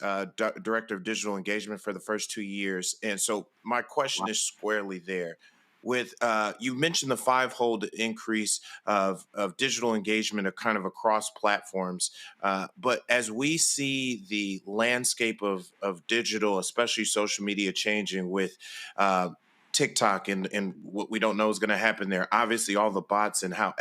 Director of Digital Engagement for the first 2 years. And so my question is squarely there. With you mentioned the 5-fold increase of digital engagement kind of across platforms. But as we see the landscape of digital, especially social media, changing with TikTok and what we don't know is going to happen there. Obviously, all the bots and how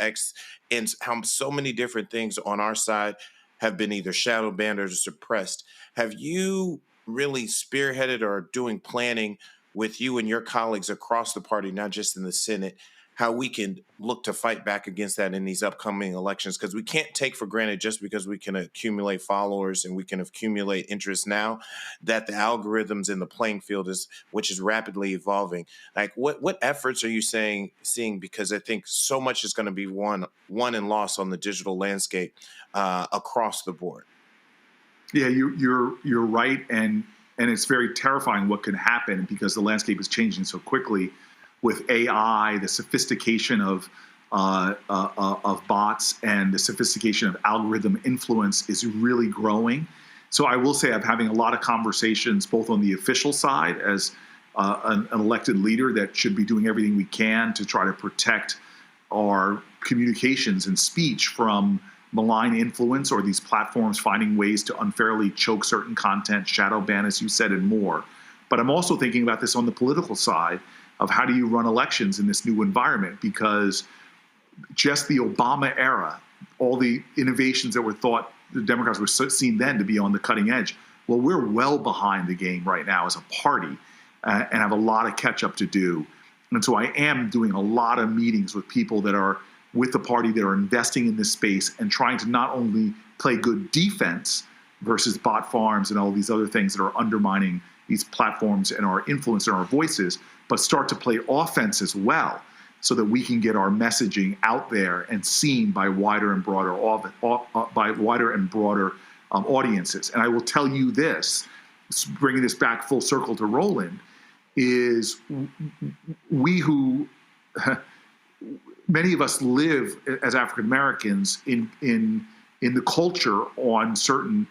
so many different things on our side have been either shadow banned or suppressed. Have you really spearheaded or doing planning with you and your colleagues across the party, not just in the Senate, how we can look to fight back against that in these upcoming elections? Because we can't take for granted just because we can accumulate followers and we can accumulate interest now that the algorithms in the playing field which is rapidly evolving. Like what efforts are you seeing? Because I think so much is going to be won and lost on the digital landscape across the board. Yeah, you're right, and it's very terrifying what can happen because the landscape is changing so quickly. With AI, the sophistication of bots and the sophistication of algorithm influence is really growing. So I will say I'm having a lot of conversations both on the official side as an elected leader that should be doing everything we can to try to protect our communications and speech from malign influence or these platforms finding ways to unfairly choke certain content, shadow ban, as you said, and more. But I'm also thinking about this on the political side of how do you run elections in this new environment, because just the Obama era, all the innovations that were thought the Democrats were seen then to be on the cutting edge, well, we're well behind the game right now as a party and have a lot of catch up to do. And so I am doing a lot of meetings with people that are with the party that are investing in this space and trying to not only play good defense versus bot farms and all these other things that are undermining these platforms and our influence and our voices, but start to play offense as well so that we can get our messaging out there and seen by wider and broader audiences. And I will tell you this, bringing this back full circle to Roland, is we who many of us live as African Americans in the culture on certain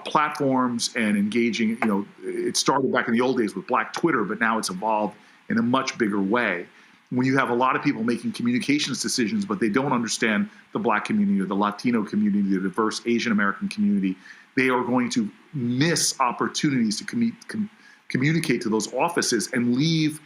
platforms and engaging. It started back in the old days with Black Twitter, but now it's evolved in a much bigger way. When you have a lot of people making communications decisions, but they don't understand the Black community or the Latino community, the diverse Asian American community, they are going to miss opportunities to communicate to those offices and leave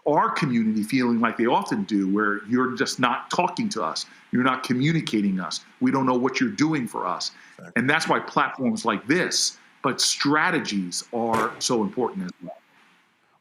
our community feeling like they often do, where you're just not talking to us. You're not communicating us. We don't know what you're doing for us. Exactly. And that's why platforms like this, but strategies are so important as well.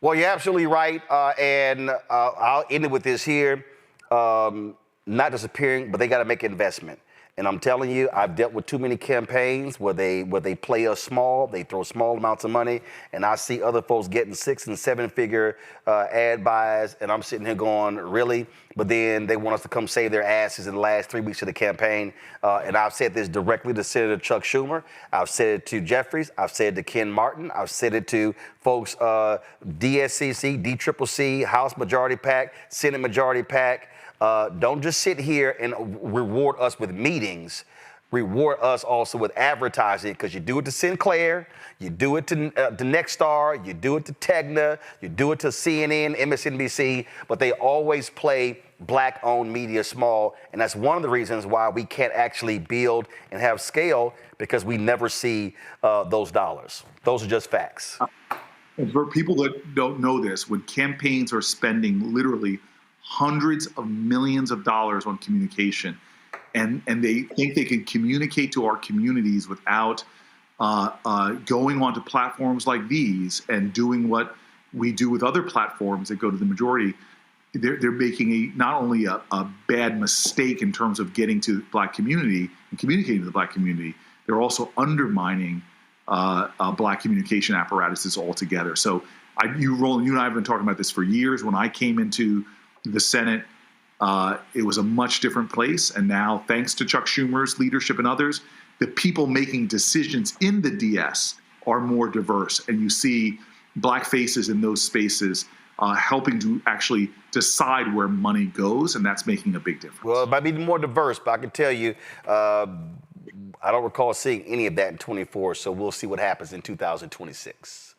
Well, you're absolutely right. And I'll end it with this here. Not disappearing, but they got to make investment. And I'm telling you, I've dealt with too many campaigns where they play us small, they throw small amounts of money, and I see other folks getting 6- and 7-figure ad buys, and I'm sitting here going, really? But then they want us to come save their asses in the last 3 weeks of the campaign. And I've said this directly to Senator Chuck Schumer. I've said it to Jeffries. I've said it to Ken Martin. I've said it to folks, DSCC, DCCC, House Majority PAC, Senate Majority PAC. Don't just sit here and reward us with meetings. reward us also with advertising, because you do it to Sinclair, you do it to Nexstar, you do it to Tegna, you do it to CNN, MSNBC, but they always play black-owned media small, and that's one of the reasons why we can't actually build and have scale, because we never see those dollars. Those are just facts. And for people that don't know this, when campaigns are spending literally hundreds of millions of dollars on communication, and they think they can communicate to our communities without going onto platforms like these and doing what we do with other platforms that go to the majority, they're making not only a bad mistake in terms of getting to the Black community and communicating to the Black community, they're also undermining Black communication apparatuses altogether. So Roland, you and I have been talking about this for years. When I came into the Senate, it was a much different place. And now, thanks to Chuck Schumer's leadership and others, the people making decisions in the DS are more diverse. And you see Black faces in those spaces helping to actually decide where money goes. And that's making a big difference. Well, it might be more diverse, but I can tell you, I don't recall seeing any of that in 24. So we'll see what happens in 2026.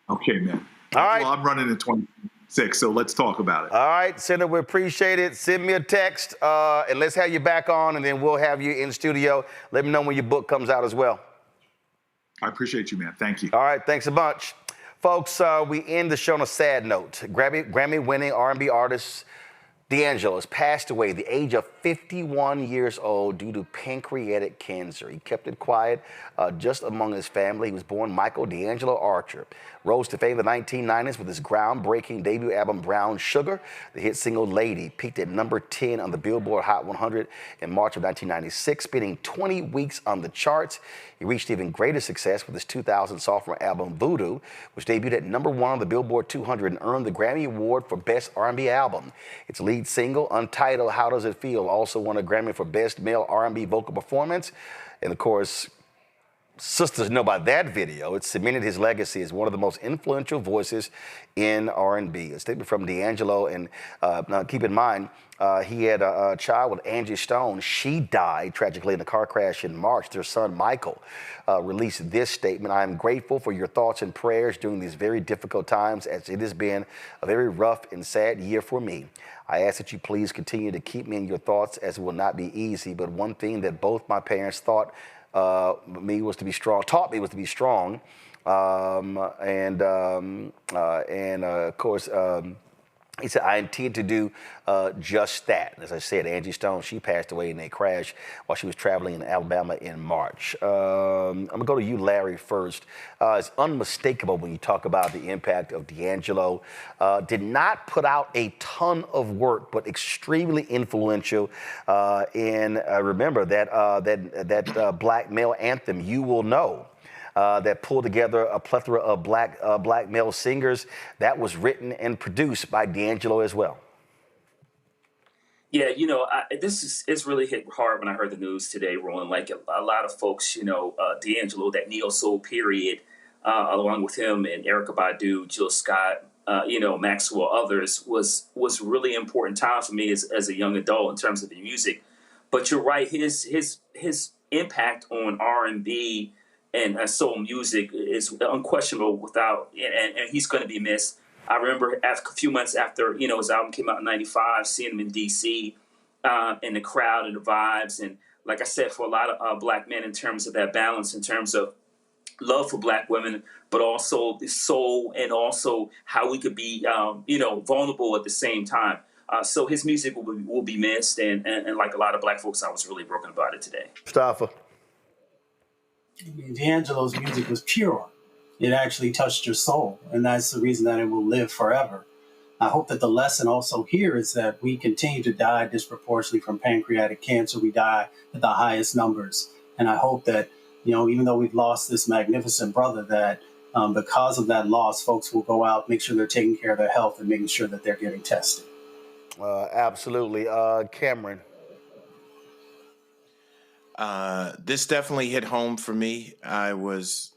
Okay, man. All right. Well, I'm running in 26, so let's talk about it. All right, Senator, we appreciate it. Send me a text, and let's have you back on, and then we'll have you in studio. Let me know when your book comes out as well. I appreciate you, man. Thank you. All right, thanks a bunch. Folks, we end the show on a sad note. Grammy-winning R&B artist D'Angelo has passed away at the age of 51 years old due to pancreatic cancer. He kept it quiet just among his family. He was born Michael D'Angelo Archer. Rose to fame in the 1990s with his groundbreaking debut album, Brown Sugar. The hit single, Lady, peaked at number 10 on the Billboard Hot 100 in March of 1996, spending 20 weeks on the charts. He reached even greater success with his 2000 sophomore album, Voodoo, which debuted at number 1 on the Billboard 200 and earned the Grammy Award for Best R&B Album. Its lead single, Untitled, How Does It Feel, also won a Grammy for Best Male R&B Vocal Performance. And of course, sisters know about that video. It cemented his legacy as one of the most influential voices in R&B. A statement from D'Angelo, and now keep in mind, he had a child with Angie Stone. She died tragically in a car crash in March. Their son, Michael, released this statement. I am grateful for your thoughts and prayers during these very difficult times, as it has been a very rough and sad year for me. I ask that you please continue to keep me in your thoughts, as it will not be easy. But one thing that both my parents taught me was to be strong. Of course, he said, I intend to do just that. As I said, Angie Stone, she passed away in a crash while she was traveling in Alabama in March. I'm going to go to you, Larry, first. It's unmistakable when you talk about the impact of D'Angelo. Did not put out a ton of work, but extremely influential. And remember that Black male anthem, You Will Know, that pulled together a plethora of black male singers. That was written and produced by D'Angelo as well. Yeah, it's really hit hard when I heard the news today, Roland. Like a lot of folks, D'Angelo, that neo soul period, along with him and Erykah Badu, Jill Scott, Maxwell, others, was really important time for me as a young adult in terms of the music. But you're right, his impact on R&B and soul music is unquestionable and he's going to be missed. I remember a few months after, his album came out in 95, seeing him in DC, and the crowd and the vibes. And like I said, for a lot of Black men, in terms of that balance, in terms of love for Black women, but also the soul, and also how we could be, vulnerable at the same time. So his music will be missed. And like a lot of Black folks, I was really broken about it today. Mustafa. D'Angelo's music was pure. It actually touched your soul, and that's the reason that it will live forever. I hope that the lesson also here is that we continue to die disproportionately from pancreatic cancer. We die at the highest numbers. And I hope that, even though we've lost this magnificent brother, that because of that loss, folks will go out, make sure they're taking care of their health and making sure that they're getting tested. Absolutely. Cameron. This definitely hit home for me. I was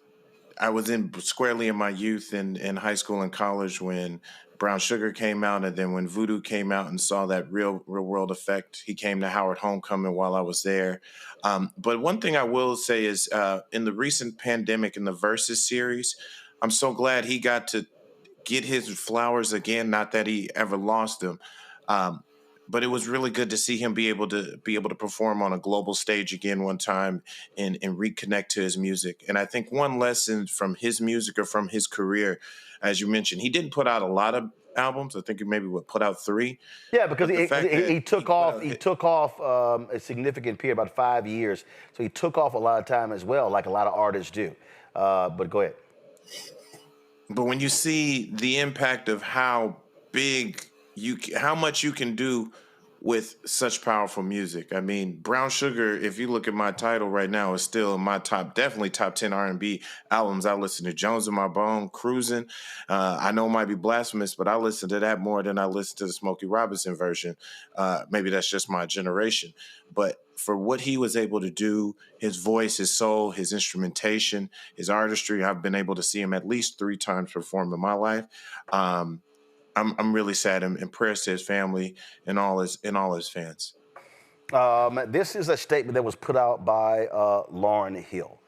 squarely in my youth in high school and college when Brown Sugar came out, and then when Voodoo came out and saw that real world effect, he came to Howard Homecoming while I was there. But one thing I will say is in the recent pandemic in the Versus series, I'm so glad he got to get his flowers again. Not that he ever lost them, but it was really good to see him be able to perform on a global stage again one time and reconnect to his music. And I think one lesson from his music or from his career, as you mentioned, he didn't put out a lot of albums. I think he maybe would put out 3. Yeah, because he took off a significant period, about 5 years. So he took off a lot of time as well, like a lot of artists do. But go ahead. But when you see the impact of how much you can do with such powerful music. I mean, Brown Sugar, if you look at my title right now, is still in my definitely top 10 R&B albums. I listen to Jones in My Bone, Cruising. I know it might be blasphemous, but I listen to that more than I listen to the Smokey Robinson version. Maybe that's just my generation. But for what he was able to do, his voice, his soul, his instrumentation, his artistry, I've been able to see him at least 3 times perform in my life. I'm really sad, and prayers to his family and all his fans. This is a statement that was put out by Lauryn Hill.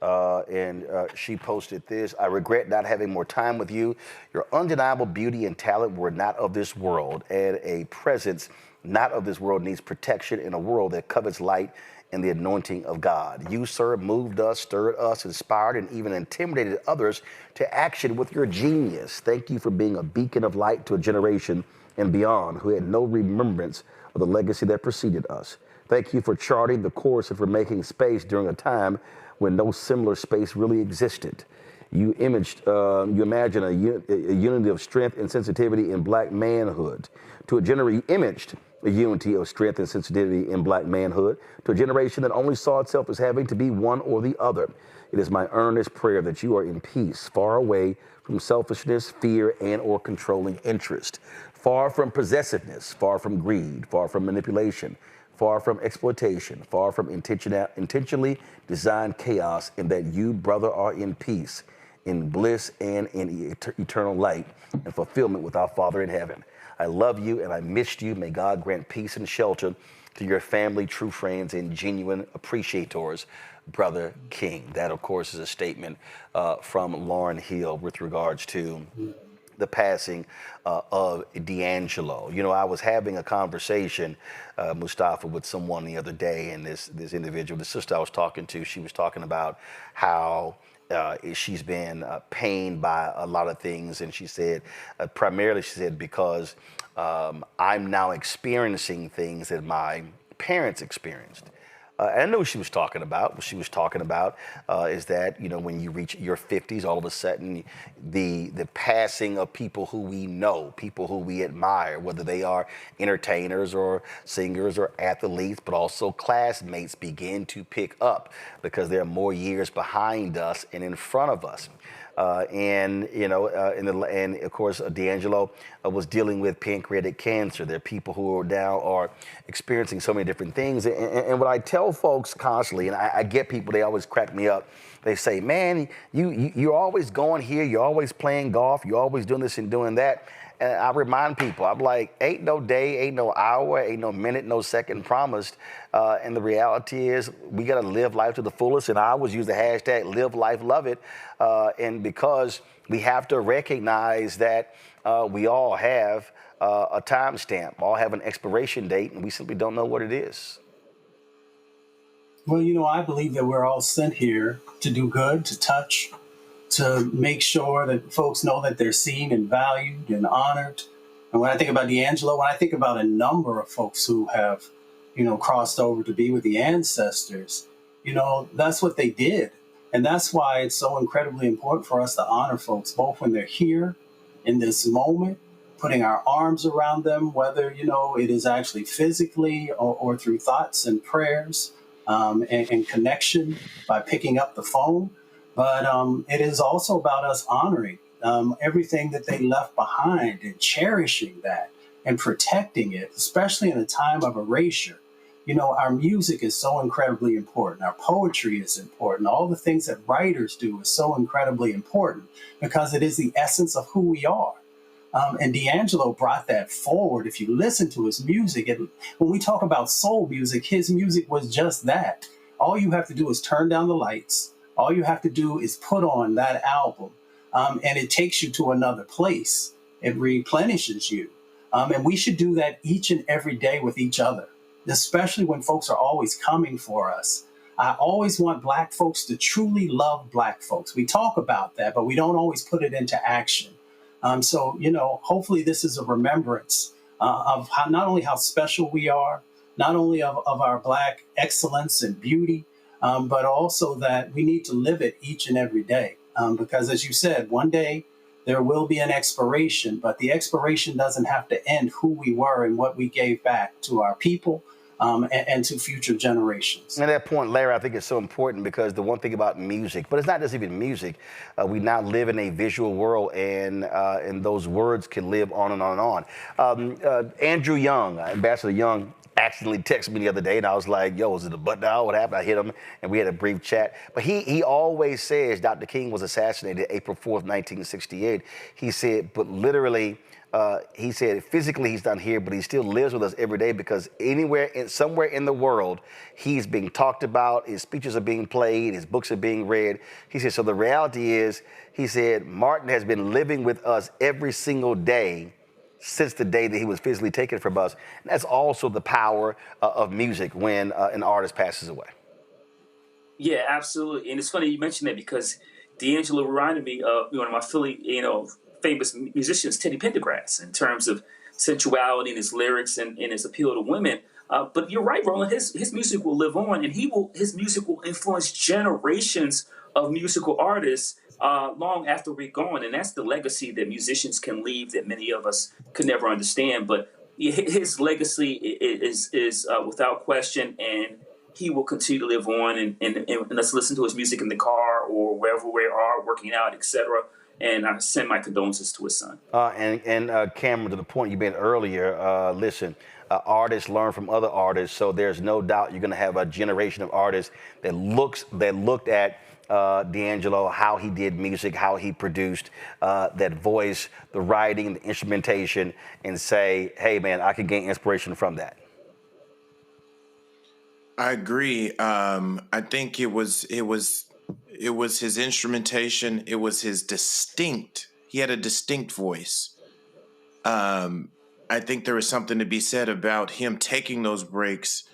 And she posted this: I regret not having more time with you. Your undeniable beauty and talent were not of this world, and a presence not of this world needs protection in a world that covets light and the anointing of God. You, sir, moved us, stirred us, inspired, and even intimidated others to action with your genius. Thank you for being a beacon of light to a generation and beyond who had no remembrance of the legacy that preceded us. Thank you for charting the course and for making space during a time when no similar space really existed. You imagine a unity of strength and sensitivity in Black manhood. You imaged a unity of strength and sensitivity in Black manhood to a generation that only saw itself as having to be one or the other. It is my earnest prayer that you are in peace, far away from selfishness, fear, and or controlling interest, far from possessiveness, far from greed, far from manipulation, far from exploitation, far from intentionally designed chaos, and that you, brother, are in peace, in bliss, and in eternal light and fulfillment with our Father in heaven. I love you and I missed you. May God grant peace and shelter to your family, true friends, and genuine appreciators, Brother King. That, of course, is a statement from Lauryn Hill with regards to the passing of D'Angelo. You know, I was having a conversation, Mustafa, with someone the other day, and this individual, the sister I was talking to, she was talking about how she's been pained by a lot of things, and she said, primarily, she said, because I'm now experiencing things that my parents experienced. And I know what she was talking about. What she was talking about is that, you know, when you reach your 50s, all of a sudden, the passing of people who we know, people who we admire, whether they are entertainers or singers or athletes, but also classmates, begin to pick up because there are more years behind us and in front of us. And of course, D'Angelo was dealing with pancreatic cancer. There are people who are now are experiencing so many different things. And what I tell folks constantly, and I get people, they always crack me up. They say, man, you're always going here. You're always playing golf. You're always doing this and doing that. And I remind people, I'm like, ain't no day, ain't no hour, ain't no minute, no second promised. And the reality is we got to live life to the fullest. And I always use the hashtag live life, love it. And because we have to recognize that we all have a timestamp, all have an expiration date, and we simply don't know what it is. Well, you know, I believe that we're all sent here to do good, to touch, to make sure that folks know that they're seen and valued and honored. And when I think about D'Angelo, when I think about a number of folks who have, you know, crossed over to be with the ancestors, you know, that's what they did. And that's why it's so incredibly important for us to honor folks, both when they're here in this moment, putting our arms around them, whether, you know, it is actually physically or through thoughts and prayers and connection by picking up the phone. But it is also about us honoring everything that they left behind and cherishing that and protecting it, especially in a time of erasure. You know, our music is so incredibly important. Our poetry is important. All the things that writers do is so incredibly important because it is the essence of who we are. And D'Angelo brought that forward. If you listen to his music, when we talk about soul music, his music was just that. All you have to do is turn down the lights. All you have to do is put on that album, and it takes you to another place. It replenishes you. And we should do that each and every day with each other, especially when folks are always coming for us. I always want Black folks to truly love Black folks. We talk about that, but we don't always put it into action. So, hopefully this is a remembrance of how, not only how special we are, not only of our Black excellence and beauty, but also that we need to live it each and every day. Because as you said, one day there will be an expiration, but the expiration doesn't have to end who we were and what we gave back to our people and to future generations. And at that point, Larry, I think it's so important because the one thing about music, but it's not just even music, we now live in a visual world, and those words can live on and on and on. Andrew Young, Ambassador Young, accidentally texted me the other day, and I was like, yo, was it a butt dial? What happened? I hit him, and we had a brief chat. But he always says Dr. King was assassinated April 4th, 1968. He said, but literally, he said physically he's not here, but he still lives with us every day because somewhere in the world, he's being talked about, his speeches are being played, his books are being read. He said, so the reality is, he said, Martin has been living with us every single day since the day that he was physically taken from us. And that's also the power of music when an artist passes away. Yeah, absolutely. And it's funny you mentioned that because D'Angelo reminded me of one of my Philly, famous musicians, Teddy Pendergrass, in terms of sensuality in his lyrics and his appeal to women. But you're right, Roland. His music will live on, and his music will influence generations of musical artists long after we're gone. And that's the legacy that musicians can leave that many of us could never understand. But his legacy is without question, and he will continue to live on. And let's listen to his music in the car or wherever we are, working out, etc. And I send my condolences to his son. And Cameron, to the point you made earlier, listen, artists learn from other artists, so there's no doubt you're going to have a generation of artists that looked at D'Angelo, how he did music, how he produced, that voice, the writing, the instrumentation, and say, hey, man, I can gain inspiration from that. I agree. I think it was his instrumentation. It was he had a distinct voice. I think there was something to be said about him taking those breaks,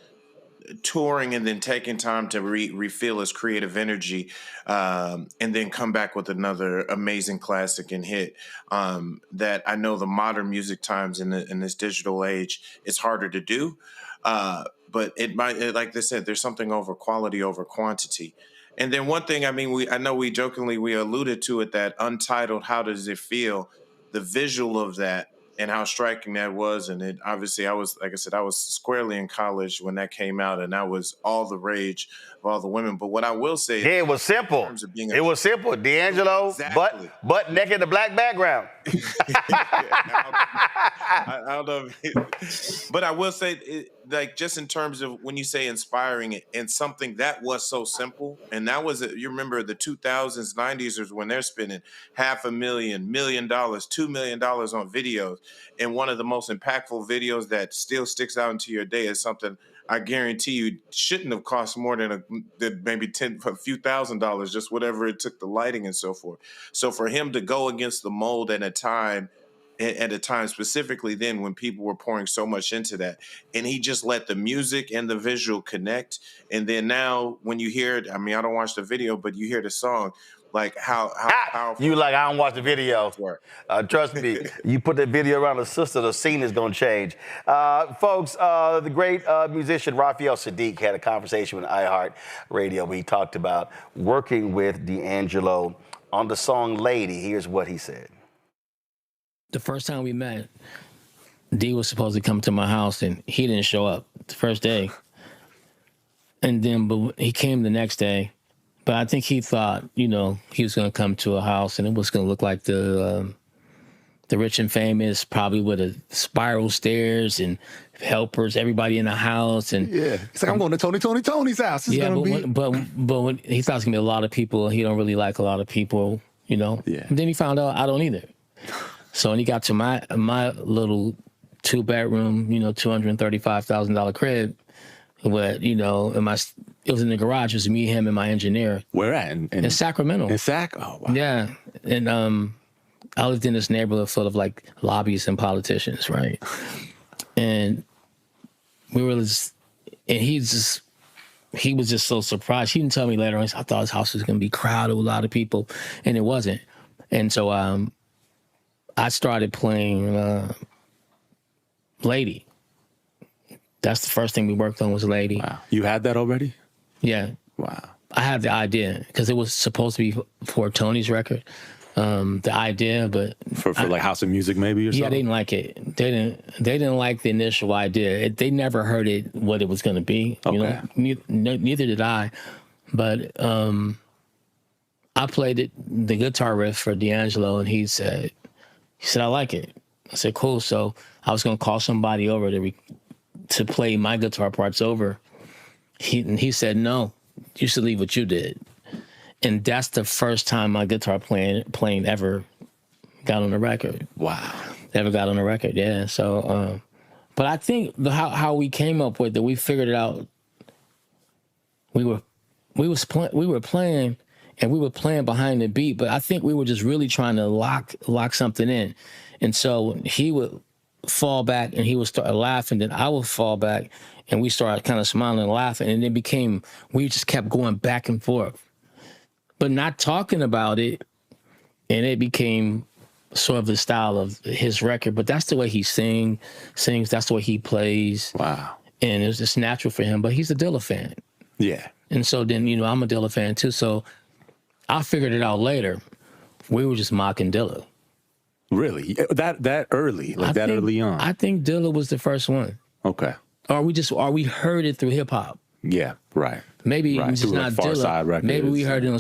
touring, and then taking time to refill his creative energy, and then come back with another amazing classic and hit. That I know the modern music times in this digital age, it's harder to do. But it might, like they said, there's something over quality over quantity. And then one thing, I know we jokingly alluded to it, that Untitled, How Does It Feel? The visual of that and how striking that was. And it obviously, I was squarely in college when that came out, and that was all the rage of all the women. But what I will say, it was simple. It was simple. D'Angelo, exactly. butt naked in the black background. I don't know, but I will say, just in terms of when you say inspiring it, and something that was so simple, and that was you remember the 2000s, 90s is when they're spending $500,000, $1 million, $2 million on videos, and one of the most impactful videos that still sticks out into your day is something I guarantee you shouldn't have cost more than maybe a few $1,000s, just whatever it took, the lighting and so forth. So for him to go against the mold at a time specifically then when people were pouring so much into that, and he just let the music and the visual connect. And then now when you hear it, I don't watch the video, but you hear the song, like how powerful. You like, I don't watch the video. Trust me, you put that video around a sister, the scene is going to change. Folks, the great musician Raphael Sadiq had a conversation with iHeart Radio where he talked about working with D'Angelo on the song Lady. Here's what he said. The first time we met, D was supposed to come to my house, and he didn't show up the first day. And then but he came the next day. But I think he thought, he was going to come to a house, and it was going to look like the rich and famous, probably with a spiral stairs and helpers, everybody in the house. And yeah, it's like, I'm going to Tony's house. It's but when he thought it's going to be a lot of people, he don't really like a lot of people, Yeah. And then he found out I don't either. So when he got to my little 2-bedroom, $235,000 crib, but it was in the garage. It was me, him, and my engineer. Where at? In Sacramento. In Sac? Oh, wow. Yeah. And I lived in this neighborhood full of like lobbyists and politicians, right? And we were just, and he was just so surprised. He didn't tell me later on. I thought his house was going to be crowded with a lot of people, and it wasn't. And so I started playing Lady. That's the first thing we worked on was Lady. Wow. You had that already? Yeah. Wow. I had the idea because it was supposed to be for Tony's record. The idea, but for like House of Music maybe or something? Yeah, they didn't like it. They didn't like the initial idea. They never heard it, what it was going to be. Okay. Neither did I. But I played the guitar riff for D'Angelo, and he said, I like it. I said, cool. So I was going to call somebody over to play my guitar parts over. He said, no, you should leave what you did. And that's the first time my guitar playing ever got on the record. Wow. Ever got on the record, yeah. So, but I think how we came up with it, we figured it out. We were playing, and we were playing behind the beat, but I think we were just really trying to lock something in. And so he would fall back and he would start laughing, then I would fall back and we started kind of smiling and laughing, and it we just kept going back and forth, but not talking about it, and it became sort of the style of his record. But that's the way he sings, that's the way he plays. Wow. And it was just natural for him, but he's a Dilla fan. Yeah. And so then, I'm a Dilla fan too, so I figured it out later. We were just mocking Dilla. Really? That early? Early on? I think Dilla was the first one. Okay. Or we heard it through hip hop. Yeah, right. Maybe right. just not Dilla. Maybe we heard it on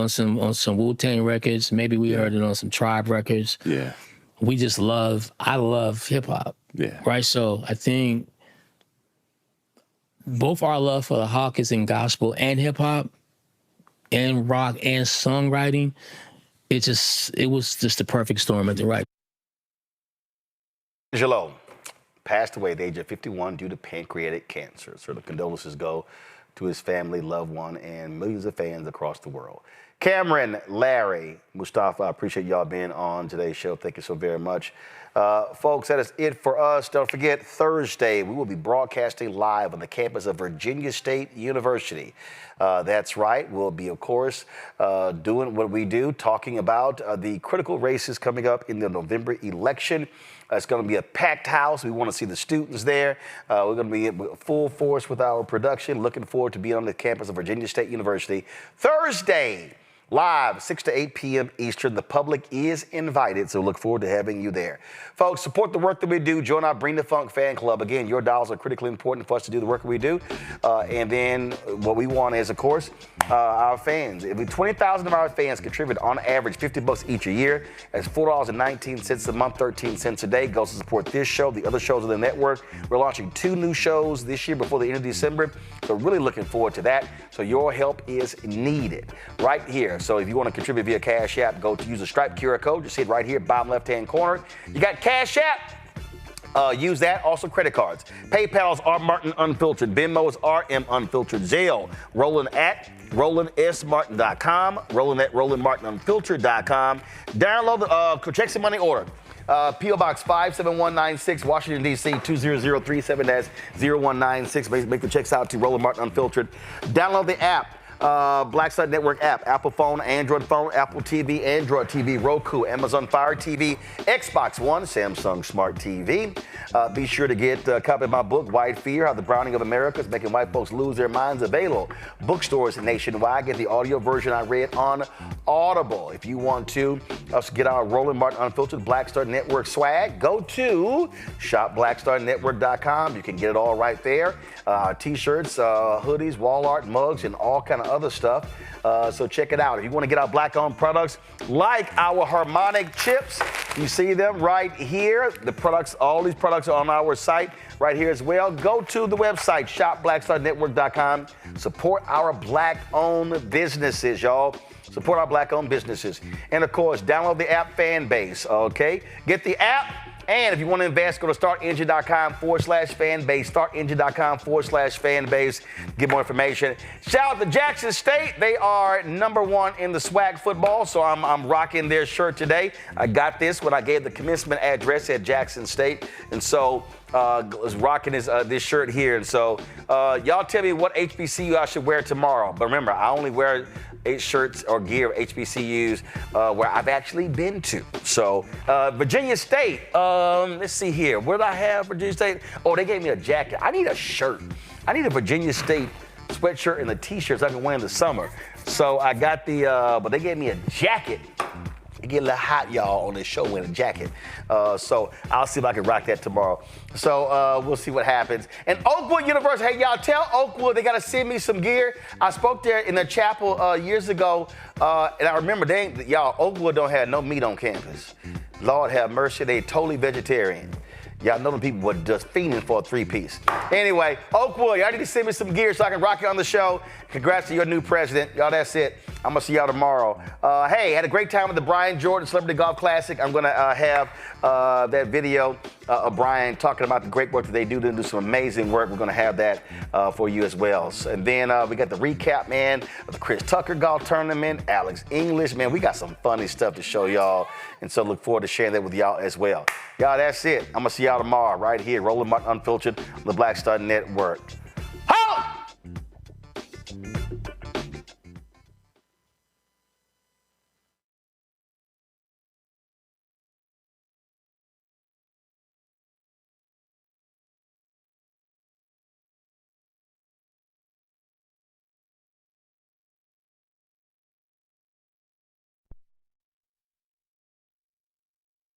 some Wu-Tang records. Maybe we heard it on some Tribe records. Yeah. I love hip hop. Yeah. Right. So I think both our love for the Hawk is in gospel and hip hop and rock and songwriting. It was just the perfect storm at the right. Angelo passed away at the age of 51 due to pancreatic cancer. So the condolences go to his family, loved one, and millions of fans across the world. Cameron, Larry, Mustafa, I appreciate y'all being on today's show. Thank you so very much. Folks, that is it for us. Don't forget, Thursday, we will be broadcasting live on the campus of Virginia State University. That's right. We'll be, of course, doing what we do, talking about the critical races coming up in the November election. It's going to be a packed house. We want to see the students there. We're going to be in full force with our production. Looking forward to being on the campus of Virginia State University Thursday. Live, 6 to 8 p.m. Eastern. The public is invited, so look forward to having you there. Folks, support the work that we do. Join our Bring the Funk fan club. Again, your dollars are critically important for us to do the work that we do. And then what we want is, of course, our fans. If 20,000 of our fans contribute on average $50 each a year, that's $4.19 a month, 13 cents a day, goes to support this show, the other shows of the network. We're launching 2 new shows this year before the end of December, so really looking forward to that. So your help is needed right here. So if you want to contribute via Cash App, go to use the Stripe QR code. Just hit right here, bottom left-hand corner. You got Cash App. Use that. Also, credit cards. PayPal's R Martin Unfiltered. Venmo's RM Unfiltered. Zelle. Roland at RolandSMartin.com. Roland at RolandMartinUnfiltered.com. Download the Check Some Money order. P.O. Box 57196, Washington, D.C. 20037. That's 0196. Make the checks out to Roland Martin Unfiltered. Download the app. Black Star Network app, Apple phone, Android phone, Apple TV, Android TV, Roku, Amazon Fire TV, Xbox One, Samsung Smart TV. Be sure to get a copy of my book, White Fear, How the Browning of America is Making White Folks Lose Their Minds, available bookstores nationwide. Get the audio version I read on Audible. If you want to get our Roland Martin Unfiltered Black Star Network swag, go to shopblackstarnetwork.com. You can get it all right there. T-shirts, hoodies, wall art, mugs, and all kind of other stuff. So check it out. If you want to get our black-owned products, like our Harmonic Chips, you see them right here. The products, all these products are on our site right here as well. Go to the website, shopblackstarnetwork.com. Support our black-owned businesses, y'all. Support our black-owned businesses. And, of course, download the app Fanbase, okay? Get the app. And if you want to invest, go to startengine.com/fanbase, startengine.com/fanbase. Get more information. Shout out to Jackson State. They are #1 in the swag football, so I'm rocking their shirt today. I got this when I gave the commencement address at Jackson State. And so was rocking this shirt here. And so y'all tell me what HBCU I should wear tomorrow. But remember, I only wear shirts or gear of HBCUs where I've actually been to. So Virginia State, let's see here. What did I have, Virginia State? Oh, they gave me a jacket. I need a shirt. I need a Virginia State sweatshirt and the t-shirts I can wear in the summer. So I got but they gave me a jacket. It get a little hot, y'all, on this show in a jacket. So I'll see if I can rock that tomorrow. So we'll see what happens. And Oakwood University, hey, y'all, tell Oakwood they got to send me some gear. I spoke there in the chapel years ago, and I remember y'all, Oakwood don't have no meat on campus. Lord have mercy, they totally vegetarian. Y'all know them people were just fiending for a 3-piece. Anyway, Oakwood, y'all need to send me some gear so I can rock it on the show. Congrats to your new president. Y'all, that's it. I'm going to see y'all tomorrow. Hey, had a great time with the Brian Jordan Celebrity Golf Classic. I'm going to have that video of Brian talking about the great work that they do. They do some amazing work. We're going to have that for you as well. And then we got the recap, man, of the Chris Tucker Golf Tournament, Alex English. Man, we got some funny stuff to show y'all. And so look forward to sharing that with y'all as well. Y'all, that's it. I'm going to see y'all tomorrow right here, Roland Martin Unfiltered, on the Black Star Network.